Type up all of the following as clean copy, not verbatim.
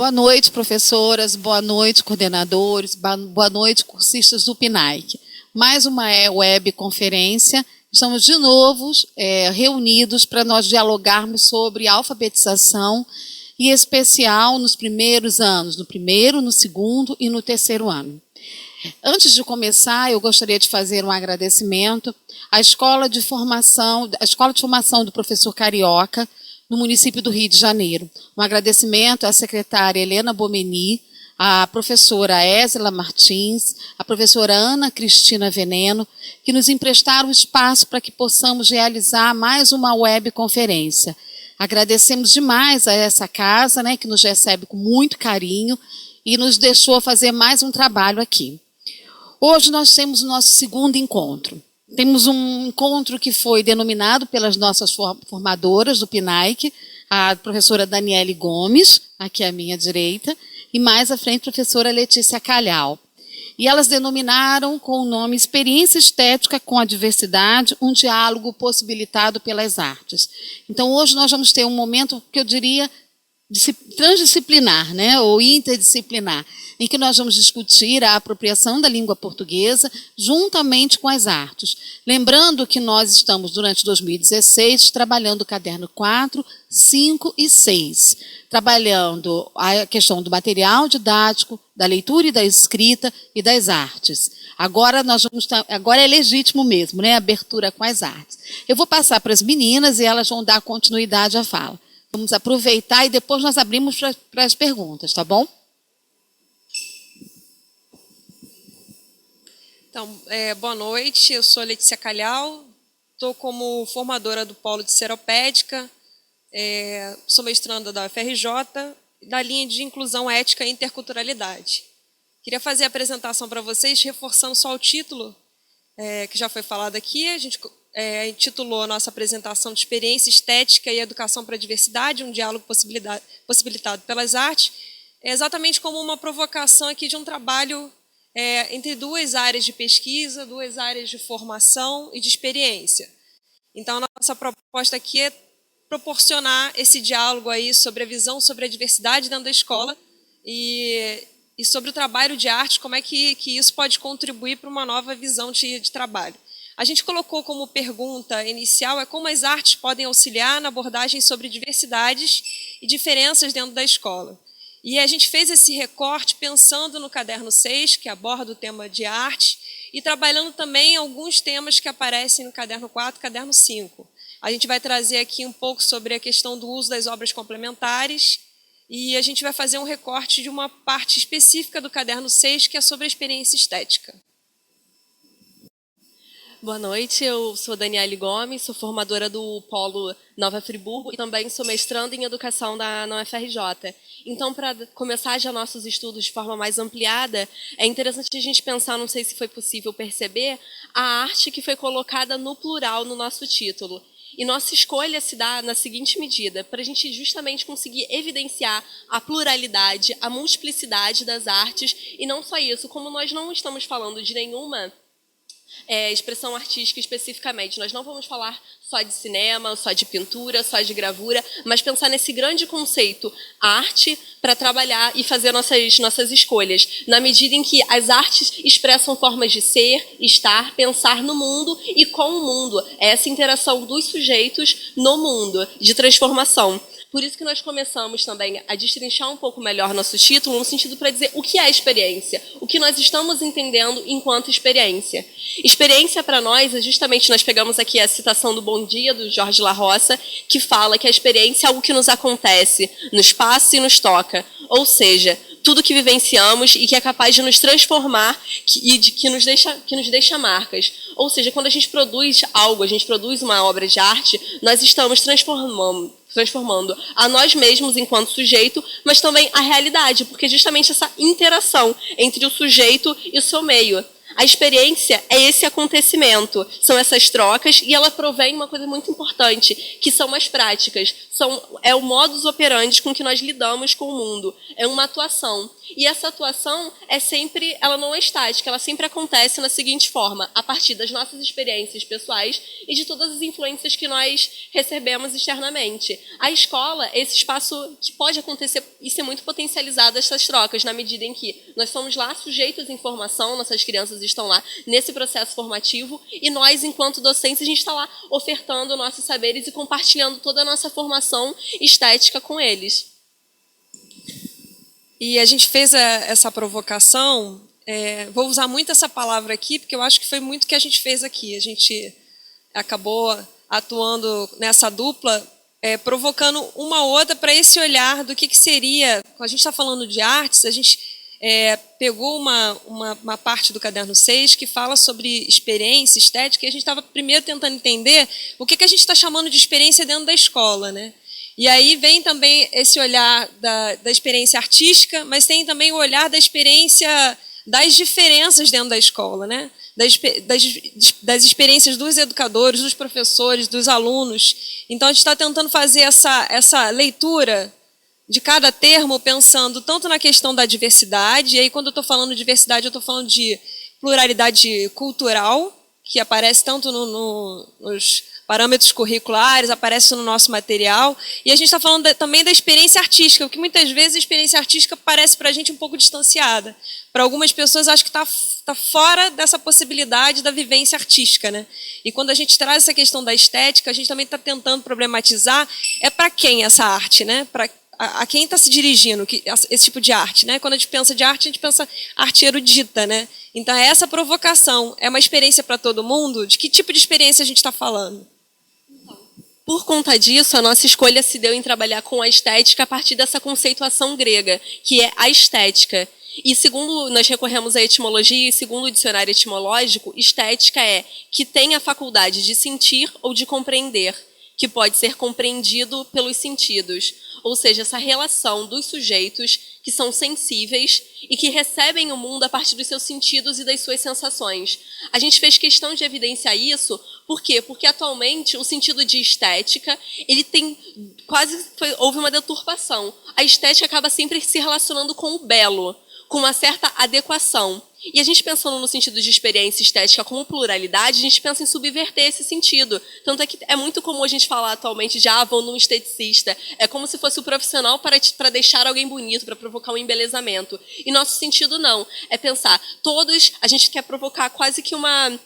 Boa noite, professoras, boa noite, coordenadores, boa noite, cursistas do PNAEC. Mais uma webconferência. Estamos de novo reunidos para nós dialogarmos sobre alfabetização, e em especial nos primeiros anos, no primeiro, no segundo e no terceiro ano. Antes de começar, eu gostaria de fazer um agradecimento à Escola de Formação do Professor Carioca, no município do Rio de Janeiro. Um agradecimento à secretária Helena Bomeni, à professora Ésila Martins, à professora Ana Cristina Veneno, que nos emprestaram o espaço para que possamos realizar mais uma webconferência. Agradecemos demais a essa casa, que nos recebe com muito carinho e nos deixou fazer mais um trabalho aqui. Hoje nós temos o nosso segundo encontro. Temos um encontro que foi denominado pelas nossas formadoras do PNAEC, a professora Daniele Gomes, aqui à minha direita, e mais à frente a professora Letícia Calhau. E elas denominaram com o nome Experiência Estética com a Diversidade, um diálogo possibilitado pelas artes. Então, hoje nós vamos ter um momento que eu diria transdisciplinar, ou interdisciplinar, em que nós vamos discutir a apropriação da língua portuguesa juntamente com as artes. Lembrando que nós estamos, durante 2016, trabalhando o caderno 4, 5 e 6, trabalhando a questão do material didático, da leitura e da escrita e das artes. Agora agora é legítimo mesmo, abertura com as artes. Eu vou passar para as meninas e elas vão dar continuidade à fala. Vamos aproveitar e depois nós abrimos para as perguntas, tá bom? Então, boa noite, eu sou Letícia Calhau, estou como formadora do Polo de Seropédica, sou mestranda da UFRJ, da linha de Inclusão Ética e Interculturalidade. Queria fazer a apresentação para vocês, reforçando só o título, que já foi falado aqui. A gente intitulou a nossa apresentação de Experiência Estética e Educação para a Diversidade, um diálogo possibilitado pelas artes, exatamente como uma provocação aqui de um trabalho entre duas áreas de pesquisa, duas áreas de formação e de experiência. Então, a nossa proposta aqui é proporcionar esse diálogo aí sobre a visão sobre a diversidade dentro da escola e sobre o trabalho de arte, como é que isso pode contribuir para uma nova visão de trabalho. A gente colocou como pergunta inicial como as artes podem auxiliar na abordagem sobre diversidades e diferenças dentro da escola. E a gente fez esse recorte pensando no caderno 6, que aborda o tema de arte, e trabalhando também alguns temas que aparecem no caderno 4 e caderno 5. A gente vai trazer aqui um pouco sobre a questão do uso das obras complementares, e a gente vai fazer um recorte de uma parte específica do caderno 6, que é sobre a experiência estética. Boa noite, eu sou Daniele Gomes, sou formadora do Polo Nova Friburgo e também sou mestranda em Educação na UFRJ. Então, para começar já nossos estudos de forma mais ampliada, é interessante a gente pensar, não sei se foi possível perceber, a arte que foi colocada no plural no nosso título. E nossa escolha se dá na seguinte medida, para a gente justamente conseguir evidenciar a pluralidade, a multiplicidade das artes, e não só isso, como nós não estamos falando de nenhuma expressão artística especificamente. Nós não vamos falar só de cinema, só de pintura, só de gravura, mas pensar nesse grande conceito, arte, para trabalhar e fazer nossas escolhas, na medida em que as artes expressam formas de ser, estar, pensar no mundo e com o mundo. É essa interação dos sujeitos no mundo, de transformação. Por isso que nós começamos também a destrinchar um pouco melhor nosso título, no sentido para dizer o que é experiência, o que nós estamos entendendo enquanto experiência. Experiência para nós é justamente, nós pegamos aqui a citação do Bom Dia, do Jorge La Roça, que fala que a experiência é algo que nos acontece, nos passa e nos toca. Ou seja, tudo que vivenciamos e que é capaz de nos transformar e que nos deixa marcas. Ou seja, quando a gente produz algo, a gente produz uma obra de arte, nós estamos transformando a nós mesmos enquanto sujeito, mas também a realidade, porque justamente essa interação entre o sujeito e o seu meio. A experiência é esse acontecimento, são essas trocas, e ela provém uma coisa muito importante, que são as práticas, é o modus operandi com que nós lidamos com o mundo, é uma atuação. E essa atuação ela não é estática, ela sempre acontece na seguinte forma, a partir das nossas experiências pessoais e de todas as influências que nós recebemos externamente. A escola é esse espaço que pode acontecer e ser muito potencializado essas trocas, na medida em que nós somos lá sujeitos à informação, nossas crianças estão lá nesse processo formativo, e nós, enquanto docentes, a gente está lá ofertando nossos saberes e compartilhando toda a nossa formação estética com eles. E a gente fez essa provocação, vou usar muito essa palavra aqui, porque eu acho que foi muito o que a gente fez aqui. A gente acabou atuando nessa dupla, provocando uma outra para esse olhar do que seria. Quando a gente está falando de artes, a gente pegou uma parte do caderno 6 que fala sobre experiência, estética, e a gente estava primeiro tentando entender o que a gente está chamando de experiência dentro da escola, né? E aí vem também esse olhar da experiência artística, mas tem também o olhar da experiência das diferenças dentro da escola, né? Das experiências dos educadores, dos professores, dos alunos. Então, a gente está tentando fazer essa leitura de cada termo, pensando tanto na questão da diversidade, e aí quando eu estou falando de diversidade, eu estou falando de pluralidade cultural, que aparece tanto nos parâmetros curriculares, aparece no nosso material, e a gente está falando também da experiência artística, porque muitas vezes a experiência artística parece para a gente um pouco distanciada. Para algumas pessoas, acho que está fora dessa possibilidade da vivência artística, né? E quando a gente traz essa questão da estética, a gente também está tentando problematizar para quem essa arte, né? A quem está se dirigindo esse tipo de arte, né? Quando a gente pensa de arte, a gente pensa arte erudita, né? Então, essa provocação é uma experiência para todo mundo? De que tipo de experiência a gente está falando? Por conta disso, a nossa escolha se deu em trabalhar com a estética a partir dessa conceituação grega, que é a estética. E segundo nós recorremos à etimologia, e segundo o dicionário etimológico, estética é que tem a faculdade de sentir ou de compreender, que pode ser compreendido pelos sentidos. Ou seja, essa relação dos sujeitos que são sensíveis e que recebem o mundo a partir dos seus sentidos e das suas sensações. A gente fez questão de evidenciar isso, por quê? Porque atualmente o sentido de estética, ele tem houve uma deturpação. A estética acaba sempre se relacionando com o belo, com uma certa adequação. E a gente pensando no sentido de experiência estética como pluralidade, a gente pensa em subverter esse sentido. Tanto é que é muito comum a gente falar atualmente de vão num esteticista. É como se fosse o profissional para deixar alguém bonito, para provocar um embelezamento. E nosso sentido não. É pensar, a gente quer provocar quase que uma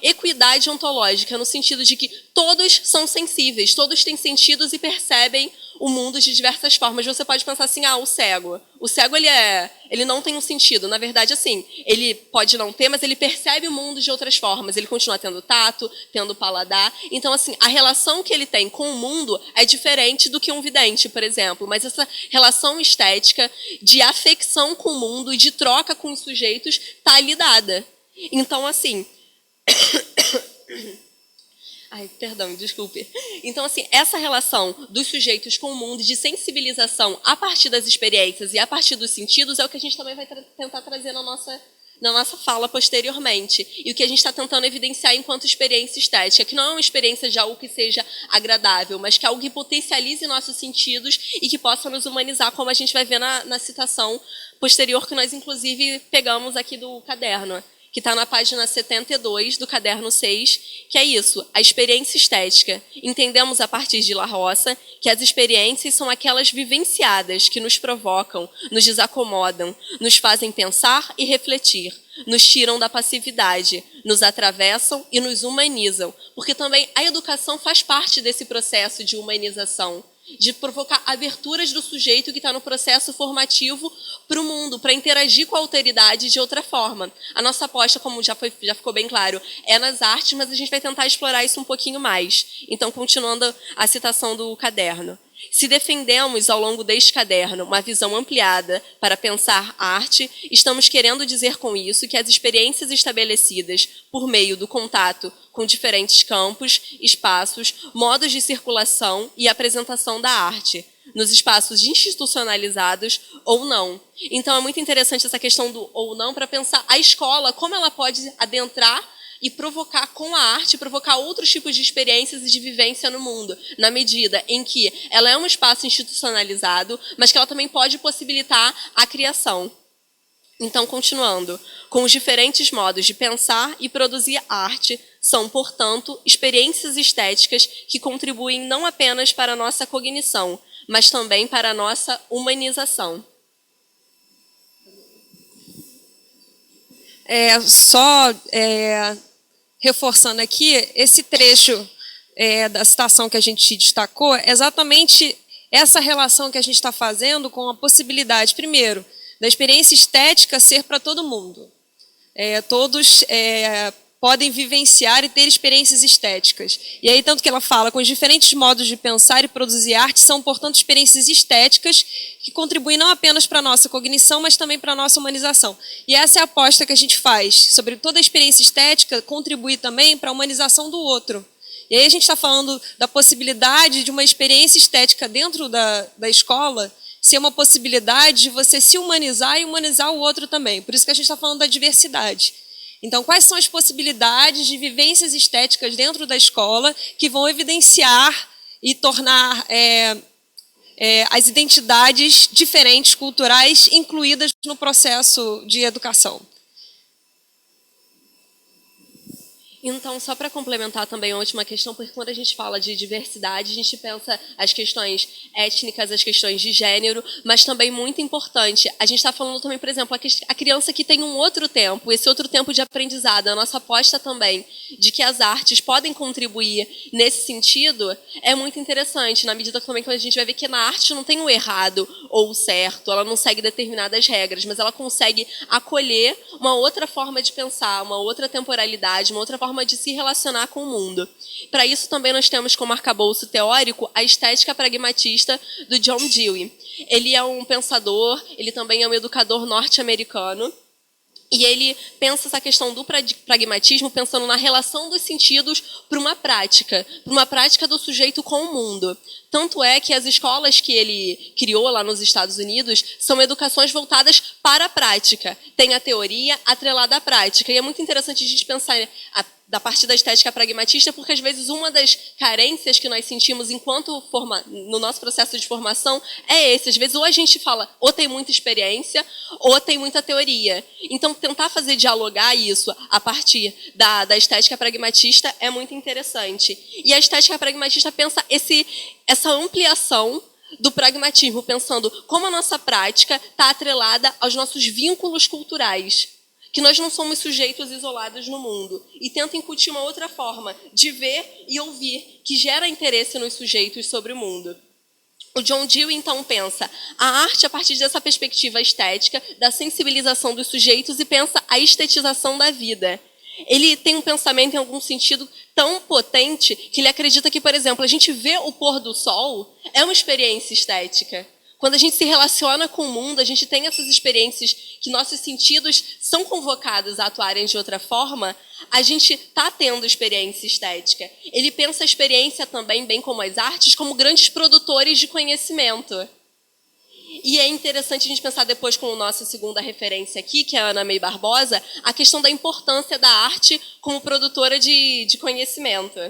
equidade ontológica, no sentido de que todos são sensíveis, todos têm sentidos e percebem o mundo de diversas formas. Você pode pensar assim, o cego. O cego, ele não tem um sentido. Na verdade, assim, ele pode não ter, mas ele percebe o mundo de outras formas. Ele continua tendo tato, tendo paladar. Então, assim, a relação que ele tem com o mundo é diferente do que um vidente, por exemplo. Mas essa relação estética de afecção com o mundo e de troca com os sujeitos está ali dada. Então, assim... Ai, perdão, desculpe. Então, assim, essa relação dos sujeitos com o mundo, de sensibilização a partir das experiências e a partir dos sentidos, é o que a gente também vai tentar trazer na nossa fala posteriormente. E o que a gente está tentando evidenciar enquanto experiência estética, que não é uma experiência de algo que seja agradável, mas que é algo que potencialize nossos sentidos e que possa nos humanizar, como a gente vai ver na citação posterior, que nós, inclusive, pegamos aqui do caderno, que está na página 72 do caderno 6, que é isso, a experiência estética. Entendemos a partir de La Roça que as experiências são aquelas vivenciadas que nos provocam, nos desacomodam, nos fazem pensar e refletir, nos tiram da passividade, nos atravessam e nos humanizam. Porque também a educação faz parte desse processo de humanização, de provocar aberturas do sujeito que está no processo formativo para o mundo, para interagir com a alteridade de outra forma. A nossa aposta, como já ficou bem claro, é nas artes, mas a gente vai tentar explorar isso um pouquinho mais. Então, continuando a citação do caderno. Se defendemos ao longo deste caderno uma visão ampliada para pensar arte, estamos querendo dizer com isso que as experiências estabelecidas por meio do contato com diferentes campos, espaços, modos de circulação e apresentação da arte, nos espaços institucionalizados ou não. Então, é muito interessante essa questão do ou não para pensar a escola, como ela pode adentrar e provocar com a arte, provocar outros tipos de experiências e de vivência no mundo, na medida em que ela é um espaço institucionalizado, mas que ela também pode possibilitar a criação. Então, continuando, com os diferentes modos de pensar e produzir arte, são, portanto, experiências estéticas que contribuem não apenas para a nossa cognição, mas também para a nossa humanização. Reforçando aqui, esse trecho da citação que a gente destacou é exatamente essa relação que a gente está fazendo com a possibilidade, primeiro, da experiência estética ser para todo mundo. Todos podem vivenciar e ter experiências estéticas. E aí, tanto que ela fala, com os diferentes modos de pensar e produzir arte, são, portanto, experiências estéticas que contribuem não apenas para a nossa cognição, mas também para a nossa humanização. E essa é a aposta que a gente faz, sobre toda a experiência estética contribuir também para a humanização do outro. E aí a gente está falando da possibilidade de uma experiência estética dentro da escola ser uma possibilidade de você se humanizar e humanizar o outro também. Por isso que a gente está falando da diversidade. Então, quais são as possibilidades de vivências estéticas dentro da escola que vão evidenciar e tornar as identidades diferentes, culturais, incluídas no processo de educação? Então, só para complementar também a última questão, porque quando a gente fala de diversidade, a gente pensa as questões étnicas, as questões de gênero, mas também muito importante, a gente está falando também, por exemplo, a criança que tem um outro tempo, esse outro tempo de aprendizado, a nossa aposta também de que as artes podem contribuir nesse sentido, é muito interessante, na medida que também quando a gente vai ver que na arte não tem o errado ou o certo, ela não segue determinadas regras, mas ela consegue acolher uma outra forma de pensar, uma outra temporalidade, uma outra forma de se relacionar com o mundo. Para isso, também nós temos como arcabouço teórico a estética pragmatista do John Dewey. Ele é um pensador, ele também é um educador norte-americano, e ele pensa essa questão do pragmatismo pensando na relação dos sentidos para uma prática do sujeito com o mundo. Tanto é que as escolas que ele criou lá nos Estados Unidos são educações voltadas para a prática. Tem a teoria atrelada à prática. E é muito interessante a gente pensar da parte da estética pragmatista, porque às vezes uma das carências que nós sentimos enquanto no nosso processo de formação é esse. Às vezes ou a gente fala ou tem muita experiência ou tem muita teoria. Então tentar fazer dialogar isso a partir da estética pragmatista é muito interessante. E a estética pragmatista pensa essa ampliação do pragmatismo, pensando como a nossa prática está atrelada aos nossos vínculos culturais, que nós não somos sujeitos isolados no mundo, e tenta incutir uma outra forma de ver e ouvir, que gera interesse nos sujeitos sobre o mundo. O John Dewey, então, pensa a arte a partir dessa perspectiva estética, da sensibilização dos sujeitos, e pensa a estetização da vida. Ele tem um pensamento, em algum sentido, tão potente que ele acredita que, por exemplo, a gente vê o pôr do sol é uma experiência estética. Quando a gente se relaciona com o mundo, a gente tem essas experiências que nossos sentidos são convocados a atuarem de outra forma, a gente está tendo experiência estética. Ele pensa a experiência também, bem como as artes, como grandes produtores de conhecimento. E é interessante a gente pensar depois com a nossa segunda referência aqui, que é a Ana May Barbosa, a questão da importância da arte como produtora de conhecimento.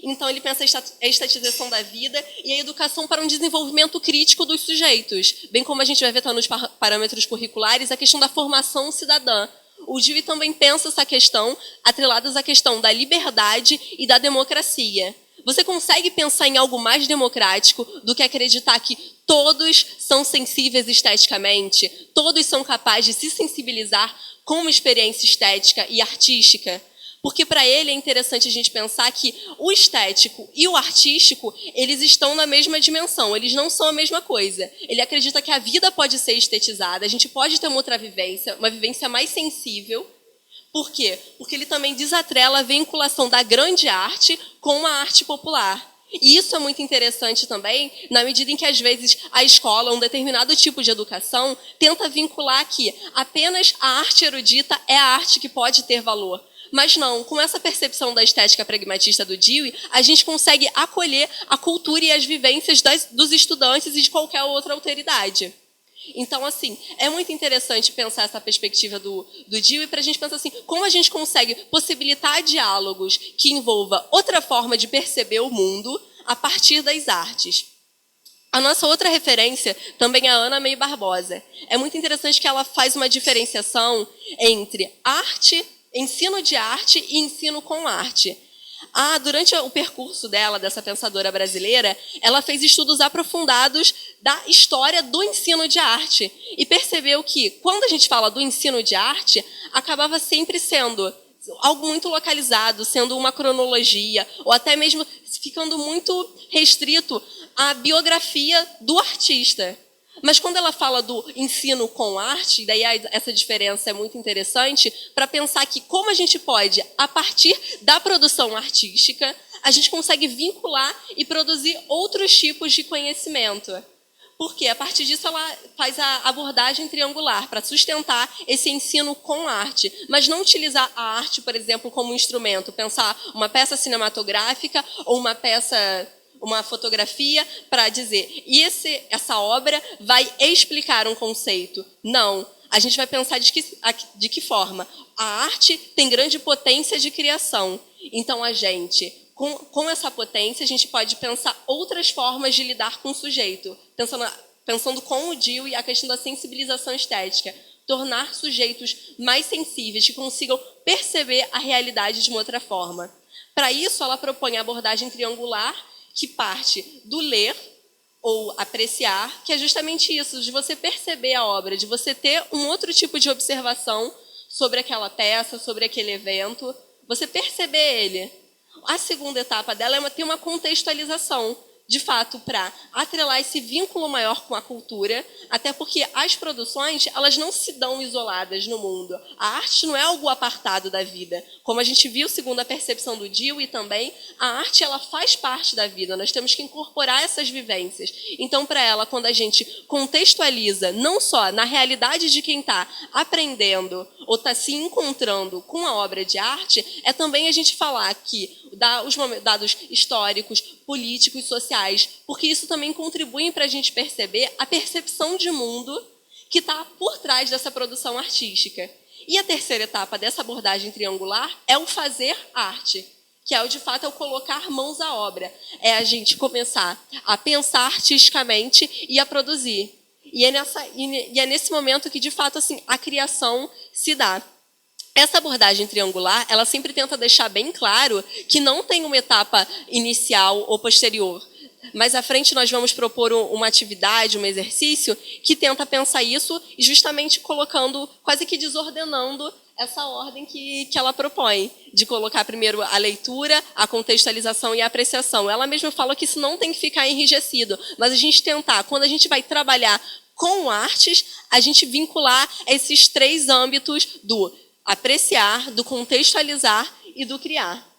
Então, ele pensa a estatização da vida e a educação para um desenvolvimento crítico dos sujeitos, bem como a gente vai ver nos parâmetros curriculares, a questão da formação cidadã. O Dewey também pensa essa questão, atreladas à questão da liberdade e da democracia. Você consegue pensar em algo mais democrático do que acreditar que todos são sensíveis esteticamente, todos são capazes de se sensibilizar com uma experiência estética e artística? Porque para ele é interessante a gente pensar que o estético e o artístico, eles estão na mesma dimensão, eles não são a mesma coisa. Ele acredita que a vida pode ser estetizada, a gente pode ter uma outra vivência, uma vivência mais sensível. Por quê? Porque ele também desatrela a vinculação da grande arte com a arte popular. E isso é muito interessante também, na medida em que, às vezes, a escola, um determinado tipo de educação, tenta vincular que apenas a arte erudita é a arte que pode ter valor. Mas não, com essa percepção da estética pragmatista do Dewey, a gente consegue acolher a cultura e as vivências dos estudantes e de qualquer outra alteridade. Então, assim, é muito interessante pensar essa perspectiva do Dewey para a gente pensar assim, como a gente consegue possibilitar diálogos que envolva outra forma de perceber o mundo a partir das artes. A nossa outra referência também é a Ana May Barbosa. É muito interessante que ela faz uma diferenciação entre arte, ensino de arte e ensino com arte. Durante o percurso dela, dessa pensadora brasileira, ela fez estudos aprofundados da história do ensino de arte e percebeu que, quando a gente fala do ensino de arte, acabava sempre sendo algo muito localizado, sendo uma cronologia, ou até mesmo ficando muito restrito à biografia do artista. Mas quando ela fala do ensino com arte, daí essa diferença é muito interessante para pensar que como a gente pode, a partir da produção artística, a gente consegue vincular e produzir outros tipos de conhecimento. Porque a partir disso ela faz a abordagem triangular para sustentar esse ensino com arte, mas não utilizar a arte, por exemplo, como instrumento, pensar uma peça cinematográfica ou uma fotografia para dizer, essa obra vai explicar um conceito. Não, a gente vai pensar de que forma? A arte tem grande potência de criação. Então, a gente, com essa potência, a gente pode pensar outras formas de lidar com o sujeito. Pensando com o Dewey, a questão da sensibilização estética. Tornar sujeitos mais sensíveis, que consigam perceber a realidade de uma outra forma. Para isso, ela propõe a abordagem triangular, que parte do ler ou apreciar, que é justamente isso, de você perceber a obra, de você ter um outro tipo de observação sobre aquela peça, sobre aquele evento, você perceber ele. A segunda etapa dela é ter uma contextualização, de fato, para atrelar esse vínculo maior com a cultura, até porque as produções, elas não se dão isoladas no mundo. A arte não é algo apartado da vida. Como a gente viu, segundo a percepção do Dewey também, a arte ela faz parte da vida, nós temos que incorporar essas vivências. Então, para ela, quando a gente contextualiza, não só na realidade de quem está aprendendo ou está se encontrando com a obra de arte, é também a gente falar que os dados históricos, políticos, sociais, porque isso também contribui para a gente perceber a percepção de mundo que está por trás dessa produção artística. E a terceira etapa dessa abordagem triangular é o fazer arte, que é, de fato, é o colocar mãos à obra. É a gente começar a pensar artisticamente e a produzir. E é nesse momento que, de fato, assim, a criação se dá. Essa abordagem triangular, ela sempre tenta deixar bem claro que não tem uma etapa inicial ou posterior. Mais à frente nós vamos propor uma atividade, um exercício, que tenta pensar isso e justamente colocando, quase que desordenando essa ordem que ela propõe, de colocar primeiro a leitura, a contextualização e a apreciação. Ela mesma fala que isso não tem que ficar enrijecido, mas a gente tentar, quando a gente vai trabalhar com artes, a gente vincular esses três âmbitos do apreciar, do contextualizar e do criar.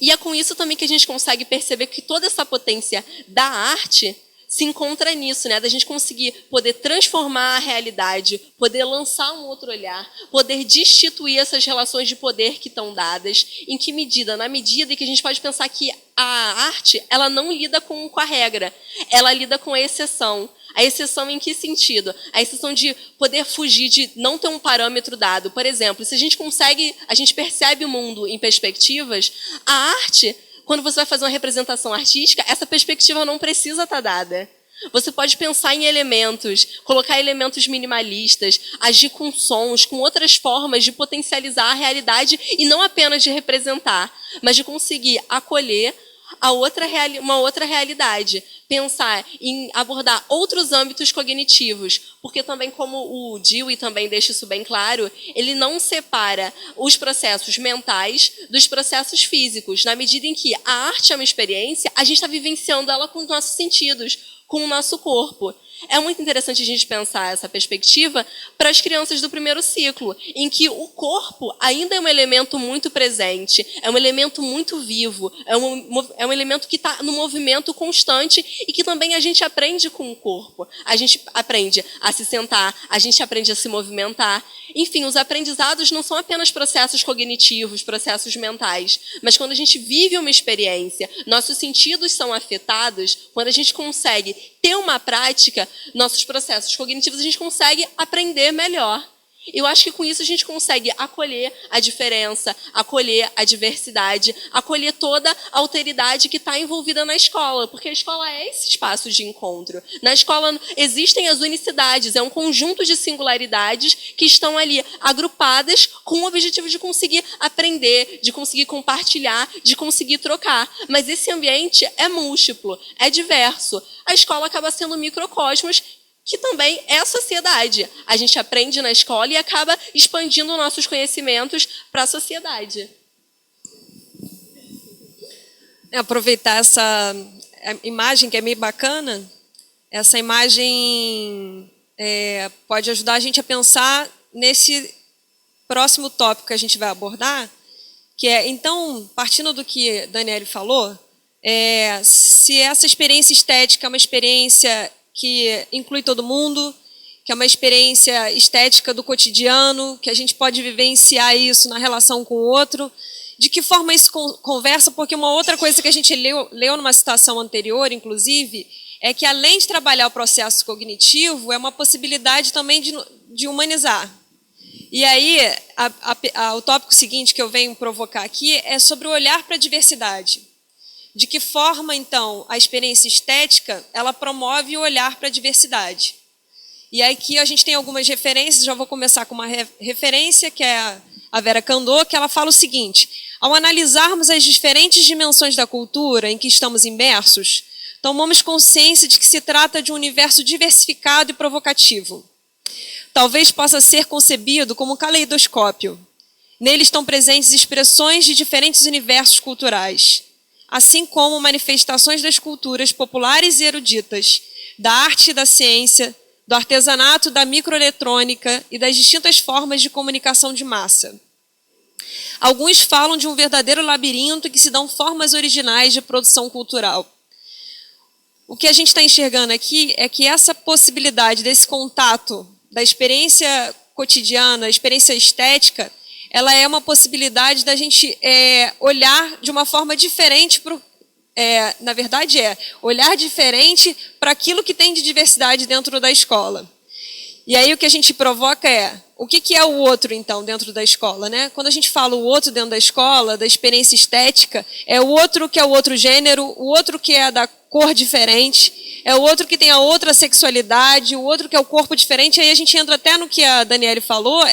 E é com isso também que a gente consegue perceber que toda essa potência da arte se encontra nisso, né? Da gente conseguir poder transformar a realidade, poder lançar um outro olhar, poder destituir essas relações de poder que estão dadas. Em que medida? Na medida em que a gente pode pensar que a arte, ela não lida com a regra, ela lida com a exceção. A exceção em que sentido? A exceção de poder fugir, de não ter um parâmetro dado. Por exemplo, se a gente percebe o mundo em perspectivas, a arte, quando você vai fazer uma representação artística, essa perspectiva não precisa estar dada. Você pode pensar em elementos, colocar elementos minimalistas, agir com sons, com outras formas de potencializar a realidade e não apenas de representar, mas de conseguir acolher uma outra realidade, pensar em abordar outros âmbitos cognitivos, porque também, como o Dewey também deixa isso bem claro, ele não separa os processos mentais dos processos físicos. Na medida em que a arte é uma experiência, a gente está vivenciando ela com os nossos sentidos, com o nosso corpo. É muito interessante a gente pensar essa perspectiva para as crianças do primeiro ciclo, em que o corpo ainda é um elemento muito presente, é um elemento muito vivo, é um elemento que está no movimento constante e que também a gente aprende com o corpo. A gente aprende a se sentar, a gente aprende a se movimentar. Enfim, os aprendizados não são apenas processos cognitivos, processos mentais, mas quando a gente vive uma experiência, nossos sentidos são afetados, quando a gente consegue ter uma prática, nossos processos cognitivos, a gente consegue aprender melhor. Eu acho que com isso a gente consegue acolher a diferença, acolher a diversidade, acolher toda a alteridade que está envolvida na escola, porque a escola é esse espaço de encontro. Na escola existem as unicidades, é um conjunto de singularidades que estão ali agrupadas com o objetivo de conseguir aprender, de conseguir compartilhar, de conseguir trocar. Mas esse ambiente é múltiplo, é diverso. A escola acaba sendo um microcosmos que também é a sociedade. A gente aprende na escola e acaba expandindo nossos conhecimentos para a sociedade. Aproveitar essa imagem que é meio bacana, essa imagem pode ajudar a gente a pensar nesse próximo tópico que a gente vai abordar, que é, então, partindo do que Daniele falou, se essa experiência estética é uma experiência que inclui todo mundo, que é uma experiência estética do cotidiano, que a gente pode vivenciar isso na relação com o outro. De que forma isso conversa? Porque uma outra coisa que a gente leu numa citação anterior, inclusive, é que além de trabalhar o processo cognitivo, é uma possibilidade também de humanizar. E aí, o tópico seguinte que eu venho provocar aqui é sobre o olhar para a diversidade. De que forma, então, a experiência estética ela promove o olhar para a diversidade. E aqui a gente tem algumas referências, já vou começar com uma referência, que é a Vera Kandô, que ela fala o seguinte: ao analisarmos as diferentes dimensões da cultura em que estamos imersos, tomamos consciência de que se trata de um universo diversificado e provocativo. Talvez possa ser concebido como um caleidoscópio. Nele estão presentes expressões de diferentes universos culturais, assim como manifestações das culturas populares e eruditas, da arte e da ciência, do artesanato, da microeletrônica e das distintas formas de comunicação de massa. Alguns falam de um verdadeiro labirinto que se dão formas originais de produção cultural. O que a gente está enxergando aqui é que essa possibilidade desse contato da experiência cotidiana, a experiência estética, ela é uma possibilidade da gente olhar de uma forma diferente na verdade, olhar diferente para aquilo que tem de diversidade dentro da escola. E aí o que a gente provoca o que é o outro, então, dentro da escola, né? Quando a gente fala o outro dentro da escola, da experiência estética, é o outro que é o outro gênero, o outro que é da cor diferente, é o outro que tem a outra sexualidade, o outro que é o corpo diferente. Aí a gente entra até no que a Daniele falou,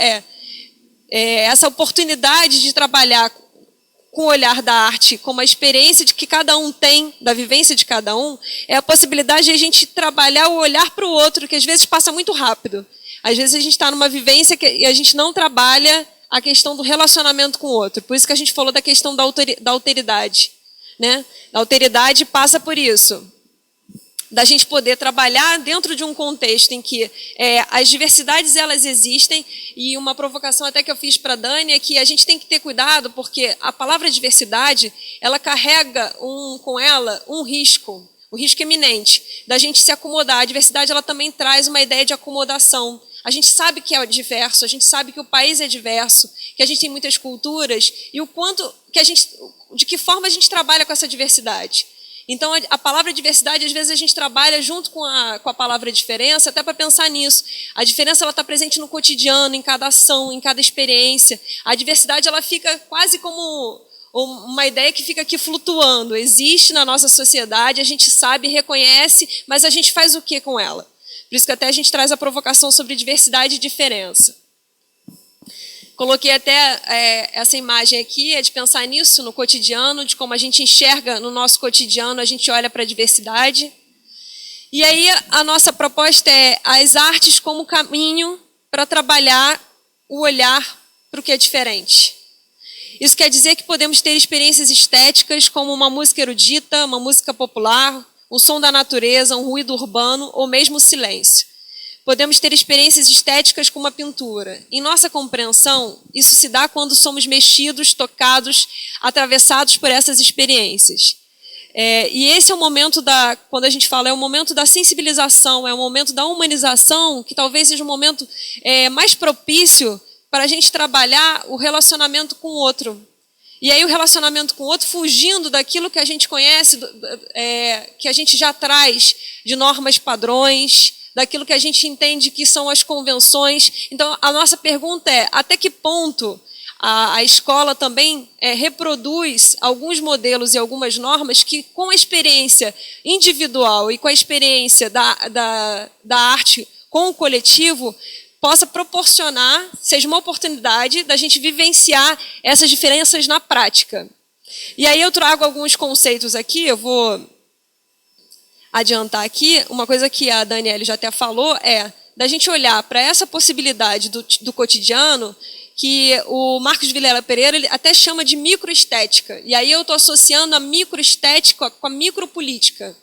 essa oportunidade de trabalhar com o olhar da arte, com a experiência de que cada um tem, da vivência de cada um, é a possibilidade de a gente trabalhar o olhar para o outro, que às vezes passa muito rápido. Às vezes a gente está numa vivência e a gente não trabalha a questão do relacionamento com o outro. Por isso que a gente falou da questão da alteridade. Né? A alteridade passa por isso, da gente poder trabalhar dentro de um contexto em que as diversidades elas existem, e uma provocação até que eu fiz para a Dani é que a gente tem que ter cuidado, porque a palavra diversidade, ela carrega com ela um risco iminente da gente se acomodar. A diversidade ela também traz uma ideia de acomodação. A gente sabe que é diverso, a gente sabe que o país é diverso, que a gente tem muitas culturas, e o quanto que de que forma a gente trabalha com essa diversidade. Então, a palavra diversidade, às vezes, a gente trabalha junto com a palavra diferença, até para pensar nisso. A diferença ela está presente no cotidiano, em cada ação, em cada experiência. A diversidade ela fica quase como uma ideia que fica aqui flutuando. Existe na nossa sociedade, a gente sabe, reconhece, mas a gente faz o que com ela? Por isso que até a gente traz a provocação sobre diversidade e diferença. Coloquei até essa imagem aqui, de pensar nisso no cotidiano, de como a gente enxerga no nosso cotidiano, a gente olha para a diversidade. E aí a nossa proposta é as artes como caminho para trabalhar o olhar para o que é diferente. Isso quer dizer que podemos ter experiências estéticas como uma música erudita, uma música popular, o som da natureza, um ruído urbano ou mesmo o silêncio. Podemos ter experiências estéticas com uma pintura. Em nossa compreensão, isso se dá quando somos mexidos, tocados, atravessados por essas experiências. E esse é o momento quando a gente fala, é o momento da sensibilização, é o momento da humanização, que talvez seja o momento mais propício para a gente trabalhar o relacionamento com o outro. E aí o relacionamento com o outro fugindo daquilo que a gente conhece, que a gente já traz de normas padrões, daquilo que a gente entende que são as convenções. Então, a nossa pergunta é, até que ponto a escola também reproduz alguns modelos e algumas normas que, com a experiência individual e com a experiência da arte com o coletivo, possa proporcionar, seja uma oportunidade da gente vivenciar essas diferenças na prática. E aí eu trago alguns conceitos aqui, eu vou adiantar aqui, uma coisa que a Daniele já até falou da gente olhar para essa possibilidade do cotidiano, que o Marcos Vilela Pereira ele até chama de microestética. E aí eu estou associando a microestética com a micropolítica,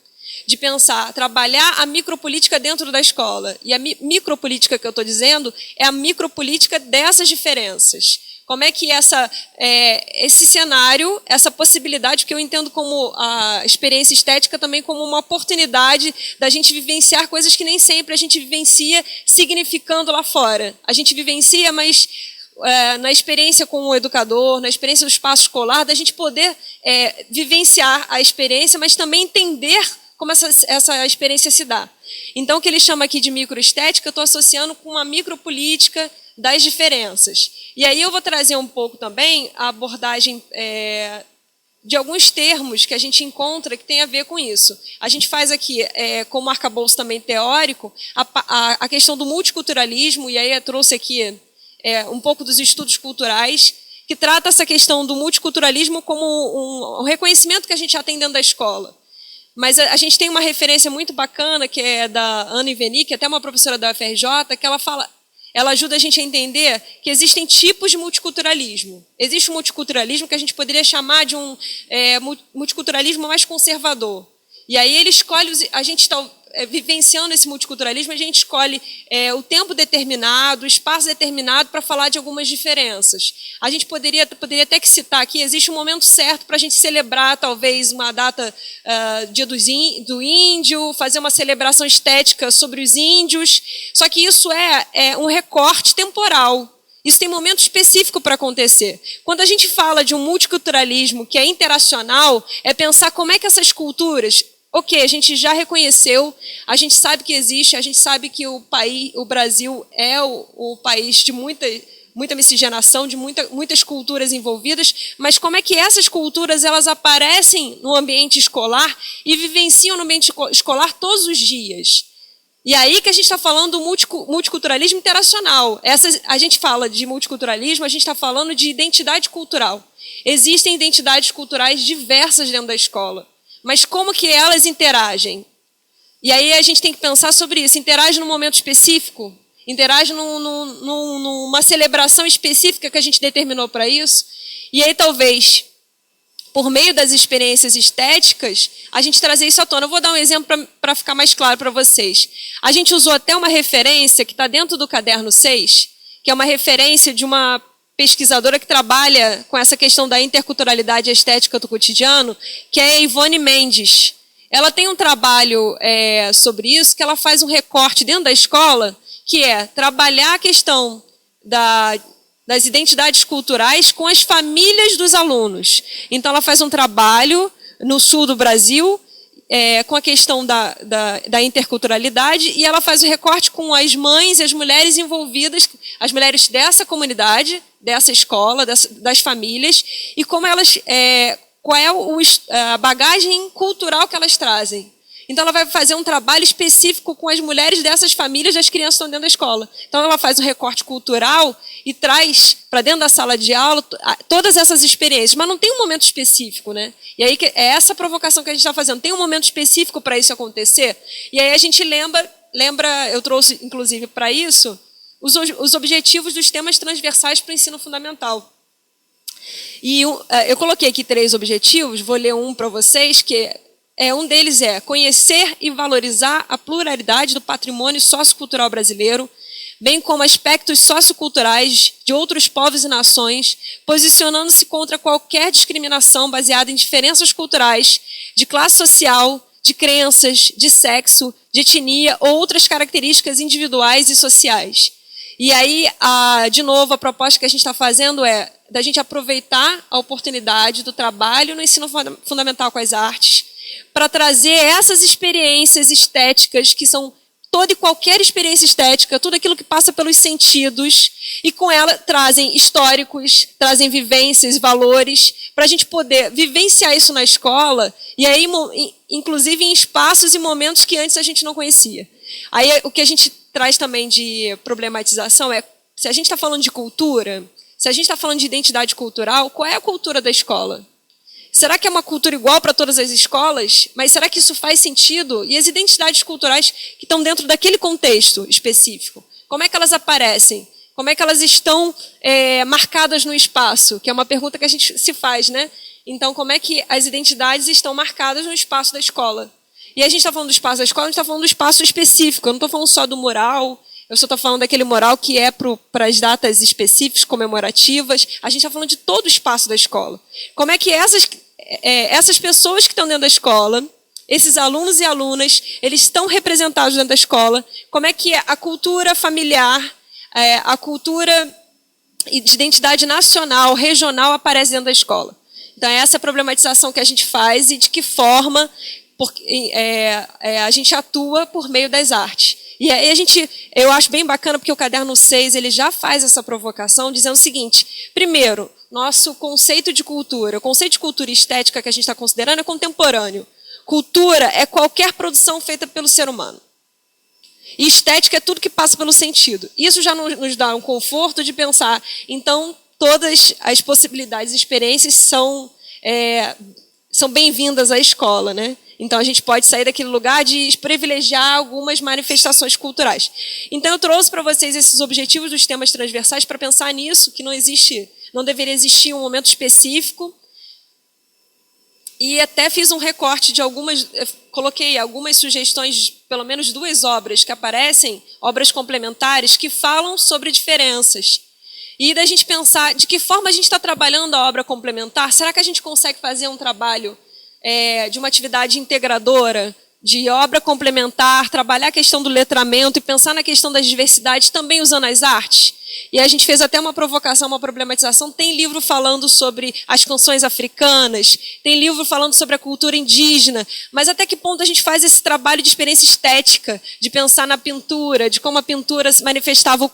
de pensar, trabalhar a micropolítica dentro da escola. E a micropolítica que eu estou dizendo é a micropolítica dessas diferenças. Como é que esse cenário, essa possibilidade, que eu entendo como a experiência estética também como uma oportunidade da gente vivenciar coisas que nem sempre a gente vivencia significando lá fora. A gente vivencia, mas na experiência com o educador, na experiência do espaço escolar, da gente poder vivenciar a experiência, mas também entender como essa experiência se dá. Então, o que ele chama aqui de microestética, eu estou associando com uma micropolítica das diferenças. E aí eu vou trazer um pouco também a abordagem de alguns termos que a gente encontra que tem a ver com isso. A gente faz aqui, como arcabouço também teórico, a questão do multiculturalismo, e aí eu trouxe aqui um pouco dos estudos culturais, que trata essa questão do multiculturalismo como um reconhecimento que a gente já tem dentro da escola. Mas a gente tem uma referência muito bacana, que é da Ana Iveni, que é até uma professora da UFRJ, que ela ajuda a gente a entender que existem tipos de multiculturalismo. Existe um multiculturalismo que a gente poderia chamar de um multiculturalismo mais conservador. E aí ele escolhe, a gente está vivenciando esse multiculturalismo, a gente escolhe o tempo determinado, o espaço determinado para falar de algumas diferenças. A gente poderia até que citar aqui, existe um momento certo para a gente celebrar talvez uma data, dia do índio, fazer uma celebração estética sobre os índios, só que isso é um recorte temporal. Isso tem momento específico para acontecer. Quando a gente fala de um multiculturalismo que é interacional, é pensar como é que essas culturas... Ok, a gente já reconheceu, a gente sabe que existe, a gente sabe que o Brasil é o país de muita miscigenação, de muitas culturas envolvidas, mas como é que essas culturas elas aparecem no ambiente escolar e vivenciam no ambiente escolar todos os dias? E aí que a gente está falando do multiculturalismo interacional. A gente fala de multiculturalismo, a gente está falando de identidade cultural. Existem identidades culturais diversas dentro da escola. Mas como que elas interagem? E aí a gente tem que pensar sobre isso. Interage num momento específico? Interage numa celebração específica que a gente determinou para isso? E aí talvez, por meio das experiências estéticas, a gente trazer isso à tona. Eu vou dar um exemplo para ficar mais claro para vocês. A gente usou até uma referência que está dentro do caderno 6, que é uma referência de uma pesquisadora que trabalha com essa questão da interculturalidade estética do cotidiano, que é a Ivone Mendes. Ela tem um trabalho sobre isso, que ela faz um recorte dentro da escola, que é trabalhar a questão das identidades culturais com as famílias dos alunos. Então, ela faz um trabalho no sul do Brasil, com a questão da interculturalidade, e ela faz o recorte com as mães e as mulheres envolvidas, as mulheres dessa comunidade, dessa escola, das famílias, e como elas, qual é a bagagem cultural que elas trazem. Então, ela vai fazer um trabalho específico com as mulheres dessas famílias das crianças que estão dentro da escola. Então, ela faz um recorte cultural e traz para dentro da sala de aula todas essas experiências, mas não tem um momento específico, né? E aí é essa provocação que a gente está fazendo. Tem um momento específico para isso acontecer? E aí a gente lembra, eu trouxe inclusive para isso, os objetivos dos temas transversais para o ensino fundamental. E eu coloquei aqui 3 objetivos, vou ler um para vocês, que Um deles é conhecer e valorizar a pluralidade do patrimônio sociocultural brasileiro, bem como aspectos socioculturais de outros povos e nações, posicionando-se contra qualquer discriminação baseada em diferenças culturais, de classe social, de crenças, de sexo, de etnia ou outras características individuais e sociais. E aí, de novo, a proposta que a gente está fazendo é da gente aproveitar a oportunidade do trabalho no ensino fundamental com as artes para trazer essas experiências estéticas que são toda e qualquer experiência estética, tudo aquilo que passa pelos sentidos, e com ela trazem históricos, trazem vivências, valores, para a gente poder vivenciar isso na escola, e aí, inclusive em espaços e momentos que antes a gente não conhecia. Aí o que a gente traz também de problematização é, se a gente está falando de cultura, se a gente está falando de identidade cultural, qual é a cultura da escola? Será que é uma cultura igual para todas as escolas? Mas será que isso faz sentido? E as identidades culturais que estão dentro daquele contexto específico? Como é que elas aparecem? Como é que elas estão marcadas no espaço? Que é uma pergunta que a gente se faz, né? Então, como é que as identidades estão marcadas no espaço da escola? E a gente está falando do espaço da escola, a gente está falando do espaço específico. Eu não estou falando só do mural, eu só estou falando daquele mural que é para as datas específicas, comemorativas. A gente está falando de todo o espaço da escola. Como é que essas pessoas que estão dentro da escola, esses alunos e alunas, eles estão representados dentro da escola? Como é que a cultura familiar, a cultura de identidade nacional, regional, aparece dentro da escola? Então, essa é a problematização que a gente faz e de que forma a gente atua por meio das artes. E aí eu acho bem bacana, porque o Caderno 6 ele já faz essa provocação, dizendo o seguinte: primeiro, nosso conceito de cultura, o conceito de cultura e estética que a gente está considerando é contemporâneo. Cultura é qualquer produção feita pelo ser humano. E estética é tudo que passa pelo sentido. Isso já nos dá um conforto de pensar, então, todas as possibilidades e experiências são bem-vindas à escola, né? Então, a gente pode sair daquele lugar de privilegiar algumas manifestações culturais. Então, eu trouxe para vocês esses objetivos dos temas transversais para pensar nisso, que não deveria existir um momento específico. E até fiz um recorte de coloquei algumas sugestões de pelo menos 2 obras que aparecem, obras complementares, que falam sobre diferenças. E da gente pensar de que forma a gente está trabalhando a obra complementar. Será que a gente consegue fazer um trabalho de uma atividade integradora, de obra complementar, trabalhar a questão do letramento e pensar na questão das diversidades também usando as artes? E a gente fez até uma provocação, uma problematização. Tem livro falando sobre as canções africanas, tem livro falando sobre a cultura indígena, mas até que ponto a gente faz esse trabalho de experiência estética, de pensar na pintura, de como a pintura se manifestava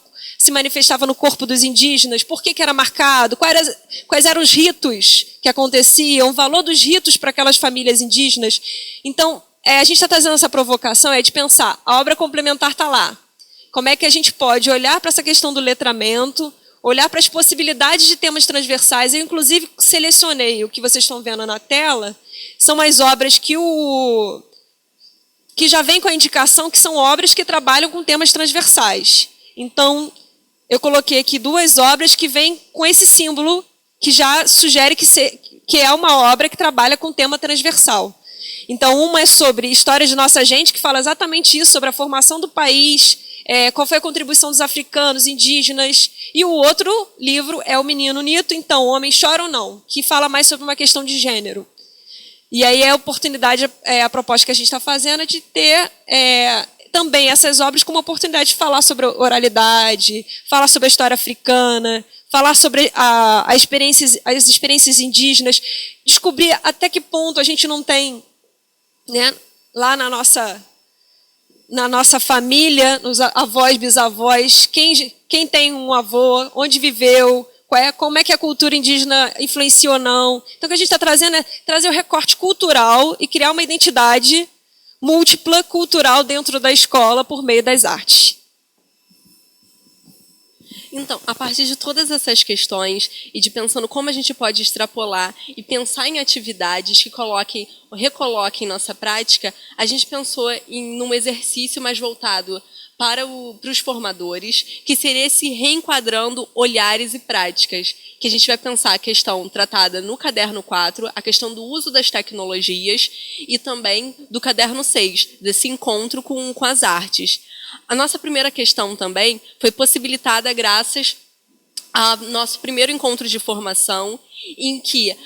no corpo dos indígenas, por que era marcado, quais eram os ritos que aconteciam, o valor dos ritos para aquelas famílias indígenas. Então, a gente está trazendo essa provocação, de pensar, a obra complementar está lá. Como é que a gente pode olhar para essa questão do letramento, olhar para as possibilidades de temas transversais? Eu, inclusive, selecionei o que vocês estão vendo na tela, são as obras que já vem com a indicação que são obras que trabalham com temas transversais. Então, eu coloquei aqui 2 obras que vêm com esse símbolo, que já sugere que é uma obra que trabalha com tema transversal. Então, uma é sobre História de Nossa Gente, que fala exatamente isso, sobre a formação do país, qual foi a contribuição dos africanos, indígenas. E o outro livro é O Menino Nito, então, O Homem Chora ou Não, que fala mais sobre uma questão de gênero. E aí a oportunidade, a proposta que a gente está fazendo é de ter também essas obras como oportunidade de falar sobre oralidade, falar sobre a história africana, falar sobre as experiências indígenas, descobrir até que ponto a gente não tem, né, lá na nossa família, nos avós, bisavós, quem tem um avô, onde viveu, como é que a cultura indígena influencia ou não. Então, o que a gente está trazendo é trazer o recorte cultural e criar uma identidade múltipla cultural dentro da escola por meio das artes. Então, a partir de todas essas questões e de pensando como a gente pode extrapolar e pensar em atividades que recoloquem nossa prática, a gente pensou num exercício mais voltado para os formadores, que seria esse reenquadrando olhares e práticas, que a gente vai pensar a questão tratada no caderno 4, a questão do uso das tecnologias e também do caderno 6, desse encontro com as artes. A nossa primeira questão também foi possibilitada graças ao nosso primeiro encontro de formação, em que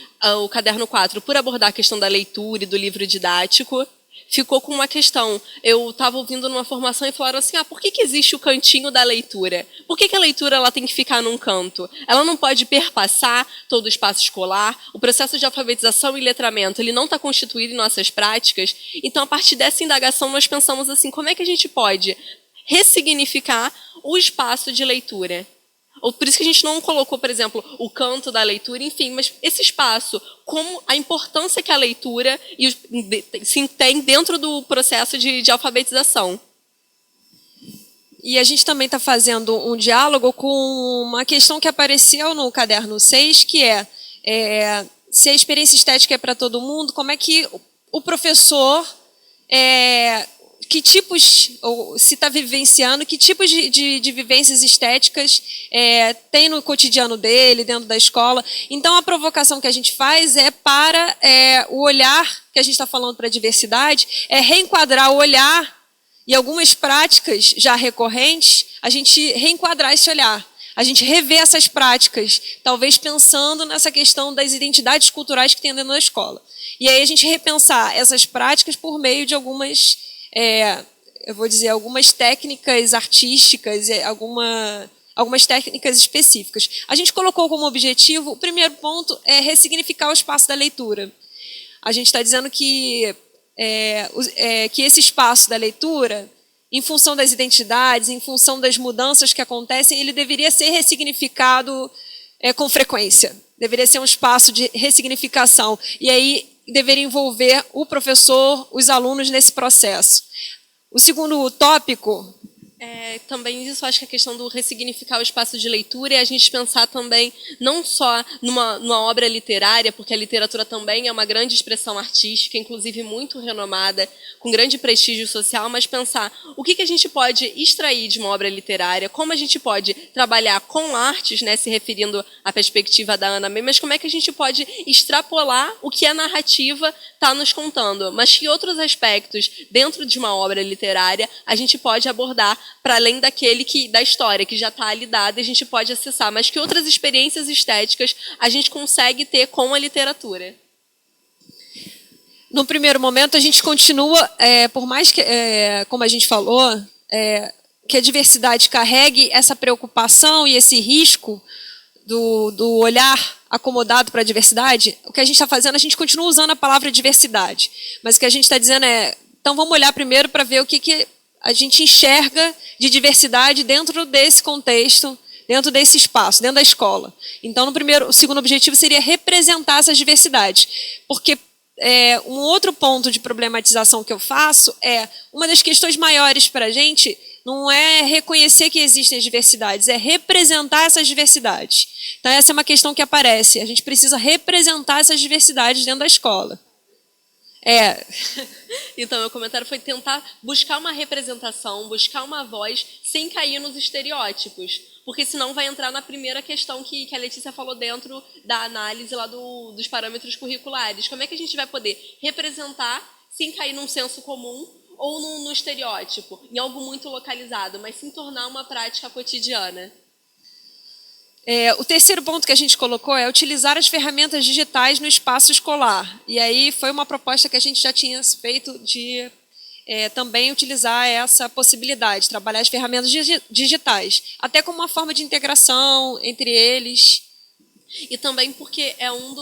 o caderno 4, por abordar a questão da leitura e do livro didático, ficou com uma questão. Eu estava ouvindo numa formação e falaram assim, por que existe o cantinho da leitura? Por que a leitura ela tem que ficar num canto? Ela não pode perpassar todo o espaço escolar? O processo de alfabetização e letramento ele não está constituído em nossas práticas? Então, a partir dessa indagação, nós pensamos assim, como é que a gente pode ressignificar o espaço de leitura? Por isso que a gente não colocou, por exemplo, o canto da leitura, enfim, mas esse espaço, como a importância que a leitura tem dentro do processo de alfabetização. E a gente também está fazendo um diálogo com uma questão que apareceu no caderno 6, que se a experiência estética é para todo mundo, como é que o professor... que tipos, ou se está vivenciando, que tipos de vivências estéticas tem no cotidiano dele, dentro da escola. Então, a provocação que a gente faz é para o olhar que a gente está falando para a diversidade, reenquadrar o olhar e algumas práticas já recorrentes, a gente reenquadrar esse olhar. A gente rever essas práticas, talvez pensando nessa questão das identidades culturais que tem dentro da escola. E aí a gente repensar essas práticas por meio de algumas... eu vou dizer, algumas técnicas artísticas, algumas técnicas específicas. A gente colocou como objetivo, o primeiro ponto é ressignificar o espaço da leitura. A gente está dizendo que esse espaço da leitura, em função das identidades, em função das mudanças que acontecem, ele deveria ser ressignificado com frequência. Deveria ser um espaço de ressignificação. E aí deveria envolver o professor, os alunos nesse processo. O segundo tópico... também isso, acho que a questão do ressignificar o espaço de leitura é a gente pensar também não só numa obra literária, porque a literatura também é uma grande expressão artística, inclusive muito renomada, com grande prestígio social, mas pensar o que a gente pode extrair de uma obra literária, como a gente pode trabalhar com artes, né, se referindo à perspectiva da Ana May, mas como é que a gente pode extrapolar o que a narrativa está nos contando, mas que outros aspectos dentro de uma obra literária a gente pode abordar para além da história, que já está ali dada e a gente pode acessar, mas que outras experiências estéticas a gente consegue ter com a literatura. No primeiro momento, a gente continua, por mais que, como a gente falou, que a diversidade carregue essa preocupação e esse risco do olhar acomodado para a diversidade, o que a gente está fazendo, a gente continua usando a palavra diversidade, mas o que a gente está dizendo então vamos olhar primeiro para ver o que a gente enxerga de diversidade dentro desse contexto, dentro desse espaço, dentro da escola. Então, o segundo objetivo seria representar essas diversidades. Porque um outro ponto de problematização que eu faço uma das questões maiores para a gente não é reconhecer que existem as diversidades, é representar essas diversidades. Então, essa é uma questão que aparece. A gente precisa representar essas diversidades dentro da escola. Então, meu comentário foi tentar buscar uma representação, buscar uma voz, sem cair nos estereótipos. Porque senão vai entrar na primeira questão que a Letícia falou dentro da análise lá dos parâmetros curriculares. Como é que a gente vai poder representar sem cair num senso comum ou no estereótipo, em algo muito localizado, mas sem tornar uma prática cotidiana? O terceiro ponto que a gente colocou é utilizar as ferramentas digitais no espaço escolar. E aí foi uma proposta que a gente já tinha feito de também utilizar essa possibilidade, trabalhar as ferramentas digitais, até como uma forma de integração entre eles. E também porque é um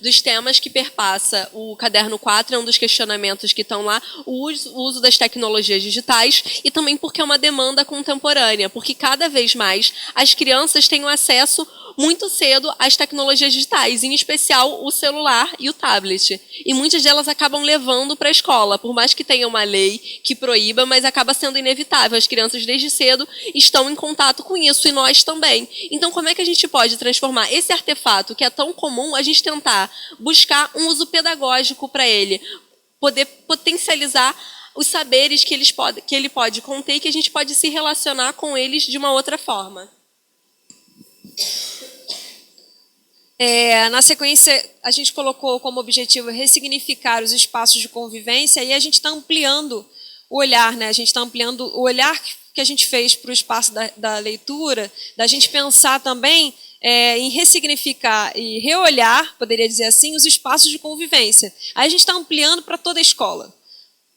dos temas que perpassa o caderno 4, é um dos questionamentos que estão lá, o uso das tecnologias digitais, e também porque é uma demanda contemporânea, porque cada vez mais as crianças têm acesso muito cedo às tecnologias digitais, em especial o celular e o tablet. E muitas delas acabam levando para a escola, por mais que tenha uma lei que proíba, mas acaba sendo inevitável. As crianças desde cedo estão em contato com isso, e nós também. Então, como é que a gente pode transformar esse artefato, que é tão comum, a gente tentar buscar um uso pedagógico para ele, poder potencializar os saberes que ele pode conter e que a gente pode se relacionar com eles de uma outra forma. Na sequência, a gente colocou como objetivo ressignificar os espaços de convivência e a gente está ampliando o olhar, né? A gente está ampliando o olhar que a gente fez para o espaço da leitura, da gente pensar também em ressignificar e reolhar, poderia dizer assim, os espaços de convivência. Aí a gente está ampliando para toda a escola.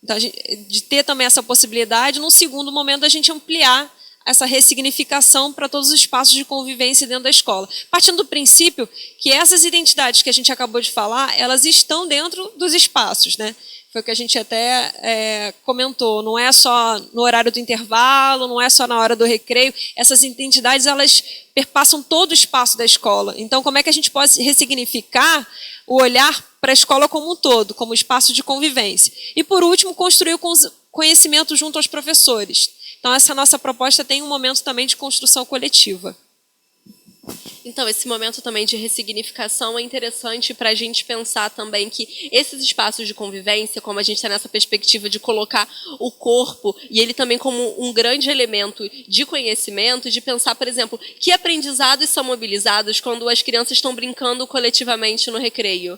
Então, de ter também essa possibilidade, num segundo momento, a gente ampliar essa ressignificação para todos os espaços de convivência dentro da escola. Partindo do princípio que essas identidades que a gente acabou de falar, elas estão dentro dos espaços, né? Foi o que a gente até comentou, não é só no horário do intervalo, não é só na hora do recreio, essas identidades elas perpassam todo o espaço da escola. Então, como é que a gente pode ressignificar o olhar para a escola como um todo, como espaço de convivência? E, por último, construir o conhecimento junto aos professores. Então, essa nossa proposta tem um momento também de construção coletiva. Então, esse momento também de ressignificação é interessante para a gente pensar também que esses espaços de convivência, como a gente está nessa perspectiva de colocar o corpo, e ele também como um grande elemento de conhecimento, de pensar, por exemplo, que aprendizados são mobilizados quando as crianças estão brincando coletivamente no recreio,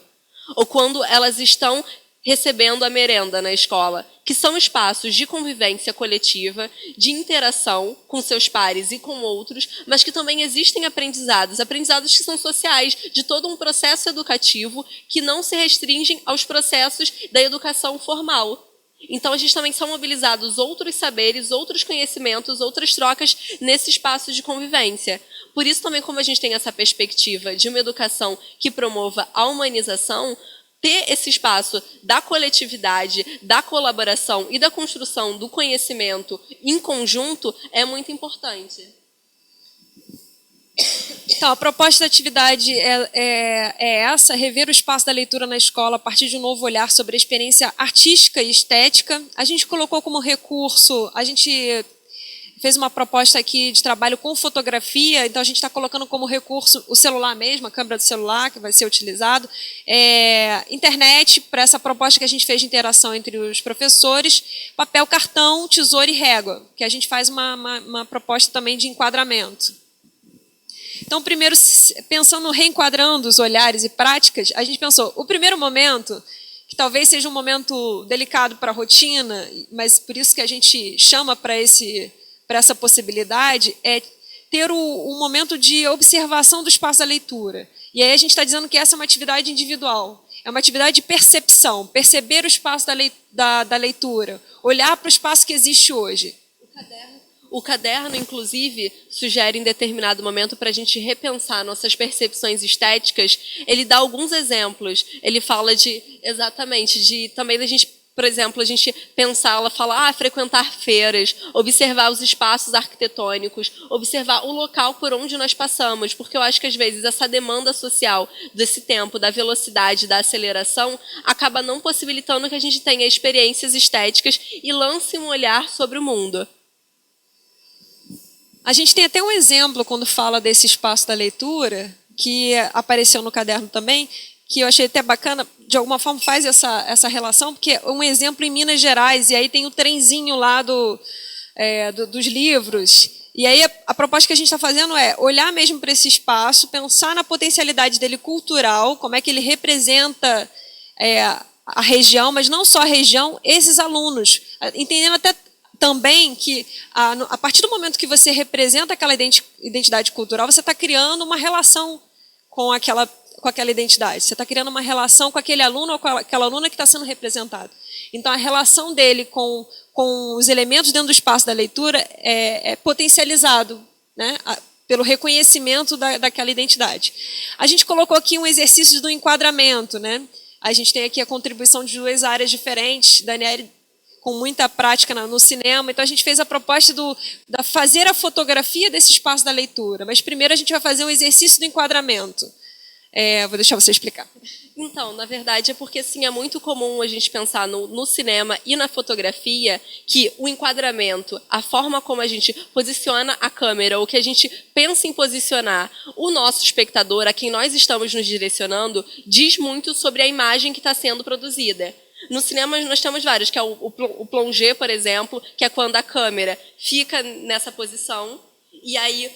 ou quando elas estão recebendo a merenda na escola, que são espaços de convivência coletiva, de interação com seus pares e com outros, mas que também existem aprendizados que são sociais, de todo um processo educativo que não se restringem aos processos da educação formal. Então, a gente também são mobilizados outros saberes, outros conhecimentos, outras trocas nesse espaço de convivência. Por isso, também, como a gente tem essa perspectiva de uma educação que promova a humanização, ter esse espaço da coletividade, da colaboração e da construção do conhecimento em conjunto é muito importante. Então, a proposta da atividade é essa, rever o espaço da leitura na escola a partir de um novo olhar sobre a experiência artística e estética. A gente colocou como recurso, a gente fez uma proposta aqui de trabalho com fotografia, então a gente está colocando como recurso o celular mesmo, a câmera do celular, que vai ser utilizado, internet, para essa proposta que a gente fez de interação entre os professores, papel, cartão, tesoura e régua, que a gente faz uma proposta também de enquadramento. Então, primeiro, pensando, reenquadrando os olhares e práticas, a gente pensou, o primeiro momento, que talvez seja um momento delicado para a rotina, mas por isso que a gente chama para essa possibilidade, é ter um momento de observação do espaço da leitura. E aí a gente está dizendo que essa é uma atividade individual, é uma atividade de percepção, perceber o espaço da leitura, olhar para o espaço que existe hoje. O caderno, inclusive, sugere em determinado momento para a gente repensar nossas percepções estéticas. Ele dá alguns exemplos. Ele fala também da gente, por exemplo, a gente pensar, ela fala, frequentar feiras, observar os espaços arquitetônicos, observar o local por onde nós passamos, porque eu acho que às vezes essa demanda social desse tempo, da velocidade, da aceleração, acaba não possibilitando que a gente tenha experiências estéticas e lance um olhar sobre o mundo. A gente tem até um exemplo quando fala desse espaço da leitura, que apareceu no caderno também, que eu achei até bacana, de alguma forma faz essa relação, porque é um exemplo em Minas Gerais, e aí tem o trenzinho lá dos livros, e aí a proposta que a gente está fazendo é olhar mesmo para esse espaço, pensar na potencialidade dele cultural, como é que ele representa a região, mas não só a região, esses alunos, entendendo até também que, a partir do momento que você representa aquela identidade cultural, você está criando uma relação com aquela identidade. Você está criando uma relação com aquele aluno ou com aquela aluna que está sendo representado. Então, a relação dele com os elementos dentro do espaço da leitura é potencializado, né, pelo reconhecimento daquela identidade. A gente colocou aqui um exercício do enquadramento. Né? A gente tem aqui a contribuição de duas áreas diferentes. Daniele, com muita prática no cinema, então a gente fez a proposta da fazer a fotografia desse espaço da leitura, mas primeiro a gente vai fazer um exercício do enquadramento. Vou deixar você explicar. Então, na verdade, é porque assim, é muito comum a gente pensar no cinema e na fotografia que o enquadramento, a forma como a gente posiciona a câmera, ou que a gente pensa em posicionar o nosso espectador, a quem nós estamos nos direcionando, diz muito sobre a imagem que está sendo produzida. No cinema nós temos vários, que é o plongé, por exemplo, que é quando a câmera fica nessa posição e aí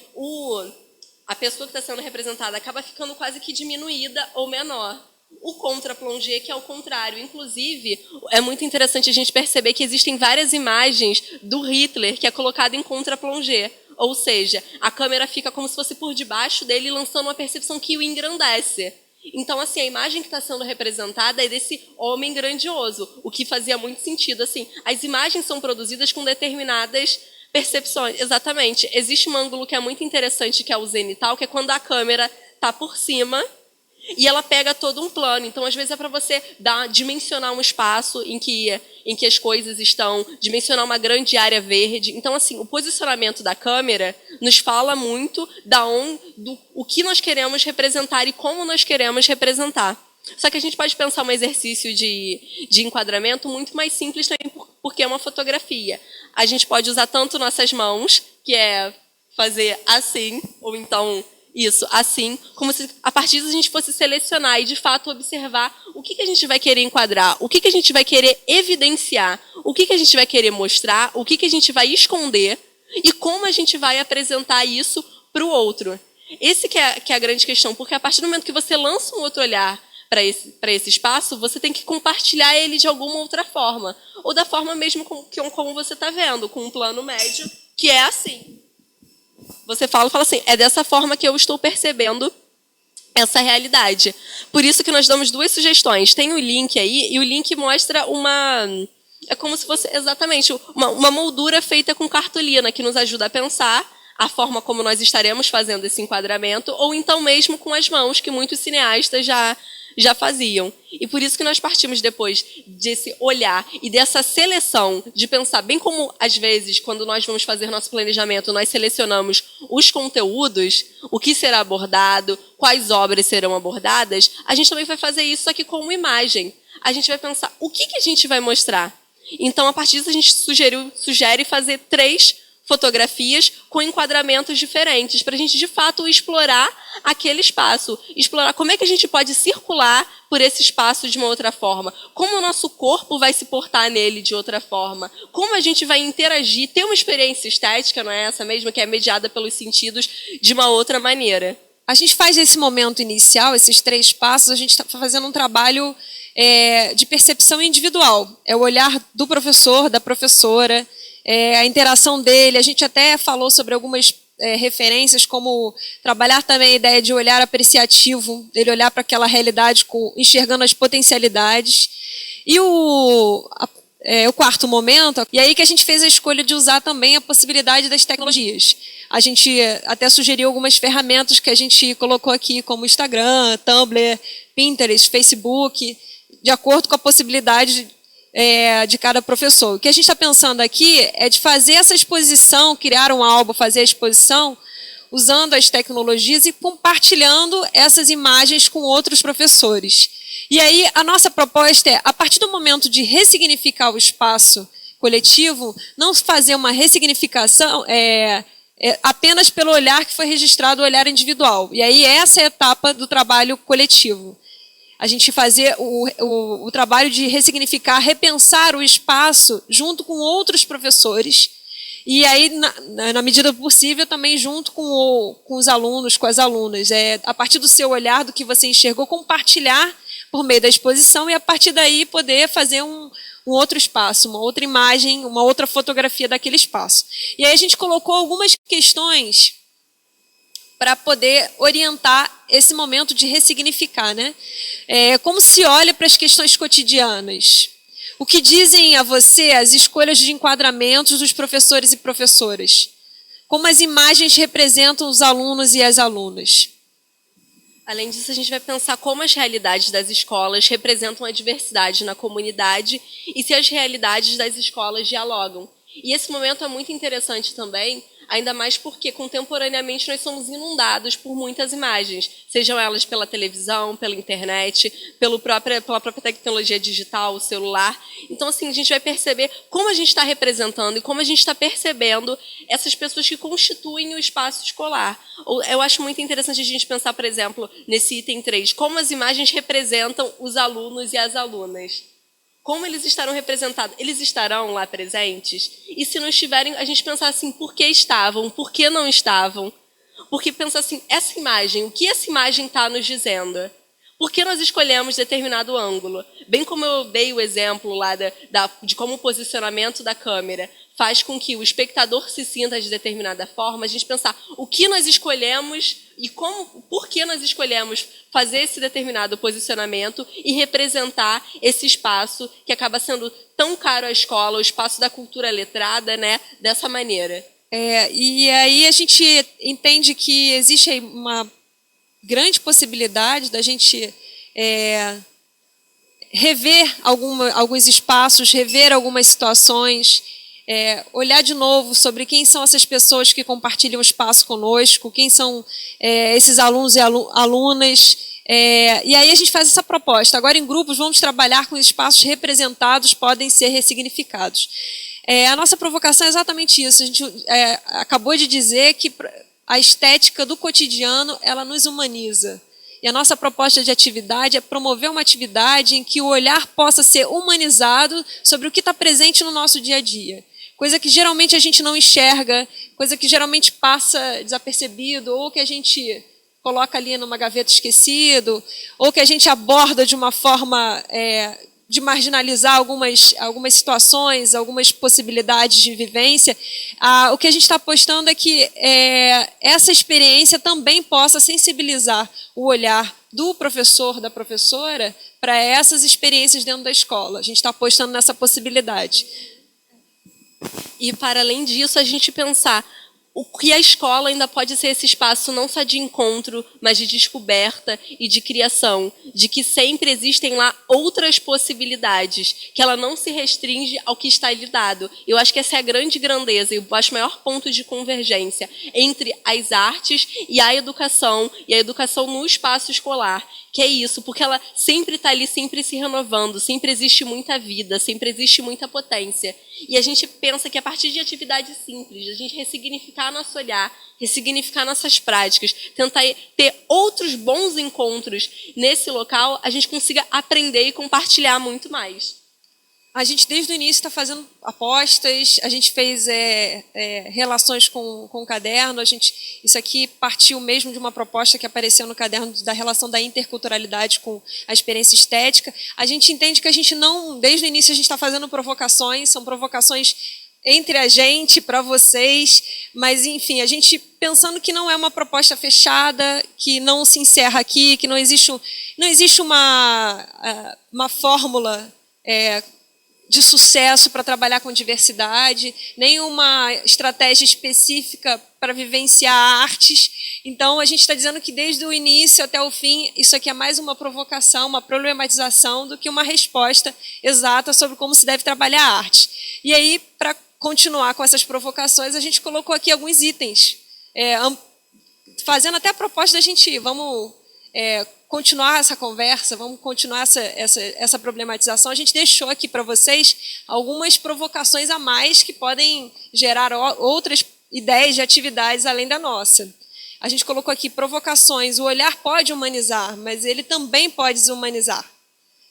a pessoa que está sendo representada acaba ficando quase que diminuída ou menor. O contra-plongé, que é o contrário. Inclusive, é muito interessante a gente perceber que existem várias imagens do Hitler que é colocado em contra-plongé. Ou seja, a câmera fica como se fosse por debaixo dele, lançando uma percepção que o engrandece. Então, assim, a imagem que está sendo representada é desse homem grandioso, o que fazia muito sentido. Assim, as imagens são produzidas com determinadas percepções. Exatamente. Existe um ângulo que é muito interessante, que é o zenital, que é quando a câmera está por cima e ela pega todo um plano. Então, às vezes, é para você dimensionar um espaço em que as coisas estão, dimensionar uma grande área verde. Então, assim, o posicionamento da câmera nos fala muito o que nós queremos representar e como nós queremos representar. Só que a gente pode pensar um exercício de enquadramento muito mais simples também, porque é uma fotografia. A gente pode usar tanto nossas mãos, que é fazer assim, ou então isso, assim, como se a partir disso a gente fosse selecionar e, de fato, observar o que a gente vai querer enquadrar, o que a gente vai querer evidenciar, o que a gente vai querer mostrar, o que a gente vai esconder e como a gente vai apresentar isso para o outro. Esse que é a grande questão, porque a partir do momento que você lança um outro olhar para esse espaço, você tem que compartilhar ele de alguma outra forma, ou da forma mesmo como você está vendo, com um plano médio, que é assim. Você fala assim, é dessa forma que eu estou percebendo essa realidade. Por isso que nós damos duas sugestões. Tem o link aí, e o link mostra é como se fosse exatamente uma moldura feita com cartolina, que nos ajuda a pensar a forma como nós estaremos fazendo esse enquadramento, ou então mesmo com as mãos, que muitos cineastas já faziam. E por isso que nós partimos depois desse olhar e dessa seleção, de pensar, bem como às vezes, quando nós vamos fazer nosso planejamento, nós selecionamos os conteúdos, o que será abordado, quais obras serão abordadas, a gente também vai fazer isso aqui com uma imagem. A gente vai pensar, o que a gente vai mostrar? Então, a partir disso, a gente sugere fazer 3 fotografias com enquadramentos diferentes, para a gente, de fato, explorar aquele espaço, explorar como é que a gente pode circular por esse espaço de uma outra forma, como o nosso corpo vai se portar nele de outra forma, como a gente vai interagir, ter uma experiência estética, não é essa mesmo, que é mediada pelos sentidos, de uma outra maneira. A gente faz esse momento inicial, esses 3 passos, a gente está fazendo um trabalho de percepção individual. É o olhar do professor, da professora, a interação dele. A gente até falou sobre algumas referências, como trabalhar também a ideia de olhar apreciativo, dele olhar para aquela realidade enxergando as potencialidades. E o quarto momento, e aí que a gente fez a escolha de usar também a possibilidade das tecnologias. A gente até sugeriu algumas ferramentas que a gente colocou aqui, como Instagram, Tumblr, Pinterest, Facebook, de acordo com a possibilidade de cada professor. O que a gente está pensando aqui é de fazer essa exposição, criar um álbum, fazer a exposição, usando as tecnologias e compartilhando essas imagens com outros professores. E aí a nossa proposta é, a partir do momento de ressignificar o espaço coletivo, não fazer uma ressignificação apenas pelo olhar que foi registrado, o olhar individual. E aí essa é a etapa do trabalho coletivo. A gente fazer o trabalho de ressignificar, repensar o espaço junto com outros professores e aí, na medida possível, também junto com os alunos, com as alunas. A partir do seu olhar, do que você enxergou, compartilhar por meio da exposição e, a partir daí, poder fazer um outro espaço, uma outra imagem, uma outra fotografia daquele espaço. E aí a gente colocou algumas questões para poder orientar esse momento de ressignificar, né? Como se olha para as questões cotidianas? O que dizem a você as escolhas de enquadramentos dos professores e professoras? Como as imagens representam os alunos e as alunas? Além disso, a gente vai pensar como as realidades das escolas representam a diversidade na comunidade e se as realidades das escolas dialogam. E esse momento é muito interessante também, ainda mais porque contemporaneamente nós somos inundados por muitas imagens, sejam elas pela televisão, pela internet, pela própria tecnologia digital, o celular. Então, assim, a gente vai perceber como a gente está representando e como a gente está percebendo essas pessoas que constituem o espaço escolar. Eu acho muito interessante a gente pensar, por exemplo, nesse item 3, como as imagens representam os alunos e as alunas. como eles estarão representados? Eles estarão lá presentes? E se não estiverem, a gente pensar assim, por que estavam? Por que não estavam? Porque pensa assim, essa imagem, o que essa imagem está nos dizendo? Por que nós escolhemos determinado ângulo? Bem como eu dei o exemplo lá de como o posicionamento da câmera faz com que o espectador se sinta de determinada forma, a gente pensar o que nós escolhemos e por que nós escolhemos fazer esse determinado posicionamento e representar esse espaço que acaba sendo tão caro à escola, o espaço da cultura letrada, né, dessa maneira. E aí a gente entende que existe aí uma grande possibilidade da gente rever alguns espaços, rever algumas situações, olhar de novo sobre quem são essas pessoas que compartilham o espaço conosco, quem são esses alunos e alunas. E aí a gente faz essa proposta. Agora, em grupos, vamos trabalhar com espaços representados, podem ser ressignificados. A nossa provocação é exatamente isso. A gente acabou de dizer que a estética do cotidiano, ela nos humaniza. E a nossa proposta de atividade é promover uma atividade em que o olhar possa ser humanizado sobre o que está presente no nosso dia a dia. Coisa que geralmente a gente não enxerga, coisa que geralmente passa desapercebido, ou que a gente coloca ali numa gaveta esquecido, ou que a gente aborda de uma forma de marginalizar algumas situações, algumas possibilidades de vivência. O que a gente está apostando é que essa experiência também possa sensibilizar o olhar do professor, da professora, para essas experiências dentro da escola. A gente está apostando nessa possibilidade. E, para além disso, a gente pensar o que a escola ainda pode ser esse espaço não só de encontro, mas de descoberta e de criação, de que sempre existem lá outras possibilidades, que ela não se restringe ao que está lhe dado. Eu acho que essa é a grande grandeza e o maior ponto de convergência entre as artes e a educação no espaço escolar, que é isso, porque ela sempre está ali, sempre se renovando, sempre existe muita vida, sempre existe muita potência. E a gente pensa que a partir de atividades simples, a gente ressignificar nosso olhar, ressignificar nossas práticas, tentar ter outros bons encontros nesse local, a gente consiga aprender e compartilhar muito mais. A gente, desde o início, está fazendo apostas, a gente fez relações com o caderno, isso aqui partiu mesmo de uma proposta que apareceu no caderno da relação da interculturalidade com a experiência estética. A gente entende que a gente não, desde o início, a gente está fazendo provocações, são provocações entre a gente, para vocês, mas, enfim, a gente pensando que não é uma proposta fechada, que não se encerra aqui, que não existe uma fórmula de sucesso para trabalhar com diversidade, nenhuma estratégia específica para vivenciar artes. Então, a gente está dizendo que desde o início até o fim, isso aqui é mais uma provocação, uma problematização do que uma resposta exata sobre como se deve trabalhar a arte. E aí, para continuar com essas provocações, a gente colocou aqui alguns itens, fazendo até a proposta da gente, vamos continuar essa conversa, vamos continuar essa problematização. A gente deixou aqui para vocês algumas provocações a mais que podem gerar outras ideias de atividades além da nossa. A gente colocou aqui provocações. O olhar pode humanizar, mas ele também pode desumanizar.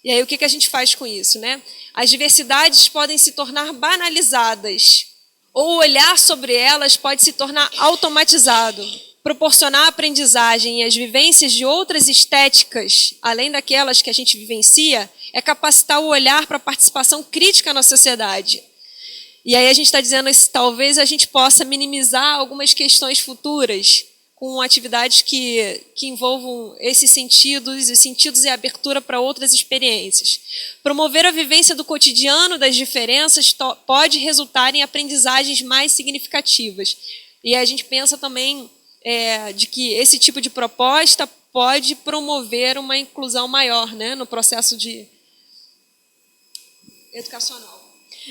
E aí o que a gente faz com isso, né? As diversidades podem se tornar banalizadas, ou o olhar sobre elas pode se tornar automatizado. Proporcionar a aprendizagem e as vivências de outras estéticas, além daquelas que a gente vivencia, é capacitar o olhar para a participação crítica na sociedade. E aí a gente está dizendo que talvez a gente possa minimizar algumas questões futuras com atividades que envolvam esses sentidos e abertura para outras experiências. Promover a vivência do cotidiano das diferenças pode resultar em aprendizagens mais significativas. E a gente pensa também de que esse tipo de proposta pode promover uma inclusão maior, né, no processo educacional.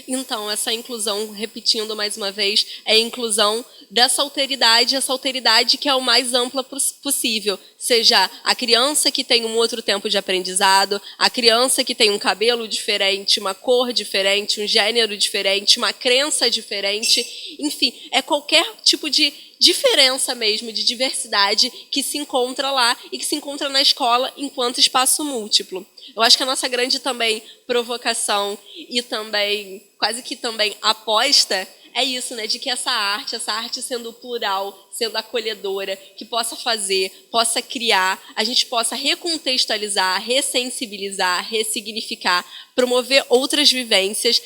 Então, essa inclusão, repetindo mais uma vez, é a inclusão dessa alteridade, essa alteridade que é o mais ampla possível. Seja a criança que tem um outro tempo de aprendizado, a criança que tem um cabelo diferente, uma cor diferente, um gênero diferente, uma crença diferente, enfim, é qualquer tipo de diferença mesmo, de diversidade que se encontra lá e que se encontra na escola enquanto espaço múltiplo. Eu acho que a nossa grande também provocação e também, quase que também aposta, é isso, né? De que essa arte sendo plural, sendo acolhedora, que possa fazer, possa criar, a gente possa recontextualizar, ressensibilizar, ressignificar, promover outras vivências.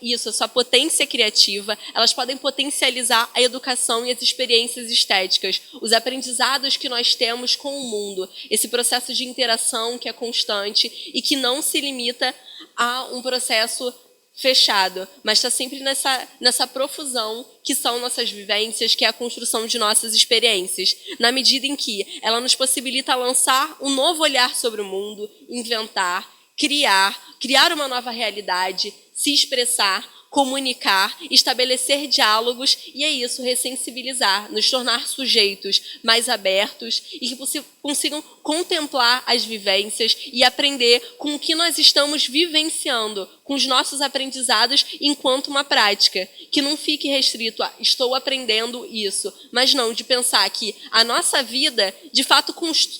Isso, a sua potência criativa, elas podem potencializar a educação e as experiências estéticas, os aprendizados que nós temos com o mundo, esse processo de interação que é constante e que não se limita a um processo fechado, mas está sempre nessa profusão que são nossas vivências, que é a construção de nossas experiências, na medida em que ela nos possibilita lançar um novo olhar sobre o mundo, inventar, criar uma nova realidade, se expressar, comunicar, estabelecer diálogos e é isso, ressensibilizar, nos tornar sujeitos mais abertos e que consigam contemplar as vivências e aprender com o que nós estamos vivenciando, com os nossos aprendizados enquanto uma prática, que não fique restrito a estou aprendendo isso, mas não, de pensar que a nossa vida, de fato,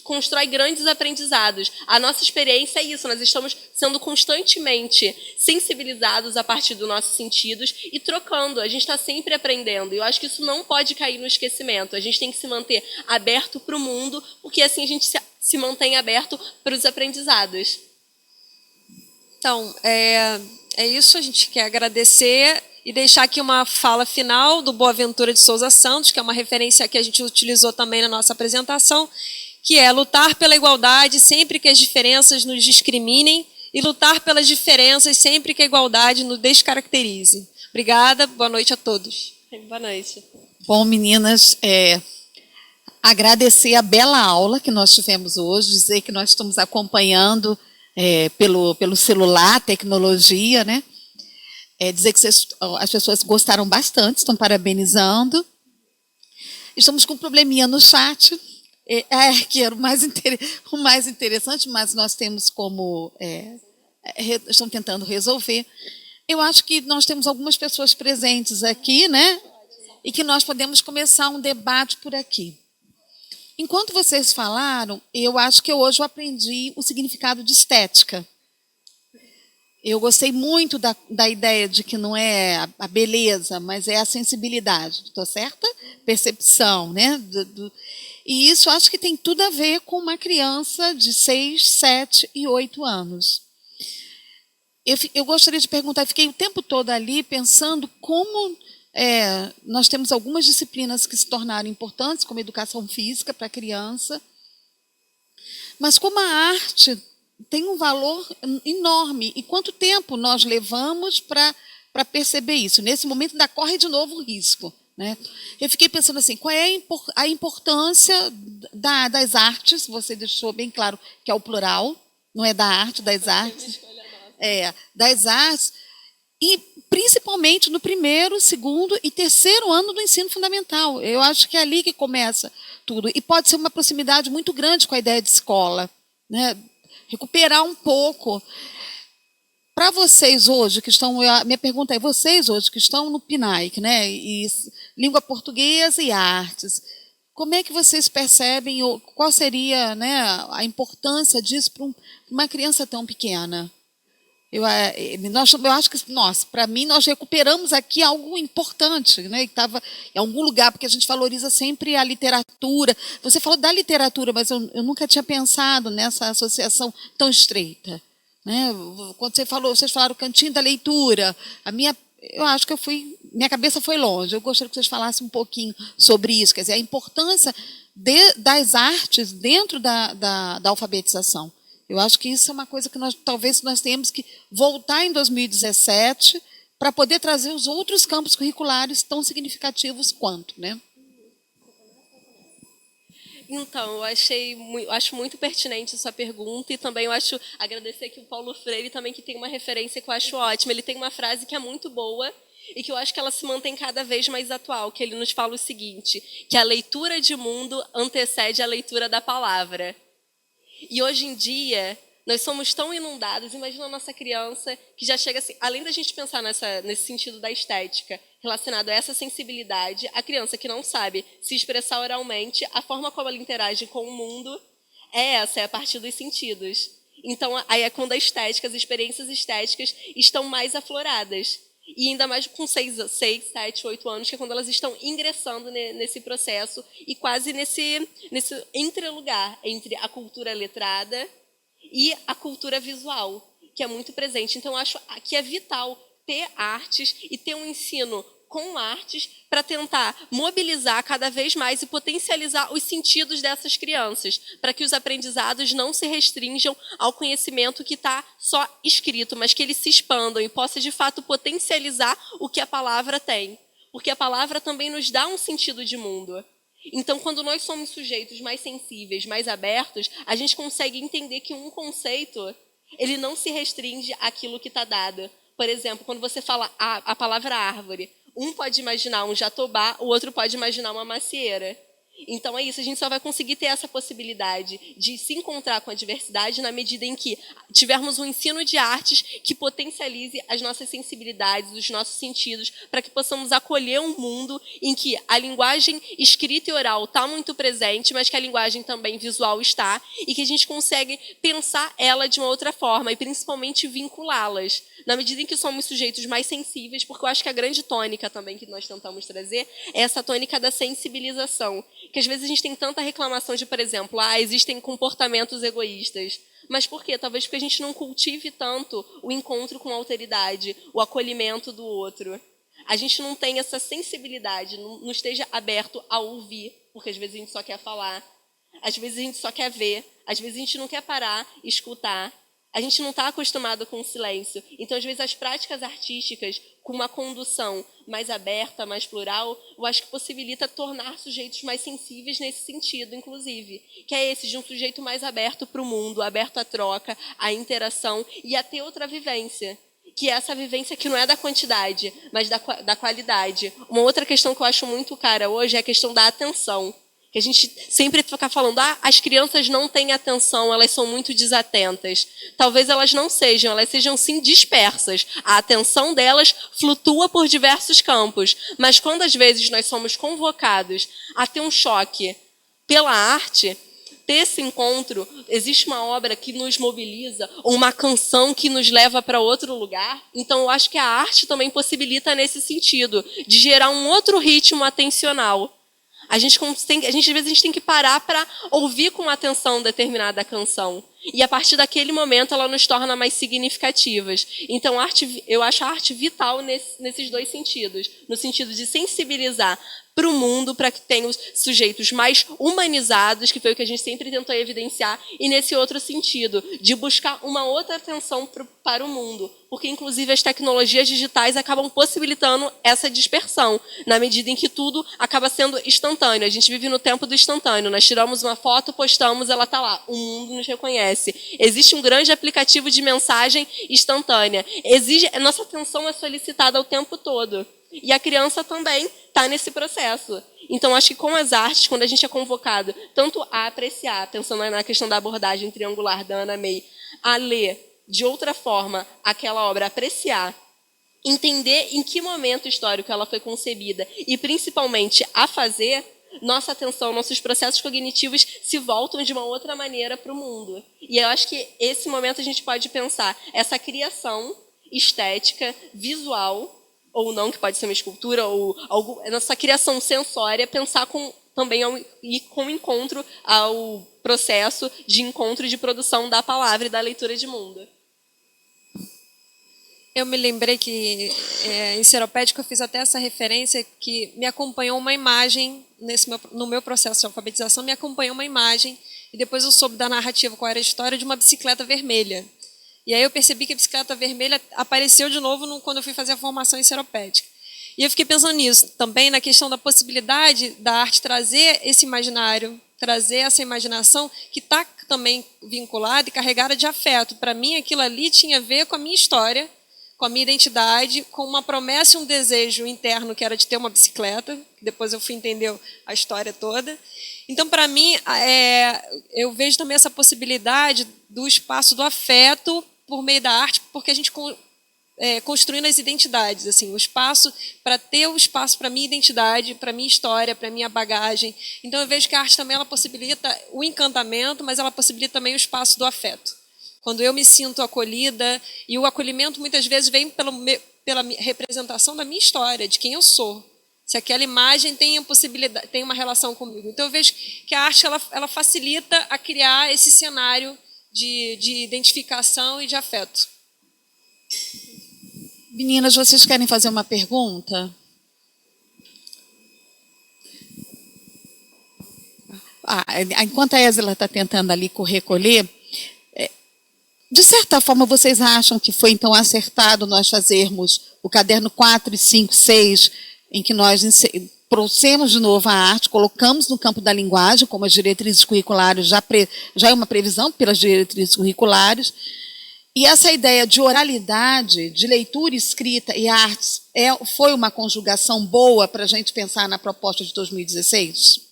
constrói grandes aprendizados. A nossa experiência é isso, nós estamos sendo constantemente sensibilizados a partir dos nossos sentidos e trocando, a gente está sempre aprendendo. E eu acho que isso não pode cair no esquecimento, a gente tem que se manter aberto para o mundo, porque assim a gente se mantém aberto para os aprendizados. Então, é isso, a gente quer agradecer e deixar aqui uma fala final do Boaventura de Souza Santos, que é uma referência que a gente utilizou também na nossa apresentação, que é lutar pela igualdade sempre que as diferenças nos discriminem e lutar pelas diferenças sempre que a igualdade nos descaracterize. Obrigada, boa noite a todos. Boa noite. Bom, meninas, agradecer a bela aula que nós tivemos hoje, dizer que nós estamos acompanhando pelo celular, tecnologia, né? Dizer que as pessoas gostaram bastante, estão parabenizando. Estamos com um probleminha no chat, que era o mais interessante, mas nós temos como... estão tentando resolver. Eu acho que nós temos algumas pessoas presentes aqui, né? E que nós podemos começar um debate por aqui. Enquanto vocês falaram, eu acho que hoje eu aprendi o significado de estética. Eu gostei muito da ideia de que não é a beleza, mas é a sensibilidade. Estou certa? Percepção, né? E isso acho que tem tudo a ver com uma criança de 6, 7 e 8 anos. Eu gostaria de perguntar, fiquei o tempo todo ali pensando como nós temos algumas disciplinas que se tornaram importantes, como educação física para a criança, mas como a arte tem um valor enorme. E quanto tempo nós levamos para perceber isso? Nesse momento ainda corre de novo o risco, né? Eu fiquei pensando assim, qual é a importância das artes? Você deixou bem claro que é o plural, não é da arte, das artes. Das artes, e principalmente no primeiro, segundo e terceiro ano do ensino fundamental. Eu acho que é ali que começa tudo. E pode ser uma proximidade muito grande com a ideia de escola, né? Recuperar um pouco. Para vocês hoje que estão... Minha pergunta é, vocês hoje que estão no PNAEC, né? E língua portuguesa e artes, como é que vocês percebem, qual seria, né, a importância disso para uma criança tão pequena? Eu acho que, para mim, nós recuperamos aqui algo importante, né? Que estava em algum lugar, porque a gente valoriza sempre a literatura. Você falou da literatura, mas eu nunca tinha pensado nessa associação tão estreita, né? Quando vocês falaram Cantinho da Leitura, eu acho que minha cabeça foi longe. Eu gostaria que vocês falassem um pouquinho sobre isso, quer dizer, a importância das artes dentro da alfabetização. Eu acho que isso é uma coisa que talvez nós tenhamos que voltar em 2017 para poder trazer os outros campos curriculares tão significativos quanto, né? Então, eu acho muito pertinente essa pergunta e também eu agradecer aqui o Paulo Freire também, que tem uma referência que eu acho ótima. Ele tem uma frase que é muito boa e que eu acho que ela se mantém cada vez mais atual, que ele nos fala o seguinte, que a leitura de mundo antecede a leitura da palavra. E hoje em dia, Nós somos tão inundados. Imagina a nossa criança que já chega assim, além da gente pensar nesse sentido da estética, relacionado a essa sensibilidade, a criança que não sabe se expressar oralmente, a forma como ela interage com o mundo é a partir dos sentidos. Então, aí é quando as experiências estéticas estão mais afloradas. E ainda mais com 6, 7, 8 anos, que é quando elas estão ingressando nesse processo e quase nesse entrelugar entre a cultura letrada e a cultura visual, que é muito presente. Então, eu acho que é vital ter artes e ter um ensino com artes para tentar mobilizar cada vez mais e potencializar os sentidos dessas crianças, para que os aprendizados não se restringam ao conhecimento que está só escrito, mas que eles se expandam e possa, de fato, potencializar o que a palavra tem. Porque a palavra também nos dá um sentido de mundo. Então, quando nós somos sujeitos mais sensíveis, mais abertos, a gente consegue entender que um conceito ele não se restringe àquilo que está dado. Por exemplo, quando você fala a palavra árvore, um pode imaginar um jatobá, o outro pode imaginar uma macieira. Então é isso, a gente só vai conseguir ter essa possibilidade de se encontrar com a diversidade na medida em que tivermos um ensino de artes que potencialize as nossas sensibilidades, os nossos sentidos, para que possamos acolher um mundo em que a linguagem escrita e oral está muito presente, mas que a linguagem também visual está, e que a gente consegue pensar ela de uma outra forma e principalmente vinculá-las. Na medida em que somos sujeitos mais sensíveis, porque eu acho que a grande tônica também que nós tentamos trazer é essa tônica da sensibilização. Que às vezes a gente tem tanta reclamação de, por exemplo, existem comportamentos egoístas. Mas por quê? Talvez porque a gente não cultive tanto o encontro com a alteridade, o acolhimento do outro. A gente não tem essa sensibilidade, não esteja aberto a ouvir, porque às vezes a gente só quer falar, às vezes a gente só quer ver, às vezes a gente não quer parar, escutar. A gente não está acostumado com o silêncio. Então, às vezes, as práticas artísticas, com uma condução mais aberta, mais plural, eu acho que possibilita tornar sujeitos mais sensíveis nesse sentido, inclusive. Que é esse de um sujeito mais aberto para o mundo, aberto à troca, à interação e a ter outra vivência. Que é essa vivência que não é da quantidade, mas da qualidade. Uma outra questão que eu acho muito cara hoje é a questão da atenção. Que a gente sempre fica falando, as crianças não têm atenção, elas são muito desatentas. Talvez elas não sejam, elas sejam sim dispersas. A atenção delas flutua por diversos campos. Mas quando às vezes nós somos convocados a ter um choque pela arte, ter esse encontro, existe uma obra que nos mobiliza, ou uma canção que nos leva para outro lugar. Então eu acho que a arte também possibilita nesse sentido, de gerar um outro ritmo atencional. Às vezes a gente tem que parar para ouvir com atenção determinada canção. E a partir daquele momento ela nos torna mais significativas. Então eu acho a arte vital nesses dois sentidos. No sentido de sensibilizar para o mundo, para que tenha os sujeitos mais humanizados, que foi o que a gente sempre tentou evidenciar, e nesse outro sentido, de buscar uma outra atenção para o mundo. Porque, inclusive, as tecnologias digitais acabam possibilitando essa dispersão, na medida em que tudo acaba sendo instantâneo. A gente vive no tempo do instantâneo. Nós tiramos uma foto, postamos, ela está lá. O mundo nos reconhece. Existe um grande aplicativo de mensagem instantânea. Nossa atenção é solicitada o tempo todo. E a criança também está nesse processo. Então, acho que com as artes, quando a gente é convocado tanto a apreciar, pensando na questão da abordagem triangular da Ana May, a ler de outra forma aquela obra, apreciar, entender em que momento histórico ela foi concebida e, principalmente, a fazer, nossa atenção, nossos processos cognitivos se voltam de uma outra maneira para o mundo. E eu acho que esse momento a gente pode pensar essa criação estética, visual, ou não, que pode ser uma escultura, ou nossa criação sensória, pensar também com encontro ao processo de encontro de produção da palavra e da leitura de mundo. Eu me lembrei que em Seropédica eu fiz até essa referência que me acompanhou uma imagem, no meu processo de alfabetização, me acompanhou uma imagem, e depois eu soube da narrativa qual era a história de uma bicicleta vermelha. E aí eu percebi que a bicicleta vermelha apareceu de novo quando eu fui fazer a formação em Seropédica. E eu fiquei pensando nisso, também na questão da possibilidade da arte trazer esse imaginário, trazer essa imaginação que está também vinculada e carregada de afeto. Para mim, aquilo ali tinha a ver com a minha história, com a minha identidade, com uma promessa e um desejo interno que era de ter uma bicicleta. Depois eu fui entender a história toda. Então, para mim, eu vejo também essa possibilidade do espaço do afeto por meio da arte, porque a gente construindo as identidades, assim, o espaço para ter o espaço para minha identidade, para minha história, para minha bagagem. Então eu vejo que a arte também ela possibilita o encantamento, mas ela possibilita também o espaço do afeto. Quando eu me sinto acolhida, e o acolhimento muitas vezes vem pela representação da minha história, de quem eu sou. Se aquela imagem tem uma relação comigo. Então eu vejo que a arte ela facilita a criar esse cenário de identificação e de afeto. Meninas, vocês querem fazer uma pergunta? Enquanto a Ésila está tentando ali recolher, de certa forma, vocês acham que foi então acertado nós fazermos o caderno 4, 5, 6, em que nós trouxemos de novo a arte, colocamos no campo da linguagem, como as diretrizes curriculares, já é uma previsão pelas diretrizes curriculares, e essa ideia de oralidade, de leitura, escrita e artes, foi uma conjugação boa para a gente pensar na proposta de 2016?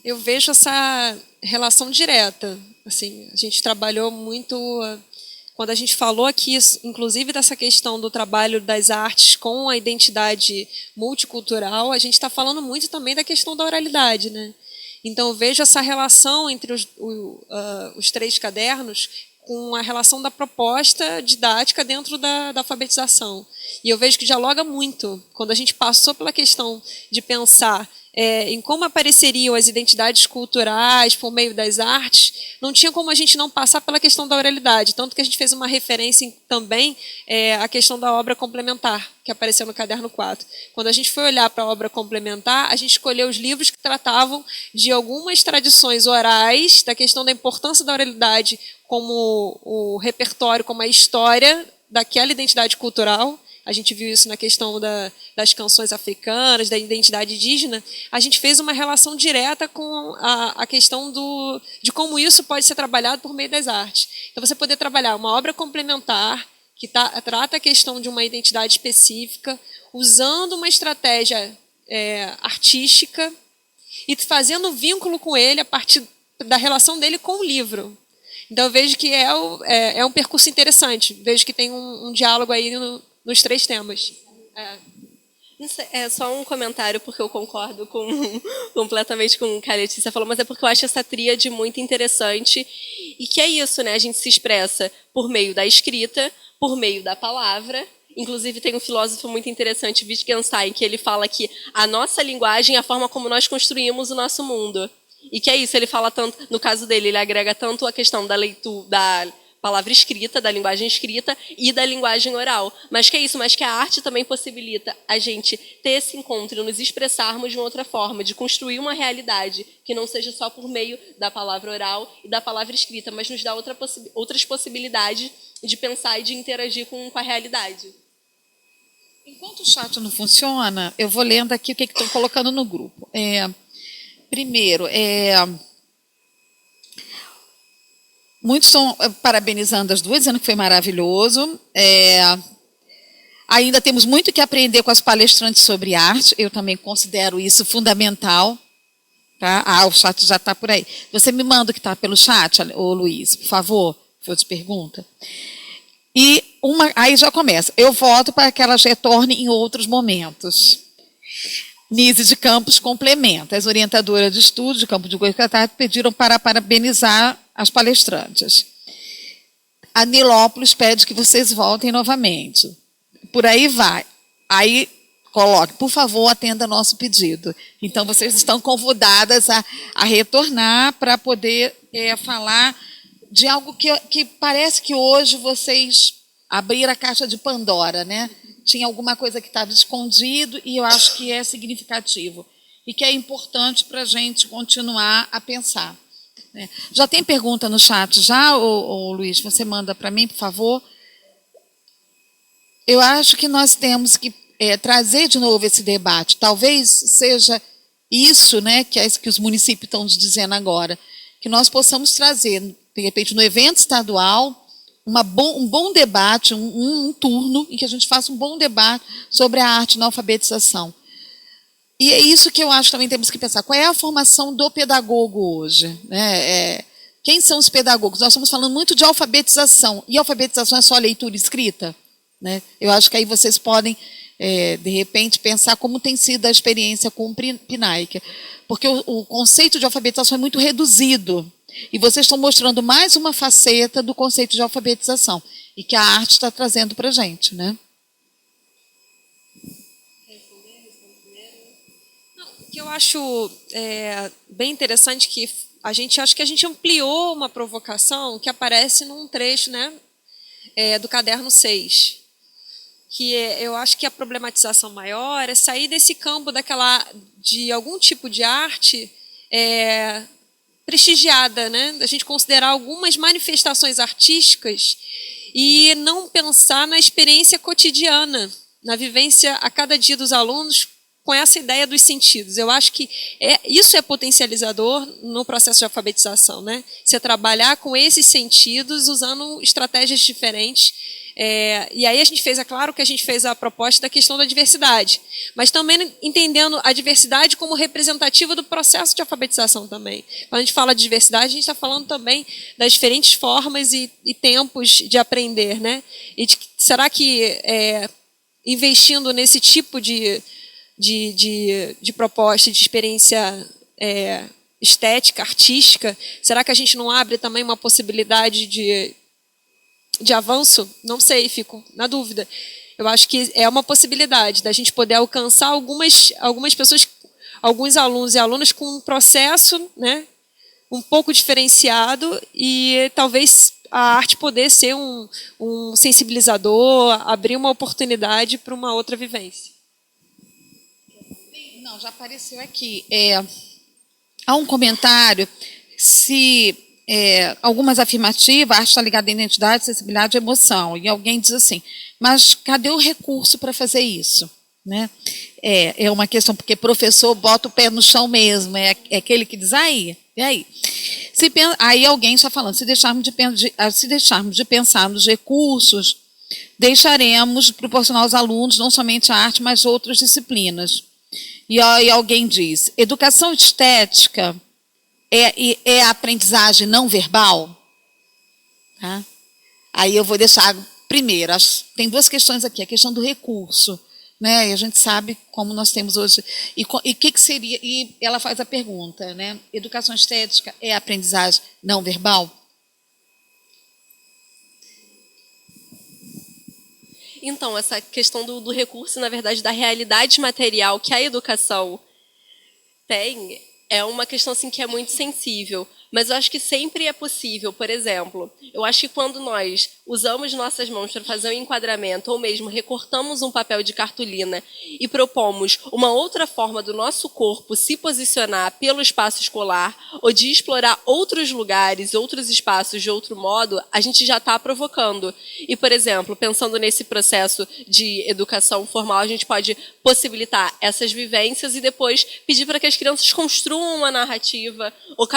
Eu vejo essa relação direta. Assim, a gente trabalhou muito... Quando a gente falou aqui, inclusive, dessa questão do trabalho das artes com a identidade multicultural, a gente está falando muito também da questão da oralidade, né? Então, eu vejo essa relação entre os 3 cadernos com a relação da proposta didática dentro da alfabetização. E eu vejo que dialoga muito. Quando a gente passou pela questão de pensar em como apareceriam as identidades culturais por meio das artes, não tinha como a gente não passar pela questão da oralidade, tanto que a gente fez uma referência também à questão da obra complementar, que apareceu no caderno 4. Quando a gente foi olhar para a obra complementar, a gente escolheu os livros que tratavam de algumas tradições orais, da questão da importância da oralidade como o repertório, como a história daquela identidade cultural. A gente viu isso na questão das canções africanas, da identidade indígena. A gente fez uma relação direta com a questão de como isso pode ser trabalhado por meio das artes. Então, você poder trabalhar uma obra complementar que trata a questão de uma identidade específica, usando uma estratégia artística e fazendo vínculo com ele a partir da relação dele com o livro. Então, eu vejo que é um percurso interessante. Vejo que tem um diálogo aí nos 3 temas. É só um comentário, porque eu concordo completamente com o que a Letícia falou, mas é porque eu acho essa tríade muito interessante e que é isso, né? A gente se expressa por meio da escrita, por meio da palavra. Inclusive, tem um filósofo muito interessante, Wittgenstein, que ele fala que a nossa linguagem é a forma como nós construímos o nosso mundo. E que é isso, ele fala tanto, no caso dele, ele agrega tanto a questão da leitura, da palavra escrita, da linguagem escrita e da linguagem oral. Mas que é isso, mas que a arte também possibilita a gente ter esse encontro, nos expressarmos de uma outra forma, de construir uma realidade que não seja só por meio da palavra oral e da palavra escrita, mas nos dá outras possibilidades de pensar e de interagir com a realidade. Enquanto o chat não funciona, eu vou lendo aqui o que estão colocando no grupo. Primeiro, muitos estão parabenizando as duas, dizendo que foi maravilhoso. Ainda temos muito que aprender com as palestrantes sobre arte. Eu também considero isso fundamental. Tá? O chat já está por aí. Você me manda o que está pelo chat, ô Luiz, por favor. Foi outra pergunta. E aí já começa. Eu voto para que elas retornem em outros momentos. Nise de Campos complementa. As orientadoras de estudo de Campo de Goiás pediram para parabenizar as palestrantes. A Nilópolis pede que vocês voltem novamente. Por aí vai. Aí coloque, por favor, atenda nosso pedido. Então, vocês estão convidadas a retornar para poder falar de algo que parece que hoje vocês abriram a caixa de Pandora, né? Tinha alguma coisa que estava escondido e eu acho que é significativo e que é importante para a gente continuar a pensar. Né? Já tem pergunta no chat já, ô Luiz? Você manda para mim, por favor. Eu acho que nós temos que trazer de novo esse debate. Talvez seja isso, né, que os municípios estão nos dizendo agora, que nós possamos trazer, de repente, no evento estadual, um bom debate, um turno em que a gente faça um bom debate sobre a arte na alfabetização. E é isso que eu acho que também temos que pensar. Qual é a formação do pedagogo hoje? Quem são os pedagogos? Nós estamos falando muito de alfabetização. E alfabetização é só leitura e escrita? Né? Eu acho que aí vocês podem, de repente, pensar como tem sido a experiência com o PNAE. Porque o conceito de alfabetização é muito reduzido. E vocês estão mostrando mais uma faceta do conceito de alfabetização. E que a arte está trazendo para a gente, né? O que eu acho bem interessante que acho que a gente ampliou uma provocação que aparece num trecho, né, do caderno 6, que eu acho que a problematização maior é sair desse campo de algum tipo de arte prestigiada, né, da gente considerar algumas manifestações artísticas e não pensar na experiência cotidiana, na vivência a cada dia dos alunos, com essa ideia dos sentidos. Eu acho que isso é potencializador no processo de alfabetização, né? Você trabalhar com esses sentidos usando estratégias diferentes. E aí a gente fez, é claro que a gente fez a proposta da questão da diversidade, mas também entendendo a diversidade como representativa do processo de alfabetização também. Quando a gente fala de diversidade, a gente está falando também das diferentes formas e tempos de aprender, né? E será que investindo nesse tipo de proposta, de experiência estética, artística, será que a gente não abre também uma possibilidade de avanço? Não sei, fico na dúvida. Eu acho que é uma possibilidade da gente poder alcançar algumas pessoas, alguns alunos e alunas com um processo, né, um pouco diferenciado e talvez a arte poder ser um sensibilizador, abrir uma oportunidade para uma outra vivência. Não, já apareceu aqui. Há um comentário, se algumas afirmativas, a arte está ligada à identidade, sensibilidade e emoção. E alguém diz assim, mas cadê o recurso para fazer isso? Né? É uma questão, porque professor bota o pé no chão mesmo, é aquele que diz, e aí? Aí alguém está falando, se deixarmos de pensar nos recursos, deixaremos de proporcionar aos alunos não somente a arte, mas outras disciplinas. E alguém diz, educação estética é a aprendizagem não verbal? Tá? Aí eu vou deixar primeiro, tem duas questões aqui, a questão do recurso, né? E a gente sabe como nós temos hoje, e o que seria, e ela faz a pergunta, né? Educação estética é a aprendizagem não verbal? Então, essa questão do recurso, na verdade, da realidade material que a educação tem, é uma questão assim, que é muito sensível. Mas eu acho que sempre é possível, por exemplo, eu acho que quando nós usamos nossas mãos para fazer um enquadramento, ou mesmo recortamos um papel de cartolina e propomos uma outra forma do nosso corpo se posicionar pelo espaço escolar, ou de explorar outros lugares, outros espaços de outro modo, a gente já está provocando. E, por exemplo, pensando nesse processo de educação formal, a gente pode possibilitar essas vivências e depois pedir para que as crianças construam uma narrativa, ou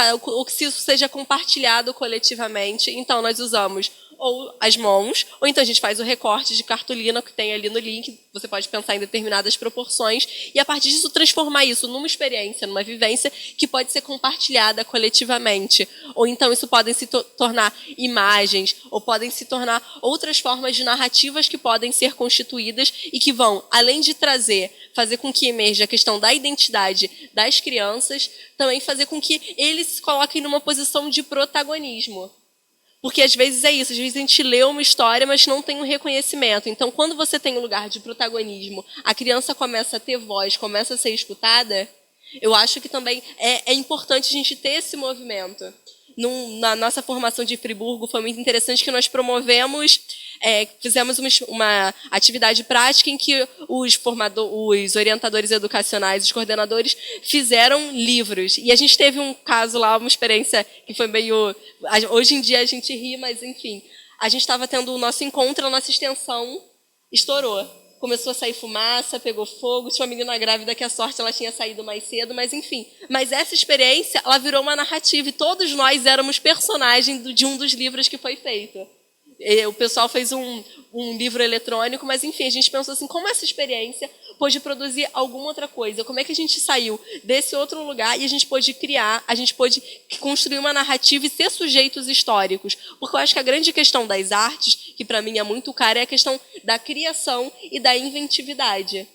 que isso seja compartilhado coletivamente. Então, nós usamos ou as mãos, ou então a gente faz o recorte de cartolina que tem ali no link, você pode pensar em determinadas proporções, e a partir disso transformar isso numa experiência, numa vivência que pode ser compartilhada coletivamente. Ou então isso podem se tornar imagens, ou podem se tornar outras formas de narrativas que podem ser constituídas e que vão, além de fazer com que emerja a questão da identidade das crianças, também fazer com que eles se coloquem numa posição de protagonismo. Porque às vezes é isso, às vezes a gente lê uma história, mas não tem um reconhecimento. Então, quando você tem um lugar de protagonismo, a criança começa a ter voz, começa a ser escutada, eu acho que também é importante a gente ter esse movimento. Na nossa formação de Friburgo, foi muito interessante que nós promovemos, fizemos uma atividade prática em que os orientadores educacionais, os coordenadores, fizeram livros. E a gente teve um caso lá, uma experiência que foi meio... Hoje em dia a gente ri, mas enfim. A gente estava tendo o nosso encontro, a nossa extensão estourou. Começou a sair fumaça, pegou fogo, tinha uma menina grávida que a sorte ela tinha saído mais cedo, mas enfim. Mas essa experiência, ela virou uma narrativa e todos nós éramos personagens de um dos livros que foi feito. O pessoal fez um livro eletrônico, mas enfim, a gente pensou assim, como essa experiência pôde produzir alguma outra coisa? Como é que a gente saiu desse outro lugar e a gente pôde criar, a gente pôde construir uma narrativa e ser sujeitos históricos? Porque eu acho que a grande questão das artes, que para mim é muito cara, é a questão da criação e da inventividade.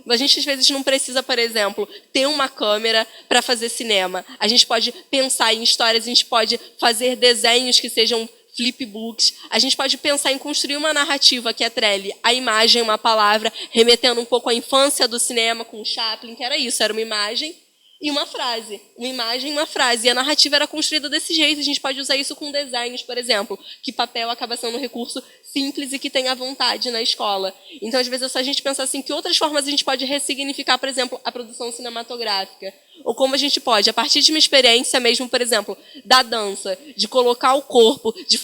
A gente, às vezes, não precisa, por exemplo, ter uma câmera para fazer cinema. A gente pode pensar em histórias, a gente pode fazer desenhos que sejam flipbooks. A gente pode pensar em construir uma narrativa que atrele a imagem, uma palavra, remetendo um pouco à infância do cinema com Chaplin, que era isso, era uma imagem e uma frase. Uma imagem e uma frase. E a narrativa era construída desse jeito. A gente pode usar isso com desenhos, por exemplo, que papel acaba sendo um recurso simples e que tem à vontade na escola. Então, às vezes, é só a gente pensar assim, que outras formas a gente pode ressignificar, por exemplo, a produção cinematográfica. Ou como a gente pode, a partir de uma experiência mesmo, por exemplo, da dança, de colocar o corpo, de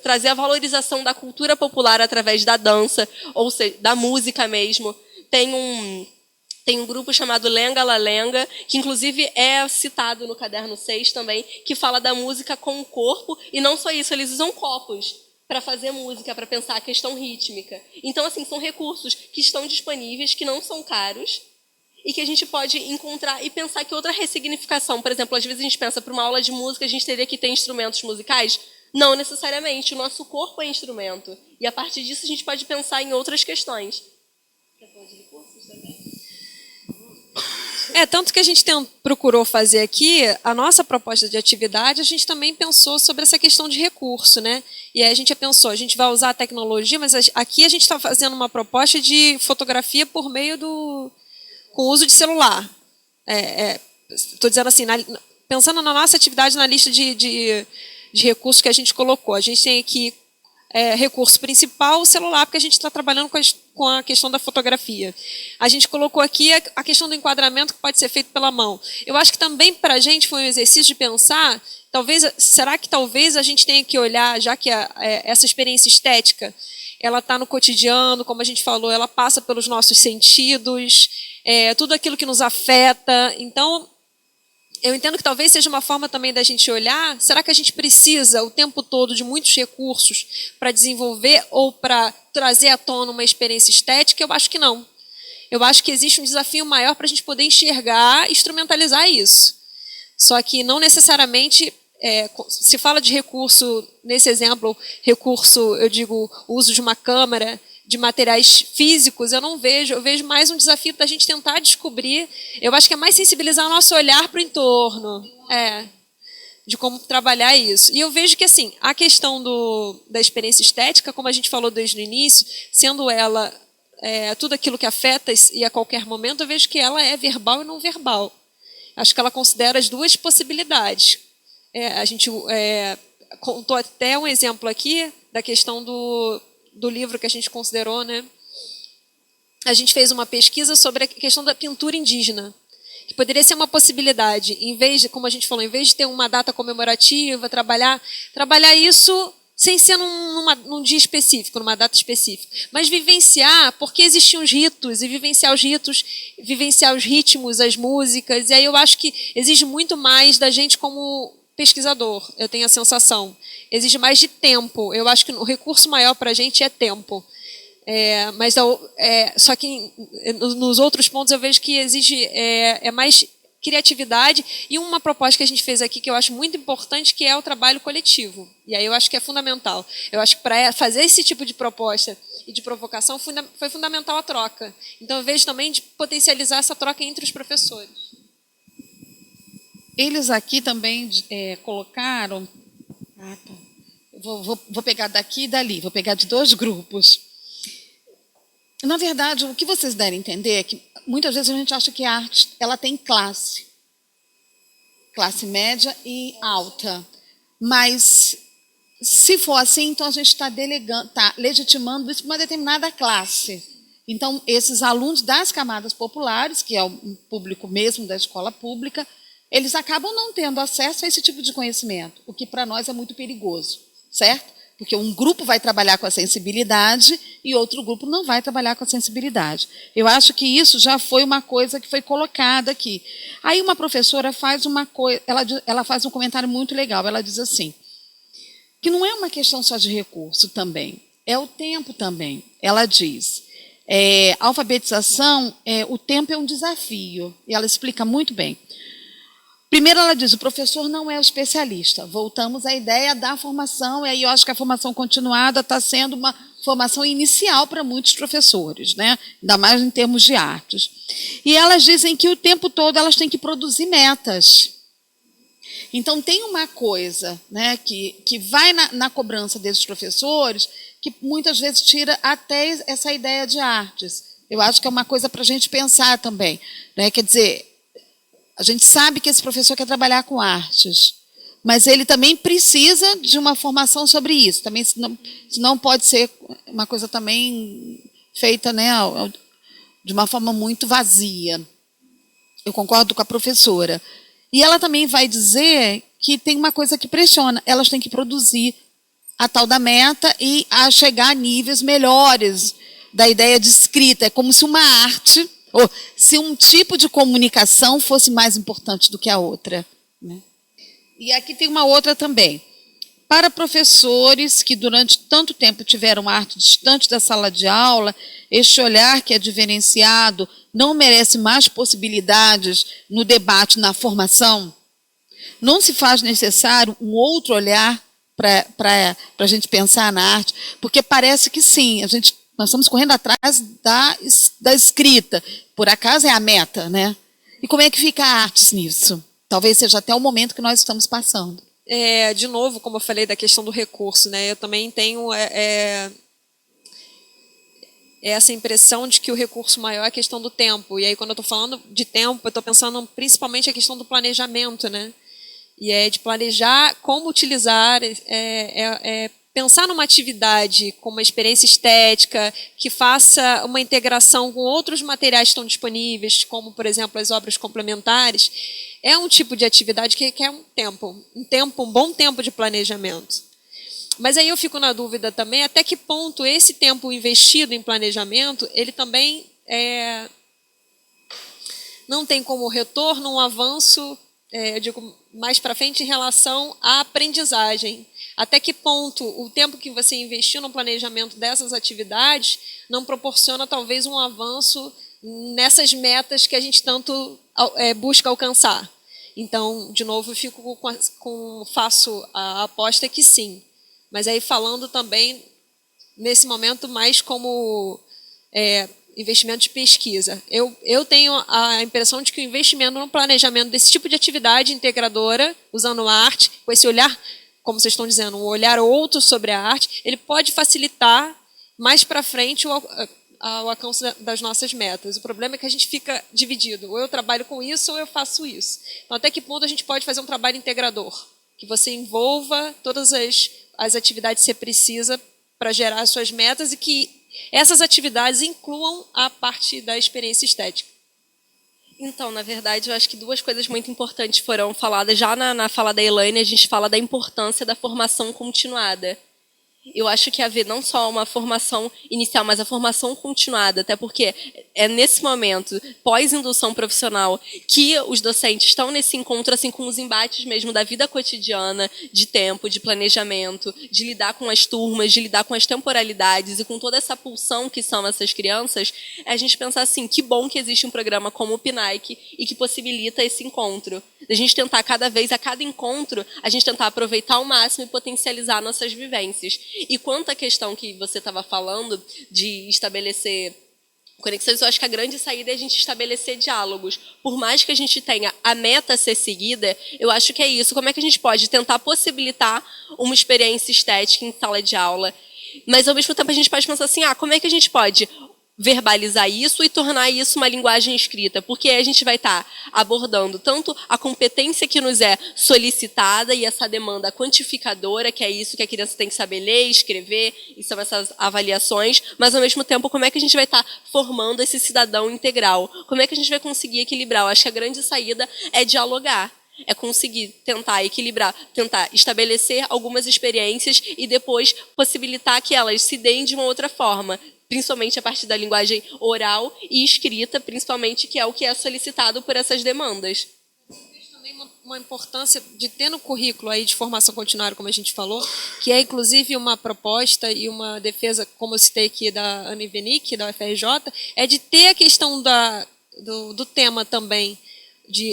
trazer a valorização da cultura popular através da dança, ou seja, da música mesmo. Tem um grupo chamado Lenga La Lenga, que inclusive é citado no Caderno 6 também, que fala da música com o corpo, e não só isso, eles usam copos para fazer música, para pensar a questão rítmica. Então, assim, são recursos que estão disponíveis, que não são caros, e que a gente pode encontrar e pensar que outra ressignificação, por exemplo, às vezes a gente pensa, para uma aula de música, a gente teria que ter instrumentos musicais? Não necessariamente, o nosso corpo é instrumento. E a partir disso a gente pode pensar em outras questões. Tanto que a gente procurou fazer aqui, a nossa proposta de atividade, a gente também pensou sobre essa questão de recurso, né? E aí a gente pensou, a gente vai usar a tecnologia, mas aqui a gente está fazendo uma proposta de fotografia por meio com o uso de celular. Estou dizendo assim, pensando na nossa atividade na lista de recursos que a gente colocou. A gente tem aqui recurso principal, o celular, porque a gente está trabalhando com a questão da fotografia. A gente colocou aqui a questão do enquadramento, que pode ser feito pela mão. Eu acho que também para a gente foi um exercício de pensar, será que talvez a gente tenha que olhar, já que essa experiência estética, ela está no cotidiano, como a gente falou, ela passa pelos nossos sentidos, tudo aquilo que nos afeta. Então, eu entendo que talvez seja uma forma também da gente olhar, será que a gente precisa o tempo todo de muitos recursos para desenvolver ou para trazer à tona uma experiência estética? Eu acho que não. Eu acho que existe um desafio maior para a gente poder enxergar e instrumentalizar isso. Só que não necessariamente, se fala de recurso, nesse exemplo, recurso, eu digo, o uso de uma câmera, de materiais físicos, eu vejo mais um desafio da gente tentar descobrir, eu acho que é mais sensibilizar o nosso olhar para o entorno, de como trabalhar isso. E eu vejo que, assim, a questão da experiência estética, como a gente falou desde o início, sendo ela tudo aquilo que afeta e a qualquer momento, eu vejo que ela é verbal e não verbal. Acho que ela considera as duas possibilidades. A gente contou até um exemplo aqui da questão do livro que a gente considerou, né? A gente fez uma pesquisa sobre a questão da pintura indígena, que poderia ser uma possibilidade, em vez de, como a gente falou, em vez de ter uma data comemorativa, trabalhar isso sem ser num dia específico, numa data específica, mas vivenciar, porque existiam os ritos, e vivenciar os ritos, vivenciar os ritmos, as músicas, e aí eu acho que exige muito mais da gente como pesquisador, eu tenho a sensação. Exige mais de tempo. Eu acho que o recurso maior para a gente é tempo. Só que nos outros pontos eu vejo que exige mais criatividade e uma proposta que a gente fez aqui que eu acho muito importante, que é o trabalho coletivo. E aí eu acho que é fundamental. Eu acho que para fazer esse tipo de proposta e de provocação foi fundamental a troca. Então eu vejo também de potencializar essa troca entre os professores. Eles aqui também colocaram... tá. Vou pegar daqui e dali, vou pegar de 2 grupos. Na verdade, o que vocês devem entender é que muitas vezes a gente acha que a arte ela tem classe média e alta. Mas, se for assim, então a gente está legitimando isso para uma determinada classe. Então, esses alunos das camadas populares, que é o público mesmo da escola pública, eles acabam não tendo acesso a esse tipo de conhecimento, o que para nós é muito perigoso, certo? Porque um grupo vai trabalhar com a sensibilidade e outro grupo não vai trabalhar com a sensibilidade. Eu acho que isso já foi uma coisa que foi colocada aqui. Aí uma professora faz ela faz um comentário muito legal, ela diz assim, que não é uma questão só de recurso também, é o tempo também. Ela diz, alfabetização, o tempo é um desafio, e ela explica muito bem. Primeiro ela diz, o professor não é o especialista. Voltamos à ideia da formação, e aí eu acho que a formação continuada está sendo uma formação inicial para muitos professores, né? Ainda mais em termos de artes. E elas dizem que o tempo todo elas têm que produzir metas. Então tem uma coisa, né, que vai na cobrança desses professores, que muitas vezes tira até essa ideia de artes. Eu acho que é uma coisa para a gente pensar também, né? Quer dizer, a gente sabe que esse professor quer trabalhar com artes, mas ele também precisa de uma formação sobre isso. Também não pode ser uma coisa também feita, né, de uma forma muito vazia. Eu concordo com a professora. E ela também vai dizer que tem uma coisa que pressiona. Elas têm que produzir a tal da meta e a chegar a níveis melhores da ideia de escrita. É como se uma arte, ou se um tipo de comunicação fosse mais importante do que a outra, né? E aqui tem uma outra também. Para professores que durante tanto tempo tiveram arte distante da sala de aula, este olhar que é diferenciado não merece mais possibilidades no debate, na formação? Não se faz necessário um outro olhar para a gente pensar na arte? Porque parece que sim, nós estamos correndo atrás da escrita. Por acaso é a meta, né? E como é que fica a artes nisso? Talvez seja até o momento que nós estamos passando. De novo, como eu falei da questão do recurso, né? Eu também tenho essa impressão de que o recurso maior é a questão do tempo. E aí, quando eu estou falando de tempo, eu estou pensando principalmente a questão do planejamento, né? E é de planejar como utilizar, pensar numa atividade com uma experiência estética que faça uma integração com outros materiais que estão disponíveis, como, por exemplo, as obras complementares. É um tipo de atividade que requer um bom tempo de planejamento. Mas aí eu fico na dúvida também até que ponto esse tempo investido em planejamento, ele também não tem como retorno um avanço, eu digo, mais para frente em relação à aprendizagem. Até que ponto o tempo que você investiu no planejamento dessas atividades não proporciona talvez um avanço nessas metas que a gente tanto busca alcançar. Então, de novo, eu faço a aposta que sim. Mas aí falando também, nesse momento, mais como investimento de pesquisa. Eu tenho a impressão de que o investimento no planejamento desse tipo de atividade integradora, usando a arte, com esse olhar, como vocês estão dizendo, um olhar outro sobre a arte, ele pode facilitar mais para frente ao alcance das nossas metas. O problema é que a gente fica dividido. Ou eu trabalho com isso ou eu faço isso. Então, até que ponto a gente pode fazer um trabalho integrador? Que você envolva todas as atividades que você precisa para gerar as suas metas e que essas atividades incluam a parte da experiência estética. Então, na verdade, eu acho que duas coisas muito importantes foram faladas. Já na fala da Elaine, a gente fala da importância da formação continuada. Eu acho que haver não só uma formação inicial, mas a formação continuada, até porque é nesse momento, pós-indução profissional, que os docentes estão nesse encontro assim, com os embates mesmo da vida cotidiana, de tempo, de planejamento, de lidar com as turmas, de lidar com as temporalidades e com toda essa pulsão que são essas crianças, é a gente pensar assim, que bom que existe um programa como o PNAE e que possibilita esse encontro. A gente tentar cada vez, a cada encontro, a gente tentar aproveitar ao máximo e potencializar nossas vivências. E quanto à questão que você estava falando de estabelecer conexões, eu acho que a grande saída é a gente estabelecer diálogos. Por mais que a gente tenha a meta a ser seguida, eu acho que é isso. Como é que a gente pode tentar possibilitar uma experiência estética em sala de aula? Mas, ao mesmo tempo, a gente pode pensar assim, como é que a gente pode verbalizar isso e tornar isso uma linguagem escrita, porque a gente vai estar abordando tanto a competência que nos é solicitada e essa demanda quantificadora, que é isso que a criança tem que saber ler, escrever, e são essas avaliações, mas ao mesmo tempo como é que a gente vai estar formando esse cidadão integral? Como é que a gente vai conseguir equilibrar? Eu acho que a grande saída é dialogar. É conseguir tentar equilibrar, tentar estabelecer algumas experiências e depois possibilitar que elas se deem de uma outra forma, principalmente a partir da linguagem oral e escrita, principalmente, que é o que é solicitado por essas demandas. Também uma importância de ter no currículo aí de formação continuada, como a gente falou, que é inclusive uma proposta e uma defesa, como eu citei aqui, da Ana Ivenic, da UFRJ, é de ter a questão do tema também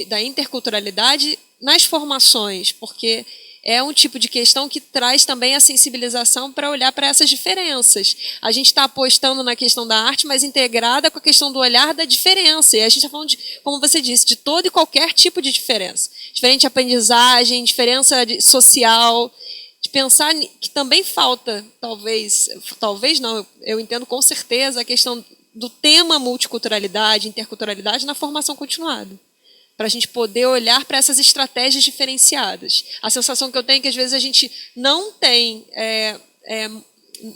da interculturalidade nas formações, porque é um tipo de questão que traz também a sensibilização para olhar para essas diferenças. A gente está apostando na questão da arte, mas integrada com a questão do olhar da diferença. E a gente está falando, como você disse, de todo e qualquer tipo de diferença. Diferente de aprendizagem, diferença social, de pensar que também falta, talvez não, eu entendo com certeza, a questão do tema multiculturalidade, interculturalidade na formação continuada, para a gente poder olhar para essas estratégias diferenciadas. A sensação que eu tenho é que, às vezes, a gente não tem,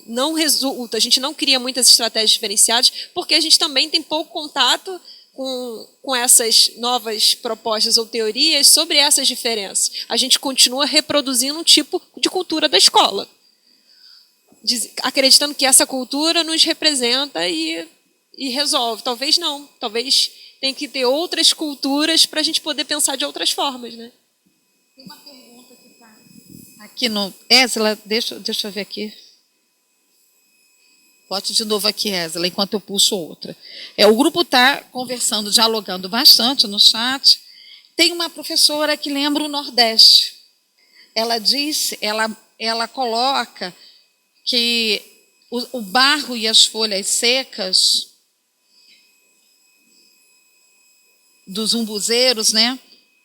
não resulta, a gente não cria muitas estratégias diferenciadas, porque a gente também tem pouco contato com essas novas propostas ou teorias sobre essas diferenças. A gente continua reproduzindo um tipo de cultura da escola, acreditando que essa cultura nos representa e resolve. Talvez não, talvez tem que ter outras culturas para a gente poder pensar de outras formas, né? Tem uma pergunta que está aqui no... Ésila, deixa eu ver aqui. Bote de novo aqui, Ésila, enquanto eu puxo outra. O grupo está conversando, dialogando bastante no chat. Tem uma professora que lembra o Nordeste. Ela disse, ela coloca que o barro e as folhas secas dos umbuzeiros, né,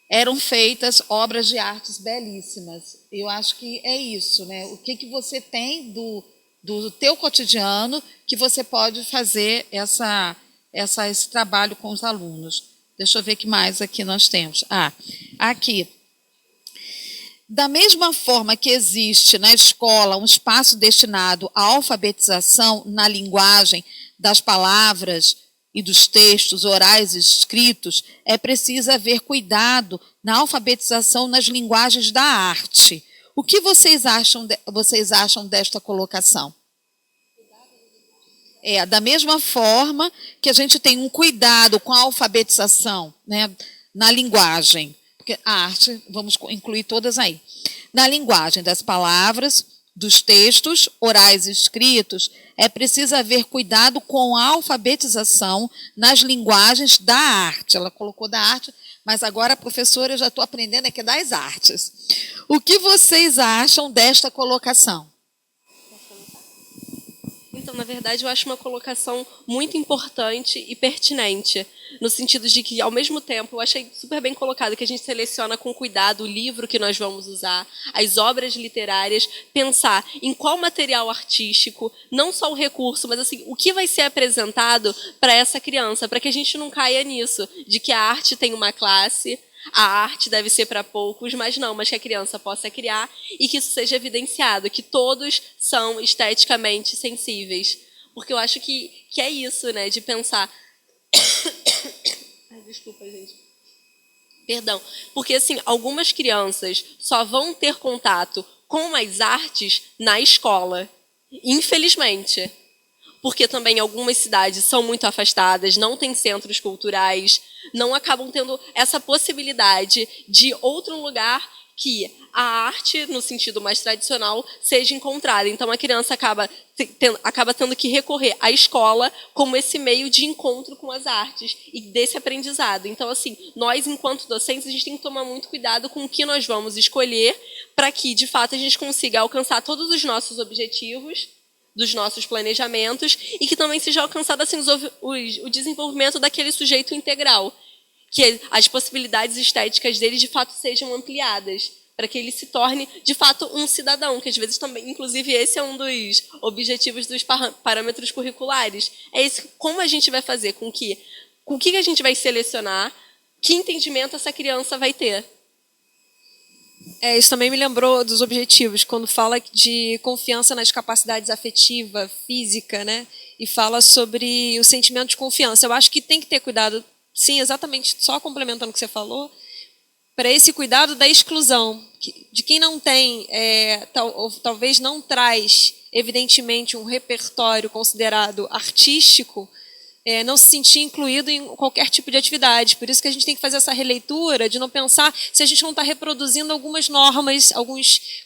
eram feitas obras de artes belíssimas. Eu acho que é isso, né? O que você tem do teu cotidiano que você pode fazer esse trabalho com os alunos. Deixa eu ver o que mais aqui nós temos. Aqui. Da mesma forma que existe na escola um espaço destinado à alfabetização na linguagem das palavras e dos textos orais e escritos, é preciso haver cuidado na alfabetização nas linguagens da arte. O que vocês acham desta colocação? Da mesma forma que a gente tem um cuidado com a alfabetização, né, na linguagem, porque a arte, vamos incluir todas aí, na linguagem das palavras, dos textos orais e escritos, é preciso haver cuidado com a alfabetização nas linguagens da arte. Ela colocou da arte, mas agora, professora, eu já estou aprendendo que é das artes. O que vocês acham desta colocação? Então, na verdade, eu acho uma colocação muito importante e pertinente, no sentido de que, ao mesmo tempo, eu achei super bem colocado que a gente seleciona com cuidado o livro que nós vamos usar, as obras literárias, pensar em qual material artístico, não só o recurso, mas assim, o que vai ser apresentado para essa criança, para que a gente não caia nisso, de que a arte tem uma classe, a arte deve ser para poucos, mas que a criança possa criar e que isso seja evidenciado, que todos são esteticamente sensíveis. Porque eu acho que é isso, né, de pensar... Ai, desculpa, gente. Perdão. Porque, assim, algumas crianças só vão ter contato com as artes na escola, infelizmente. Porque também algumas cidades são muito afastadas, não têm centros culturais, não acabam tendo essa possibilidade de outro lugar que a arte, no sentido mais tradicional, seja encontrada. Então, a criança acaba tendo que recorrer à escola como esse meio de encontro com as artes e desse aprendizado. Então, assim, nós, enquanto docentes, a gente tem que tomar muito cuidado com o que nós vamos escolher para que, de fato, a gente consiga alcançar todos os nossos objetivos, dos nossos planejamentos, e que também seja alcançado assim, o desenvolvimento daquele sujeito integral, que as possibilidades estéticas dele de fato sejam ampliadas, para que ele se torne de fato um cidadão, que às vezes também, inclusive esse é um dos objetivos dos parâmetros curriculares. É esse, como a gente vai fazer com o que a gente vai selecionar, que entendimento essa criança vai ter. Isso também me lembrou dos objetivos, quando fala de confiança nas capacidades afetiva, física, né? E fala sobre o sentimento de confiança. Eu acho que tem que ter cuidado, sim, exatamente, só complementando o que você falou, para esse cuidado da exclusão, de quem não tem, ou talvez não traz, evidentemente, um repertório considerado artístico, não se sentir incluído em qualquer tipo de atividade. Por isso que a gente tem que fazer essa releitura de não pensar se a gente não está reproduzindo algumas normas,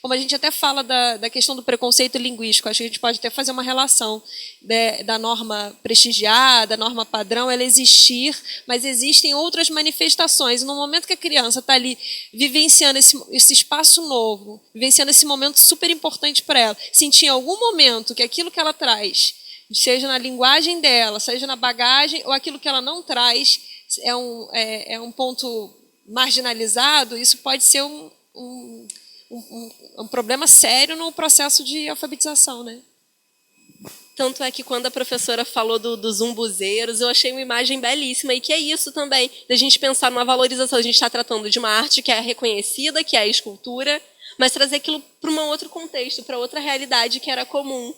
como a gente até fala da questão do preconceito linguístico, acho que a gente pode até fazer uma relação da norma prestigiar, da norma padrão, ela existir, mas existem outras manifestações. E no momento que a criança está ali vivenciando esse espaço novo, vivenciando esse momento super importante para ela, sentir em algum momento que aquilo que ela traz, seja na linguagem dela, seja na bagagem, ou aquilo que ela não traz é um ponto marginalizado, isso pode ser um problema sério no processo de alfabetização, né? Tanto é que quando a professora falou dos umbuzeiros, eu achei uma imagem belíssima, e que é isso também, da gente pensar numa valorização. A gente está tratando de uma arte que é reconhecida, que é a escultura, mas trazer aquilo para um outro contexto, para outra realidade que era comum.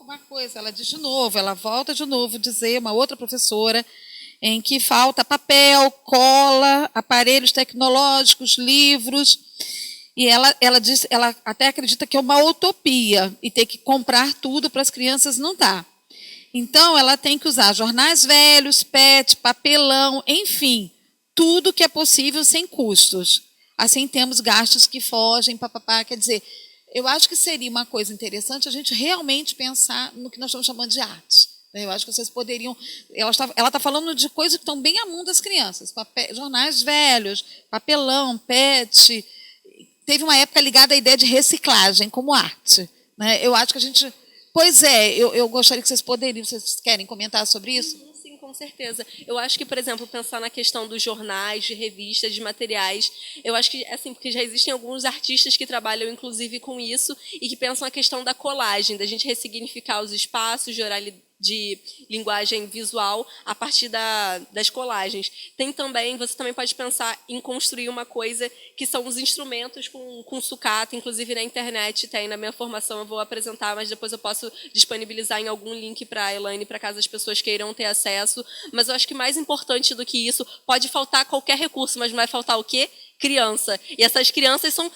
Uma coisa, ela diz de novo, ela volta de novo dizer, uma outra professora, em que falta papel, cola, aparelhos tecnológicos, livros, e ela diz, ela até acredita que é uma utopia, e ter que comprar tudo para as crianças não dá. Então, ela tem que usar jornais velhos, PET, papelão, enfim, tudo que é possível sem custos. Assim, temos gastos que fogem, papapá, quer dizer, eu acho que seria uma coisa interessante a gente realmente pensar no que nós estamos chamando de arte. Eu acho que vocês poderiam... Ela está falando de coisas que estão bem à mão das crianças. Jornais velhos, papelão, PET. Teve uma época ligada à ideia de reciclagem como arte. Eu acho que a gente... Pois é, eu gostaria que vocês poderiam... Vocês querem comentar sobre isso? Sim, com certeza. Eu acho que, por exemplo, pensar na questão dos jornais, de revistas, de materiais, eu acho que, assim, porque já existem alguns artistas que trabalham, inclusive, com isso, e que pensam a questão da colagem, da gente ressignificar os espaços de linguagem visual a partir das colagens. Você também pode pensar em construir uma coisa que são os instrumentos com sucata, inclusive na internet tem, na minha formação eu vou apresentar, mas depois eu posso disponibilizar em algum link para a Elaine, para caso as pessoas queiram ter acesso. Mas eu acho que mais importante do que isso, pode faltar qualquer recurso, mas não vai faltar o quê? Criança. E essas crianças são...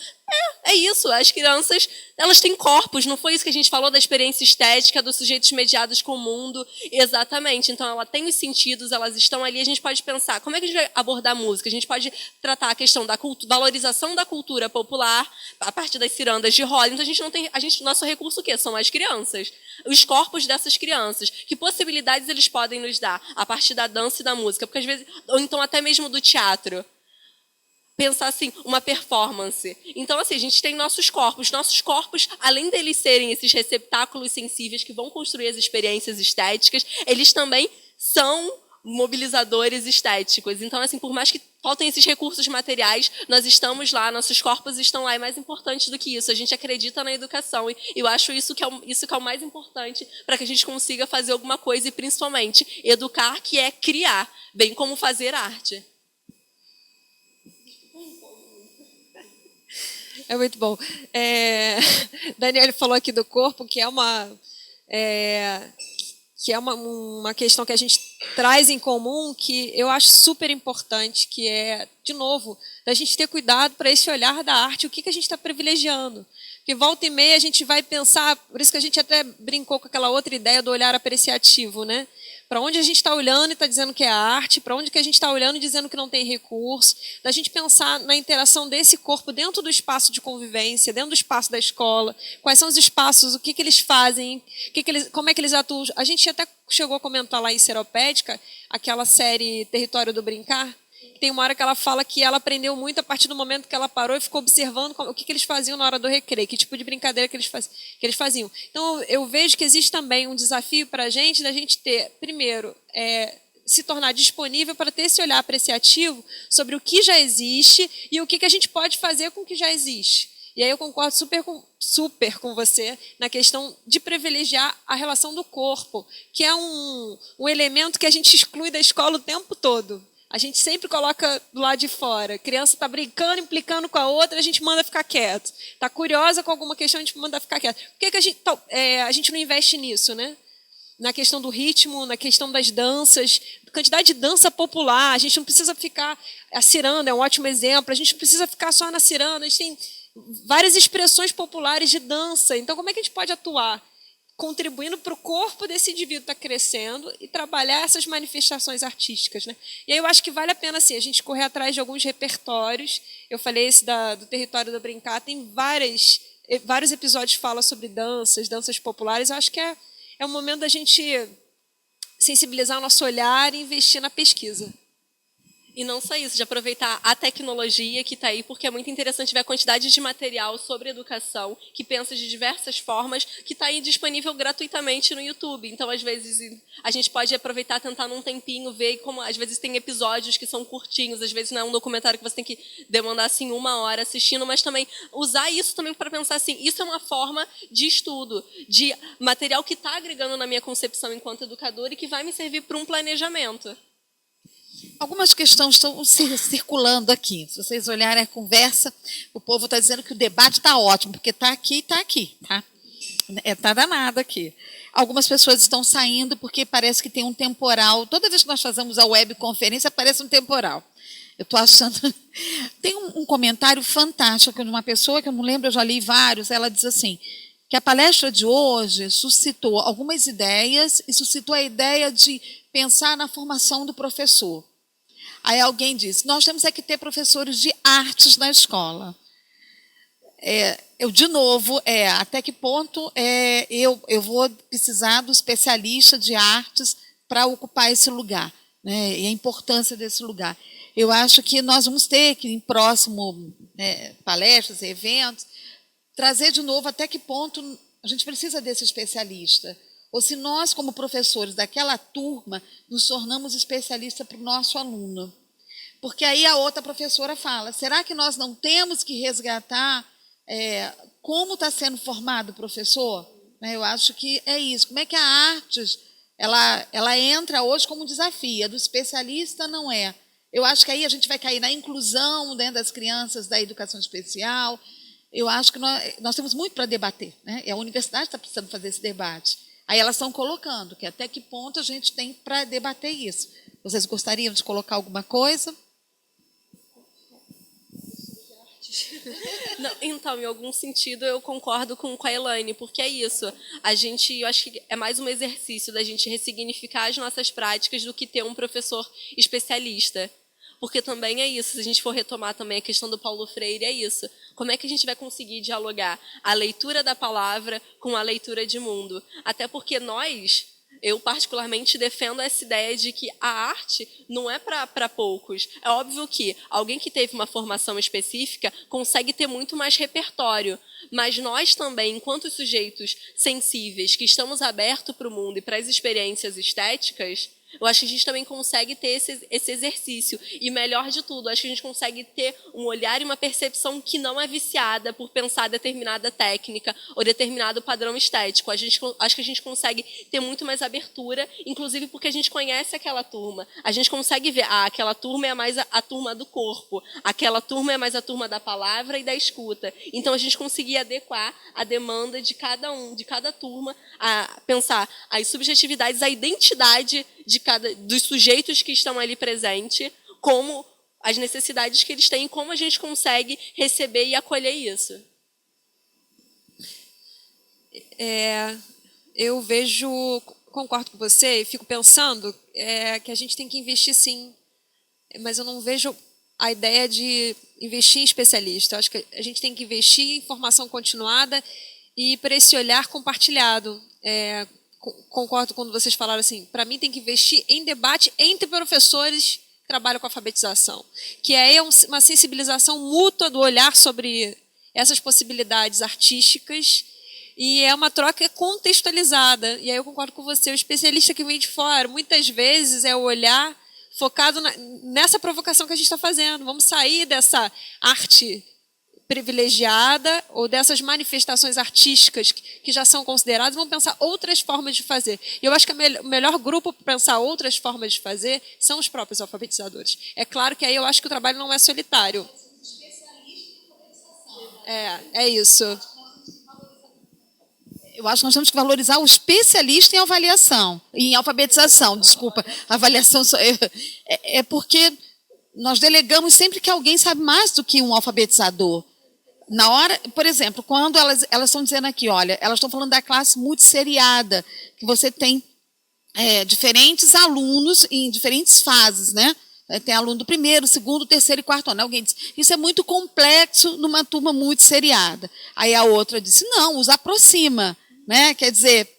É isso, as crianças, elas têm corpos, não foi isso que a gente falou da experiência estética, dos sujeitos mediados com o mundo? Exatamente, então ela tem os sentidos, elas estão ali, a gente pode pensar, como é que a gente vai abordar a música? A gente pode tratar a questão da valorização da cultura popular, a partir das cirandas de roda, então a gente não tem, nosso recurso o quê? São as crianças, os corpos dessas crianças, que possibilidades eles podem nos dar a partir da dança e da música, porque às vezes, ou então até mesmo do teatro, pensar assim, uma performance. Então, assim, a gente tem nossos corpos, além deles serem esses receptáculos sensíveis que vão construir as experiências estéticas, eles também são mobilizadores estéticos. Então, assim, por mais que faltem esses recursos materiais, nós estamos lá, nossos corpos estão lá, e mais importante do que isso, a gente acredita na educação, e eu acho isso que é o mais importante para que a gente consiga fazer alguma coisa, e principalmente educar, que é criar, bem como fazer arte. É muito bom. Daniel falou aqui do corpo, que é uma questão que a gente traz em comum, que eu acho super importante, que é, de novo, da gente ter cuidado para esse olhar da arte, o que a gente está privilegiando. Porque volta e meia a gente vai pensar, por isso que a gente até brincou com aquela outra ideia do olhar apreciativo, né? Para onde a gente está olhando e está dizendo que é arte, para onde que a gente está olhando e dizendo que não tem recurso, da gente pensar na interação desse corpo dentro do espaço de convivência, dentro do espaço da escola, quais são os espaços, o que eles fazem, como é que eles atuam. A gente até chegou a comentar lá em Seropédica, aquela série Território do Brincar, tem uma hora que ela fala que ela aprendeu muito a partir do momento que ela parou e ficou observando o que eles faziam na hora do recreio, que tipo de brincadeira que eles faziam. Então, eu vejo que existe também um desafio para a gente, da gente ter, primeiro, se tornar disponível para ter esse olhar apreciativo sobre o que já existe e o que a gente pode fazer com o que já existe. E aí eu concordo super com você na questão de privilegiar a relação do corpo, que é um elemento que a gente exclui da escola o tempo todo. A gente sempre coloca do lado de fora. A criança está brincando, implicando com a outra, a gente manda ficar quieto. Está curiosa com alguma questão, a gente manda ficar quieto. Por que a gente não investe nisso, né? Na questão do ritmo, na questão das danças, quantidade de dança popular. A gente não precisa ficar... A ciranda é um ótimo exemplo. A gente não precisa ficar só na ciranda. A gente tem várias expressões populares de dança. Então, como é que a gente pode atuar contribuindo para o corpo desse indivíduo estar crescendo e trabalhar essas manifestações artísticas, né? E aí eu acho que vale a pena assim, a gente correr atrás de alguns repertórios. Eu falei esse do Território do Brincar, tem vários episódios que falam sobre danças populares. Eu acho que é o momento da gente sensibilizar o nosso olhar e investir na pesquisa. E não só isso, de aproveitar a tecnologia que está aí, porque é muito interessante ver a quantidade de material sobre educação, que pensa de diversas formas, que está aí disponível gratuitamente no YouTube. Então, às vezes, a gente pode aproveitar, tentar num tempinho, ver como, às vezes, tem episódios que são curtinhos, às vezes não é um documentário que você tem que demandar, assim, 1 hora assistindo, mas também usar isso também para pensar assim, isso é uma forma de estudo, de material que está agregando na minha concepção enquanto educadora e que vai me servir para um planejamento. Algumas questões estão circulando aqui. Se vocês olharem a conversa, o povo está dizendo que o debate está ótimo, porque está aqui, tá? Está danado aqui. Algumas pessoas estão saindo porque parece que tem um temporal. Toda vez que nós fazemos a webconferência, aparece um temporal. Eu estou achando... Tem um comentário fantástico de uma pessoa, que eu não lembro, eu já li vários, ela diz assim, que a palestra de hoje suscitou algumas ideias e suscitou a ideia de pensar na formação do professor. Aí alguém disse, nós temos que ter professores de artes na escola. De novo, até que ponto eu vou precisar do especialista de artes para ocupar esse lugar, né, e a importância desse lugar. Eu acho que nós vamos ter que, em próximo palestras e eventos, trazer de novo até que ponto a gente precisa desse especialista. Ou se nós, como professores daquela turma, nos tornamos especialistas para o nosso aluno. Porque aí a outra professora fala, será que nós não temos que resgatar como está sendo formado o professor? Eu acho que é isso. Como é que a artes ela entra hoje como um desafio, a do especialista não é. Eu acho que aí a gente vai cair na inclusão dentro das crianças da educação especial. Eu acho que nós temos muito para debater, né? E a universidade está precisando fazer esse debate. Aí elas estão colocando que até que ponto a gente tem para debater isso. Vocês gostariam de colocar alguma coisa? Não, então, em algum sentido, eu concordo com a Elaine, porque é isso. Eu acho que é mais um exercício da gente ressignificar as nossas práticas do que ter um professor especialista. Porque também é isso, se a gente for retomar também a questão do Paulo Freire, é isso. Como é que a gente vai conseguir dialogar a leitura da palavra com a leitura de mundo? Até porque eu particularmente defendo essa ideia de que a arte não é para poucos. É óbvio que alguém que teve uma formação específica consegue ter muito mais repertório, mas nós também, enquanto sujeitos sensíveis, que estamos abertos para o mundo e para as experiências estéticas, eu acho que a gente também consegue ter esse exercício. E melhor de tudo, acho que a gente consegue ter um olhar e uma percepção que não é viciada por pensar determinada técnica ou determinado padrão estético. Acho que a gente consegue ter muito mais abertura, inclusive porque a gente conhece aquela turma. A gente consegue ver, aquela turma é mais a turma do corpo, aquela turma é mais a turma da palavra e da escuta. Então, a gente conseguir adequar a demanda de cada turma, a pensar as subjetividades, a identidade dos sujeitos que estão ali presentes, como as necessidades que eles têm, como a gente consegue receber e acolher isso. Eu concordo com você e fico pensando que a gente tem que investir sim, mas eu não vejo a ideia de investir em especialista. Eu acho que a gente tem que investir em formação continuada e para esse olhar compartilhado. Concordo quando vocês falaram assim, para mim tem que investir em debate entre professores que trabalham com alfabetização, que é uma sensibilização mútua do olhar sobre essas possibilidades artísticas e é uma troca contextualizada. E aí eu concordo com você, o especialista que vem de fora, muitas vezes é o olhar focado nessa provocação que a gente está fazendo. Vamos sair dessa arte privilegiada ou dessas manifestações artísticas que já são consideradas, vão pensar outras formas de fazer. E eu acho que o melhor grupo para pensar outras formas de fazer são os próprios alfabetizadores. É claro que aí eu acho que o trabalho não é solitário. É isso. Eu acho que nós temos que valorizar o especialista em alfabetização, desculpa. Avaliação porque nós delegamos sempre que alguém sabe mais do que um alfabetizador. Na hora, por exemplo, quando elas estão dizendo aqui, olha, elas estão falando da classe multisseriada, que você tem diferentes alunos em diferentes fases, né? Tem aluno do primeiro, segundo, terceiro e quarto ano. Alguém disse, isso é muito complexo numa turma multisseriada. Aí a outra disse, não, os aproxima, né? Quer dizer,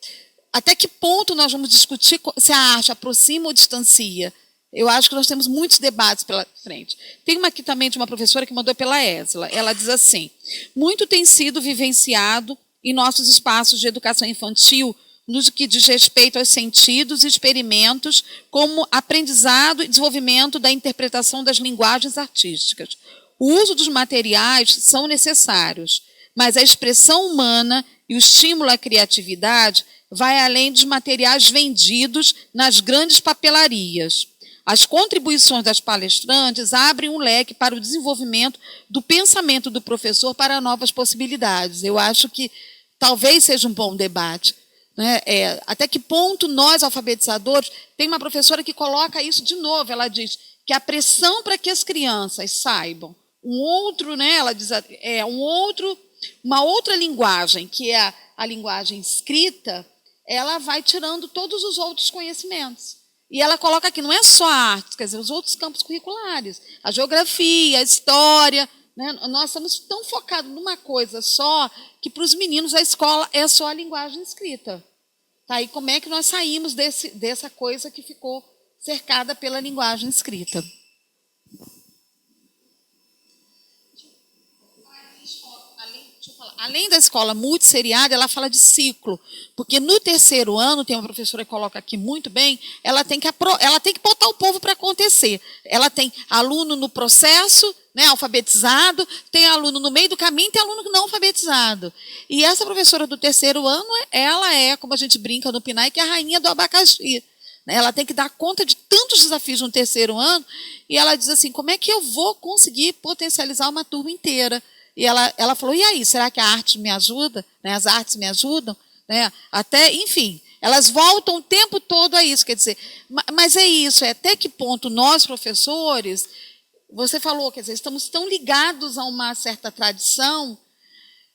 até que ponto nós vamos discutir se a arte aproxima ou distancia? Eu acho que nós temos muitos debates pela frente. Tem uma aqui também de uma professora que mandou pela Ésila. Ela diz assim, muito tem sido vivenciado em nossos espaços de educação infantil no que diz respeito aos sentidos e experimentos, como aprendizado e desenvolvimento da interpretação das linguagens artísticas. O uso dos materiais são necessários, mas a expressão humana e o estímulo à criatividade vai além dos materiais vendidos nas grandes papelarias. As contribuições das palestrantes abrem um leque para o desenvolvimento do pensamento do professor para novas possibilidades. Eu acho que talvez seja um bom debate. Né? Até que ponto nós, alfabetizadores, tem uma professora que coloca isso de novo, ela diz que a pressão para que as crianças saibam ela diz, uma outra linguagem, que é a linguagem escrita, ela vai tirando todos os outros conhecimentos. E ela coloca aqui, não é só a arte, quer dizer, os outros campos curriculares, a geografia, a história, né? Nós estamos tão focados numa coisa só que para os meninos a escola é só a linguagem escrita. Tá? E como é que nós saímos dessa coisa que ficou cercada pela linguagem escrita? Além da escola multisseriada, ela fala de ciclo, porque no terceiro ano, tem uma professora que coloca aqui muito bem, ela tem que botar o povo para acontecer. Ela tem aluno no processo, né, alfabetizado, tem aluno no meio do caminho, tem aluno não alfabetizado. E essa professora do terceiro ano, ela é, como a gente brinca no PNAE, que é a rainha do abacaxi. Ela tem que dar conta de tantos desafios no terceiro ano, e ela diz assim, como é que eu vou conseguir potencializar uma turma inteira? E ela falou, e aí, será que a arte me ajuda? Né, as artes me ajudam? Né? Até, enfim, elas voltam o tempo todo a isso. Quer dizer, mas é isso, até que ponto nós, professores, você falou, quer dizer, estamos tão ligados a uma certa tradição,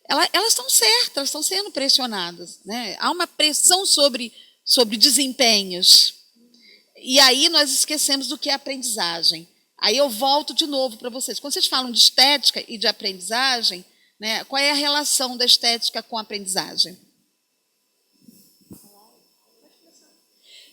elas estão certas, elas estão sendo pressionadas. Né? Há uma pressão sobre desempenhos. E aí nós esquecemos do que é aprendizagem. Aí eu volto de novo para vocês. Quando vocês falam de estética e de aprendizagem, né, qual é a relação da estética com a aprendizagem?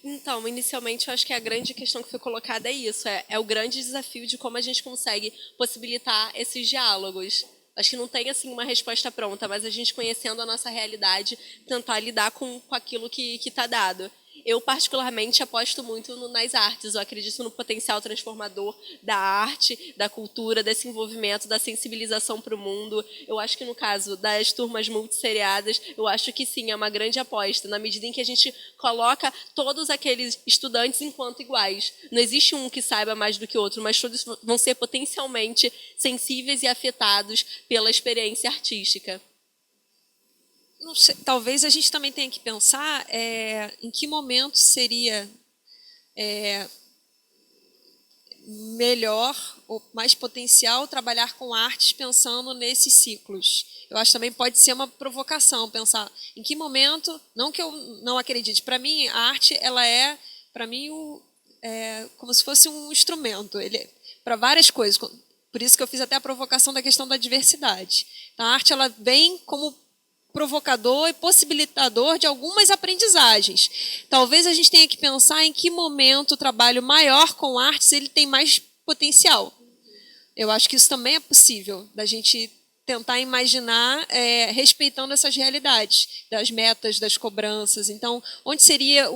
Então, inicialmente, eu acho que a grande questão que foi colocada é isso, é o grande desafio de como a gente consegue possibilitar esses diálogos. Acho que não tem assim uma resposta pronta, mas a gente conhecendo a nossa realidade, tentar lidar com aquilo que está dado. Eu, particularmente, aposto muito nas artes. Eu acredito no potencial transformador da arte, da cultura, desse envolvimento, da sensibilização para o mundo. Eu acho que, no caso das turmas multisseriadas, eu acho que sim, é uma grande aposta, na medida em que a gente coloca todos aqueles estudantes enquanto iguais. Não existe um que saiba mais do que o outro, mas todos vão ser potencialmente sensíveis e afetados pela experiência artística. Não sei, talvez a gente também tenha que pensar em que momento seria melhor ou mais potencial trabalhar com artes pensando nesses ciclos. Eu acho que também pode ser uma provocação pensar em que momento, não que eu não acredite, para mim a arte ela é, para mim, como se fosse um instrumento, ele para várias coisas. Por isso que eu fiz até a provocação da questão da diversidade. Então, a arte ela vem como provocador e possibilitador de algumas aprendizagens. Talvez a gente tenha que pensar em que momento o trabalho maior com artes ele tem mais potencial. Eu acho que isso também é possível, da gente tentar imaginar respeitando essas realidades, das metas, das cobranças. Então, onde seria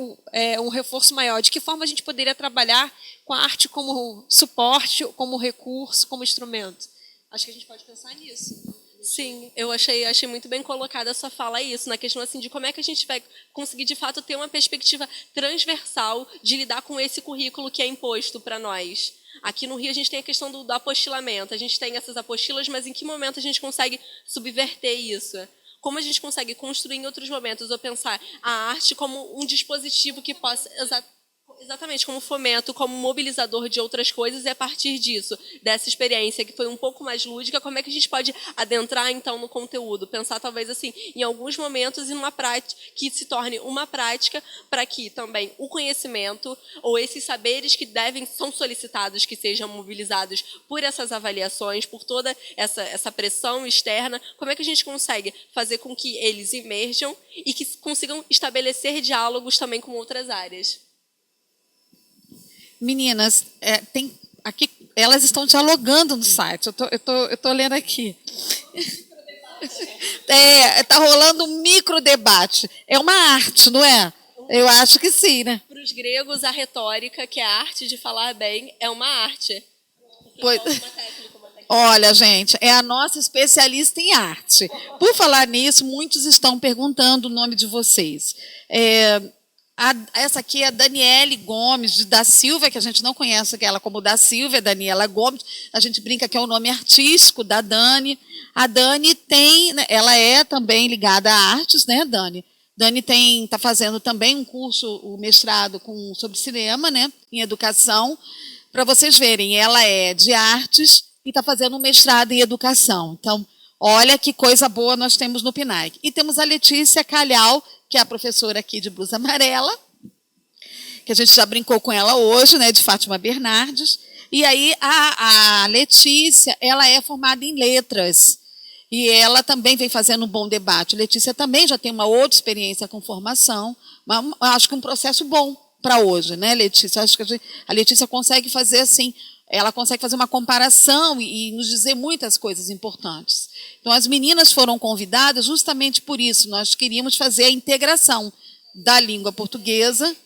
um reforço maior? De que forma a gente poderia trabalhar com a arte como suporte, como recurso, como instrumento? Acho que a gente pode pensar nisso. Sim, eu achei muito bem colocada a sua fala isso, na questão assim, de como é que a gente vai conseguir, de fato, ter uma perspectiva transversal de lidar com esse currículo que é imposto para nós. Aqui no Rio a gente tem a questão do apostilamento, a gente tem essas apostilas, mas em que momento a gente consegue subverter isso? Como a gente consegue construir em outros momentos, ou pensar a arte como um dispositivo que possa Exatamente, como fomento, como mobilizador de outras coisas, e a partir disso, dessa experiência que foi um pouco mais lúdica, como é que a gente pode adentrar, então, no conteúdo? Pensar, talvez, assim, em alguns momentos, em uma prática, que se torne uma prática, para que também o conhecimento, ou esses saberes que são solicitados, que sejam mobilizados por essas avaliações, por toda essa pressão externa, como é que a gente consegue fazer com que eles emerjam e que consigam estabelecer diálogos também com outras áreas? Meninas, tem aqui, elas estão dialogando no site. Eu tô lendo aqui. Tá rolando um micro debate. É uma arte, não é? Eu acho que sim, né? Para os gregos, a retórica, que é a arte de falar bem, é uma arte. Pois... Olha, gente, é a nossa especialista em arte. Por falar nisso, muitos estão perguntando o nome de vocês. Essa aqui é a Daniele Gomes da Silva, que a gente não conhece ela como da Silva, é Daniela Gomes. A gente brinca que é o nome artístico da Dani. A Dani ela é também ligada a artes, né, Dani? Dani está fazendo também um curso, o mestrado sobre cinema, né, em educação. Para vocês verem, ela é de artes e está fazendo um mestrado em educação. Então, olha que coisa boa nós temos no PNAE. E temos a Letícia Calhau, que é a professora aqui de blusa amarela, que a gente já brincou com ela hoje, né, de Fátima Bernardes. E aí a Letícia, ela é formada em letras. E ela também vem fazendo um bom debate. A Letícia também já tem uma outra experiência com formação, mas acho que um processo bom para hoje, né, Letícia? Acho que a Letícia consegue fazer assim, ela consegue fazer uma comparação e nos dizer muitas coisas importantes. Então, as meninas foram convidadas justamente por isso. Nós queríamos fazer a integração da língua portuguesa.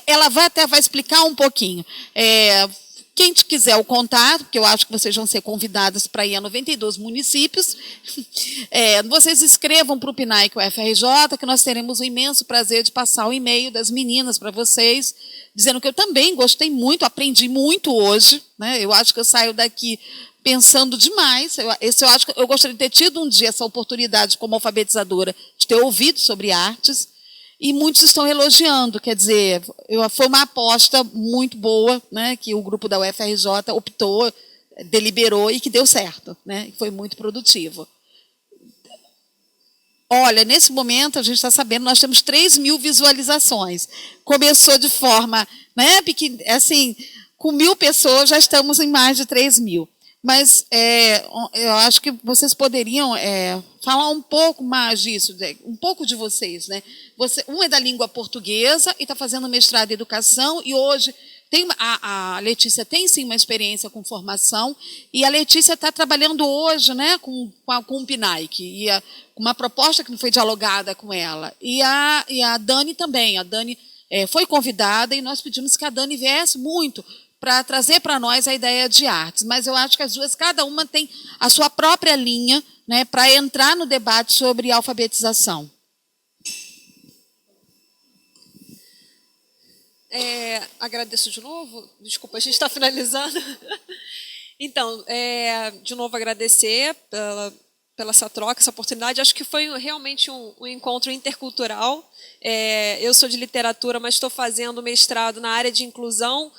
Ela vai explicar um pouquinho. Quem quiser o contato, porque eu acho que vocês vão ser convidadas para ir a 92 municípios, vocês escrevam para o PNAE UFRJ, que nós teremos o imenso prazer de passar o e-mail das meninas para vocês, dizendo que eu também gostei muito, aprendi muito hoje, né? Eu acho que eu saio daqui pensando demais. Eu acho que eu gostaria de ter tido um dia essa oportunidade como alfabetizadora, de ter ouvido sobre artes. E muitos estão elogiando, quer dizer, foi uma aposta muito boa, né, que o grupo da UFRJ optou, deliberou e que deu certo, né, foi muito produtivo. Olha, nesse momento, a gente está sabendo, nós temos 3.000 visualizações. Começou de forma, né, assim, com 1.000 pessoas, já estamos em mais de 3.000. Mas eu acho que vocês poderiam falar um pouco mais disso, um pouco de vocês, né? Um é da língua portuguesa e está fazendo mestrado em educação, e hoje a Letícia tem sim uma experiência com formação, e a Letícia está trabalhando hoje, né, com o PNAE, e uma proposta que não foi dialogada com ela. E a Dani também. A Dani foi convidada e nós pedimos que a Dani viesse muito para trazer para nós a ideia de artes. Mas eu acho que as duas, cada uma tem a sua própria linha, né, para entrar no debate sobre alfabetização. Agradeço de novo. Desculpa, a gente está finalizando. Então, de novo, agradecer pela essa troca, essa oportunidade. Acho que foi realmente um encontro intercultural. Eu sou de literatura, mas estou fazendo mestrado na área de inclusão.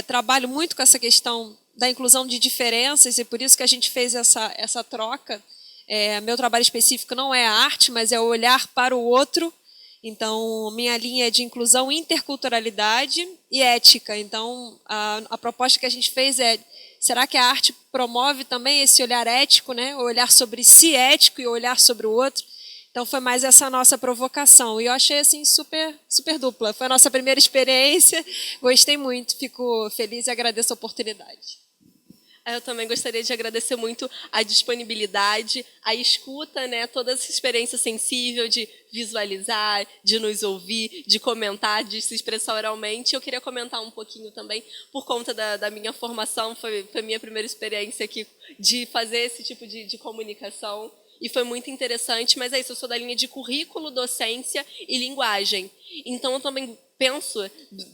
Trabalho muito com essa questão da inclusão de diferenças, e por isso que a gente fez essa troca. Meu trabalho específico não é a arte, mas é o olhar para o outro. Então, minha linha é de inclusão, interculturalidade e ética. Então, a proposta que a gente fez será que a arte promove também esse olhar ético, né? O olhar sobre si ético e o olhar sobre o outro? Então, foi mais essa nossa provocação. E eu achei, assim, super, super dupla. Foi a nossa primeira experiência, gostei muito, fico feliz e agradeço a oportunidade. Eu também gostaria de agradecer muito a disponibilidade, a escuta, né, toda essa experiência sensível de visualizar, de nos ouvir, de comentar, de se expressar oralmente. Eu queria comentar um pouquinho também, por conta da minha formação, foi a minha primeira experiência aqui de fazer esse tipo de comunicação. E foi muito interessante, mas é isso, eu sou da linha de currículo, docência e linguagem. Então, eu também penso,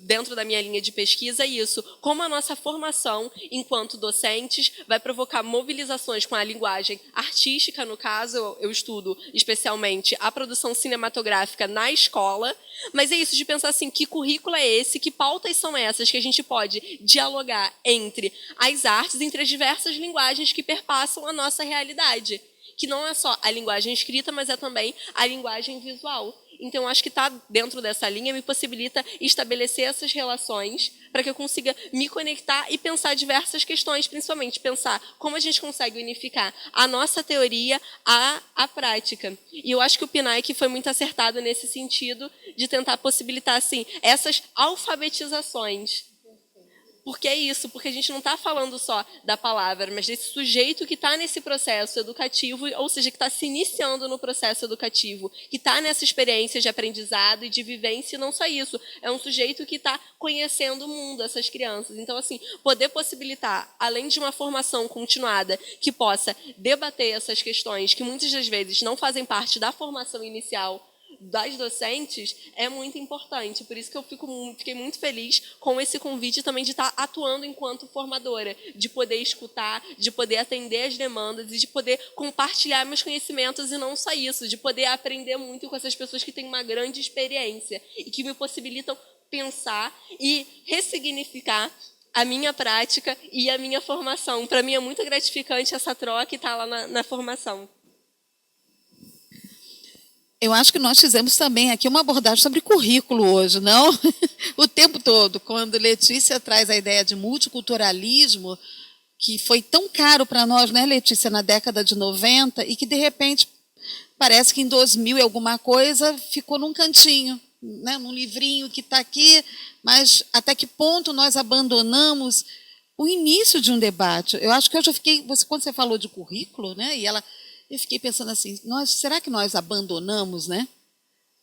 dentro da minha linha de pesquisa, isso, como a nossa formação enquanto docentes vai provocar mobilizações com a linguagem artística, no caso, eu estudo especialmente a produção cinematográfica na escola, mas é isso, de pensar assim, que currículo é esse, que pautas são essas que a gente pode dialogar entre as artes, entre as diversas linguagens que perpassam a nossa realidade, que não é só a linguagem escrita, mas é também a linguagem visual. Então, acho que estar dentro dessa linha me possibilita estabelecer essas relações para que eu consiga me conectar e pensar diversas questões, principalmente pensar como a gente consegue unificar a nossa teoria à prática. E eu acho que o PNAEC foi muito acertado nesse sentido de tentar possibilitar assim, essas alfabetizações. Porque é isso, porque a gente não está falando só da palavra, mas desse sujeito que está nesse processo educativo, ou seja, que está se iniciando no processo educativo, que está nessa experiência de aprendizado e de vivência, e não só isso, é um sujeito que está conhecendo o mundo, essas crianças. Então, assim, poder possibilitar, além de uma formação continuada, que possa debater essas questões, que muitas das vezes não fazem parte da formação inicial das docentes, é muito importante. Por isso que eu fiquei muito feliz com esse convite também de estar atuando enquanto formadora, de poder escutar, de poder atender as demandas e de poder compartilhar meus conhecimentos, e não só isso, de poder aprender muito com essas pessoas que têm uma grande experiência e que me possibilitam pensar e ressignificar a minha prática e a minha formação. Para mim é muito gratificante essa troca e estar lá na formação. Eu acho que nós fizemos também aqui uma abordagem sobre currículo hoje, não? O tempo todo, quando Letícia traz a ideia de multiculturalismo, que foi tão caro para nós, né, Letícia, na década de 90, e que, de repente, parece que em 2000 e alguma coisa ficou num cantinho, né, num livrinho que está aqui, mas até que ponto nós abandonamos o início de um debate? Eu acho que eu já fiquei, quando você falou de currículo, né, eu fiquei pensando assim, será que nós abandonamos, né?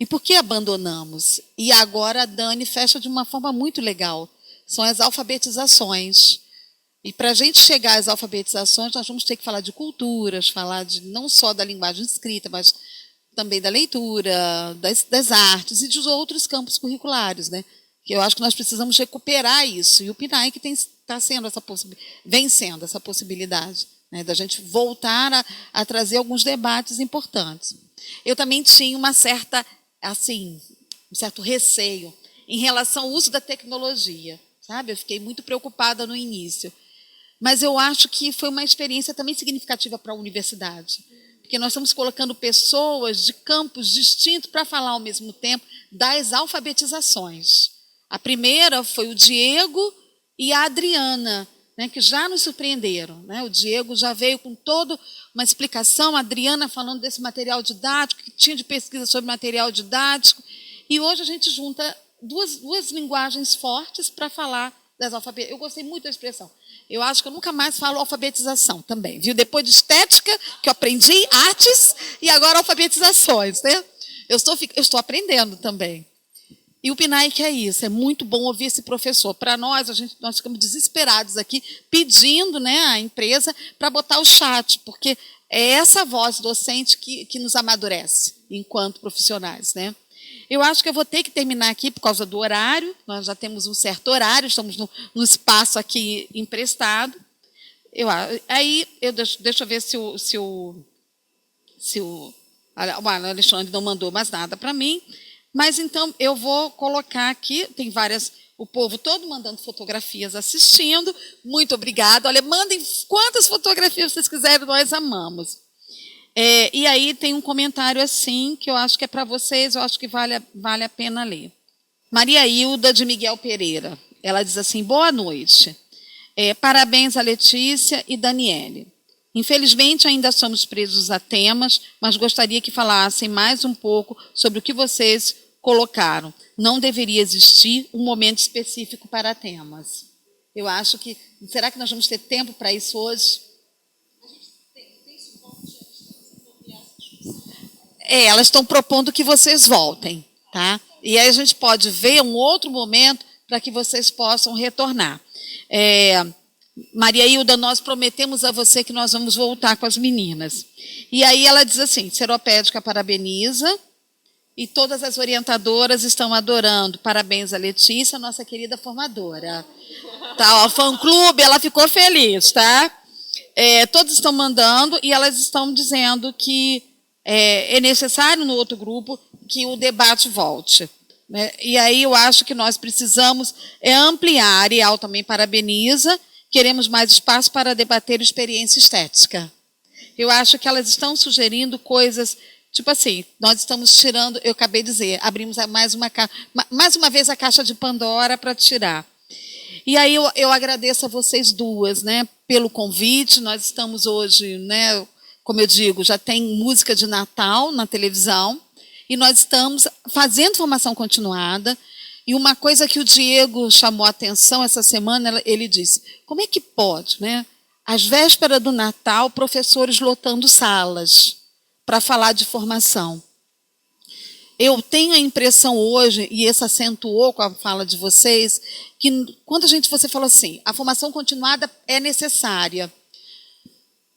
E por que abandonamos? E agora a Dani fecha de uma forma muito legal. São as alfabetizações. E para a gente chegar às alfabetizações, nós vamos ter que falar de culturas, falar não só da linguagem escrita, mas também da leitura, das artes e dos outros campos curriculares, né? Que eu acho que nós precisamos recuperar isso. E o PNAEC vem sendo essa possibilidade, né, da gente voltar a trazer alguns debates importantes. Eu também tinha um certo receio em relação ao uso da tecnologia, sabe? Eu fiquei muito preocupada no início. Mas eu acho que foi uma experiência também significativa para a universidade, porque nós estamos colocando pessoas de campos distintos para falar ao mesmo tempo das alfabetizações. A primeira foi o Diego e a Adriana, né, que já nos surpreenderam, né? O Diego já veio com toda uma explicação, a Adriana falando desse material didático, que tinha de pesquisa sobre material didático, e hoje a gente junta duas linguagens fortes para falar das alfabetizações. Eu gostei muito da expressão. Eu acho que eu nunca mais falo alfabetização também, viu? Depois de estética, que eu aprendi, artes, e agora alfabetizações, né? Eu estou aprendendo também. E o PNAEC é isso, é muito bom ouvir esse professor. Para nós ficamos desesperados aqui, pedindo, né, à empresa para botar o chat, porque é essa voz docente que nos amadurece enquanto profissionais, né? Eu acho que eu vou ter que terminar aqui por causa do horário, nós já temos um certo horário, estamos no espaço aqui emprestado. Deixa eu ver se o Alexandre não mandou mais nada para mim. Mas, então, eu vou colocar aqui, tem o povo todo mandando fotografias assistindo. Muito obrigada. Olha, mandem quantas fotografias vocês quiserem, nós amamos. E aí tem um comentário assim, que eu acho que é para vocês, eu acho que vale a pena ler. Maria Hilda de Miguel Pereira. Ela diz assim, boa noite. Parabéns a Letícia e Daniele. Infelizmente, ainda somos presos a temas, mas gostaria que falassem mais um pouco sobre o que vocês colocaram. Não deveria existir um momento específico para temas. Eu acho que... Será que nós vamos ter tempo para isso hoje? Elas estão propondo que vocês voltem, tá? E aí a gente pode ver um outro momento para que vocês possam retornar. Maria Hilda, nós prometemos a você que nós vamos voltar com as meninas. E aí ela diz assim, Seropédica parabeniza E todas as orientadoras estão adorando. Parabéns a Letícia, nossa querida formadora. Tá, ó, fã-clube, ela ficou feliz, tá? Todos estão mandando e elas estão dizendo que é necessário no outro grupo que o debate volte, né? E aí eu acho que nós precisamos ampliar. A Ariel também parabeniza. Queremos mais espaço para debater experiência estética. Eu acho que elas estão sugerindo coisas, tipo assim, nós estamos tirando, eu acabei de dizer, abrimos mais uma vez a caixa de Pandora para tirar. E aí eu agradeço a vocês duas, né, pelo convite. Nós estamos hoje, né, como eu digo, já tem música de Natal na televisão, e nós estamos fazendo formação continuada. E uma coisa que o Diego chamou a atenção essa semana, ele disse, como é que pode, né? Às vésperas do Natal, professores lotando salas para falar de formação. Eu tenho a impressão hoje, e isso acentuou com a fala de vocês, que quando você falou assim, a formação continuada é necessária.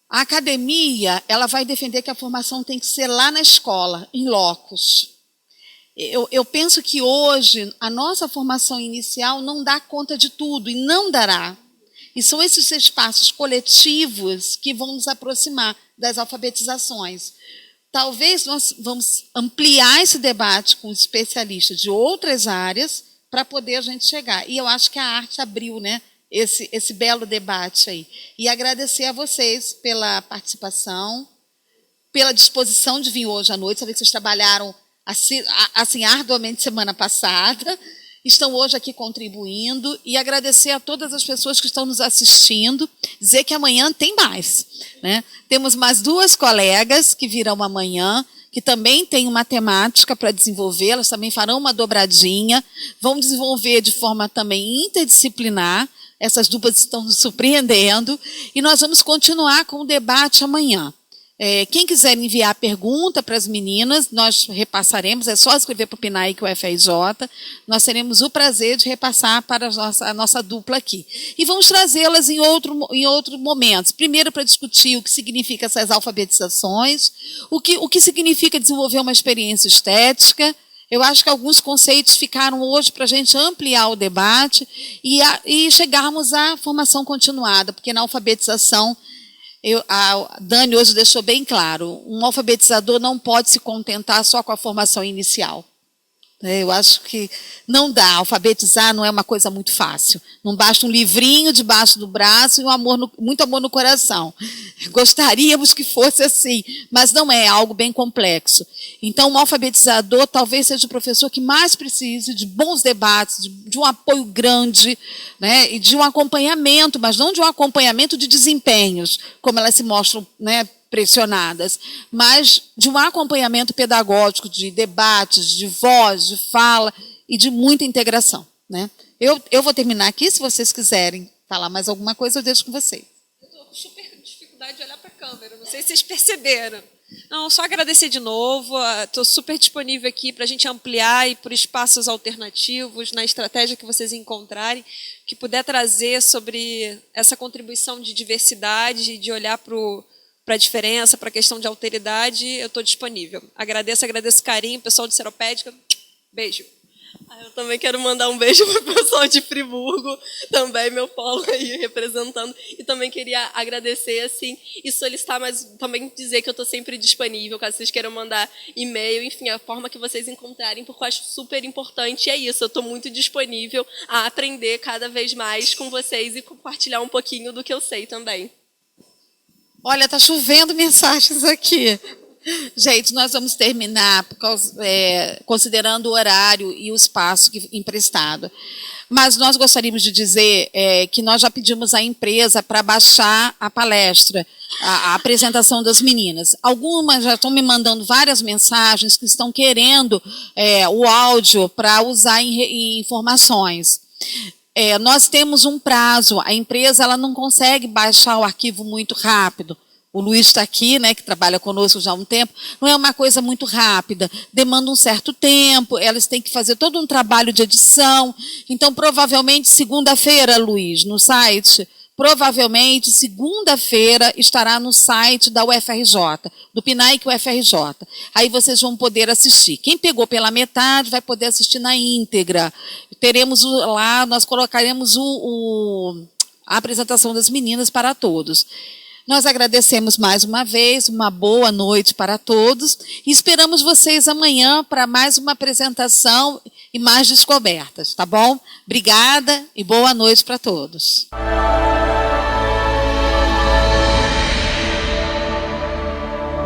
A academia, ela vai defender que a formação tem que ser lá na escola, em locos. Eu penso que hoje a nossa formação inicial não dá conta de tudo, e não dará. E são esses espaços coletivos que vão nos aproximar das alfabetizações. Talvez nós vamos ampliar esse debate com especialistas de outras áreas para poder a gente chegar. E eu acho que a arte abriu, né, esse belo debate aí. E agradecer a vocês pela participação, pela disposição de vir hoje à noite. Sabe que vocês trabalharam assim arduamente semana passada, estão hoje aqui contribuindo, e agradecer a todas as pessoas que estão nos assistindo, dizer que amanhã tem mais, né? Temos mais duas colegas que virão amanhã, que também têm uma temática para desenvolver, elas também farão uma dobradinha, vão desenvolver de forma também interdisciplinar. Essas duplas estão nos surpreendendo, e nós vamos continuar com o debate amanhã. Quem quiser enviar pergunta para as meninas, nós repassaremos, é só escrever para o PNAEC e o FRJ, nós teremos o prazer de repassar para a nossa dupla aqui. E vamos trazê-las em outros momentos. Primeiro, para discutir o que significa essas alfabetizações, o que significa desenvolver uma experiência estética. Eu acho que alguns conceitos ficaram hoje para a gente ampliar o debate e chegarmos à formação continuada, porque na alfabetização, a Dani hoje deixou bem claro, um alfabetizador não pode se contentar só com a formação inicial. Eu acho que não dá, alfabetizar não é uma coisa muito fácil. Não basta um livrinho debaixo do braço e muito amor no coração. Gostaríamos que fosse assim, mas não é, algo bem complexo. Então, um alfabetizador talvez seja o professor que mais precise de bons debates, de um apoio grande, né, e de um acompanhamento, mas não de um acompanhamento de desempenhos, como elas se mostram, né, pressionadas, mas de um acompanhamento pedagógico, de debates, de voz, de fala e de muita integração, né? Eu vou terminar aqui, se vocês quiserem falar mais alguma coisa, eu deixo com vocês. Eu estou com super dificuldade de olhar para a câmera, não sei se vocês perceberam. Não, só agradecer de novo, estou super disponível aqui para a gente ampliar e por espaços alternativos, na estratégia que vocês encontrarem, que puder trazer sobre essa contribuição de diversidade, de olhar para a diferença, para a questão de alteridade, eu estou disponível. Agradeço o carinho, pessoal de Seropédica, beijo. Eu também quero mandar um beijo para o pessoal de Friburgo, também meu polo aí representando, e também queria agradecer assim, e solicitar, mas também dizer que eu estou sempre disponível, caso vocês queiram mandar e-mail, enfim, a forma que vocês encontrarem, porque eu acho super importante, e é isso, eu estou muito disponível a aprender cada vez mais com vocês e compartilhar um pouquinho do que eu sei também. Olha, está chovendo mensagens aqui. Gente, nós vamos terminar considerando o horário e o espaço emprestado. Mas nós gostaríamos de dizer que nós já pedimos à empresa para baixar a palestra, a apresentação das meninas. Algumas já estão me mandando várias mensagens que estão querendo o áudio para usar em informações. Nós temos um prazo, a empresa ela não consegue baixar o arquivo muito rápido. O Luiz está aqui, né, que trabalha conosco já há um tempo, não é uma coisa muito rápida, demanda um certo tempo, elas têm que fazer todo um trabalho de edição. Então, provavelmente, segunda-feira, Luiz, no site, provavelmente, segunda-feira, estará no site da UFRJ, do PNAE UFRJ. Aí vocês vão poder assistir. Quem pegou pela metade vai poder assistir na íntegra. Teremos lá, nós colocaremos a apresentação das meninas para todos. Nós agradecemos mais uma vez, uma boa noite para todos e esperamos vocês amanhã para mais uma apresentação e mais descobertas, tá bom? Obrigada e boa noite para todos.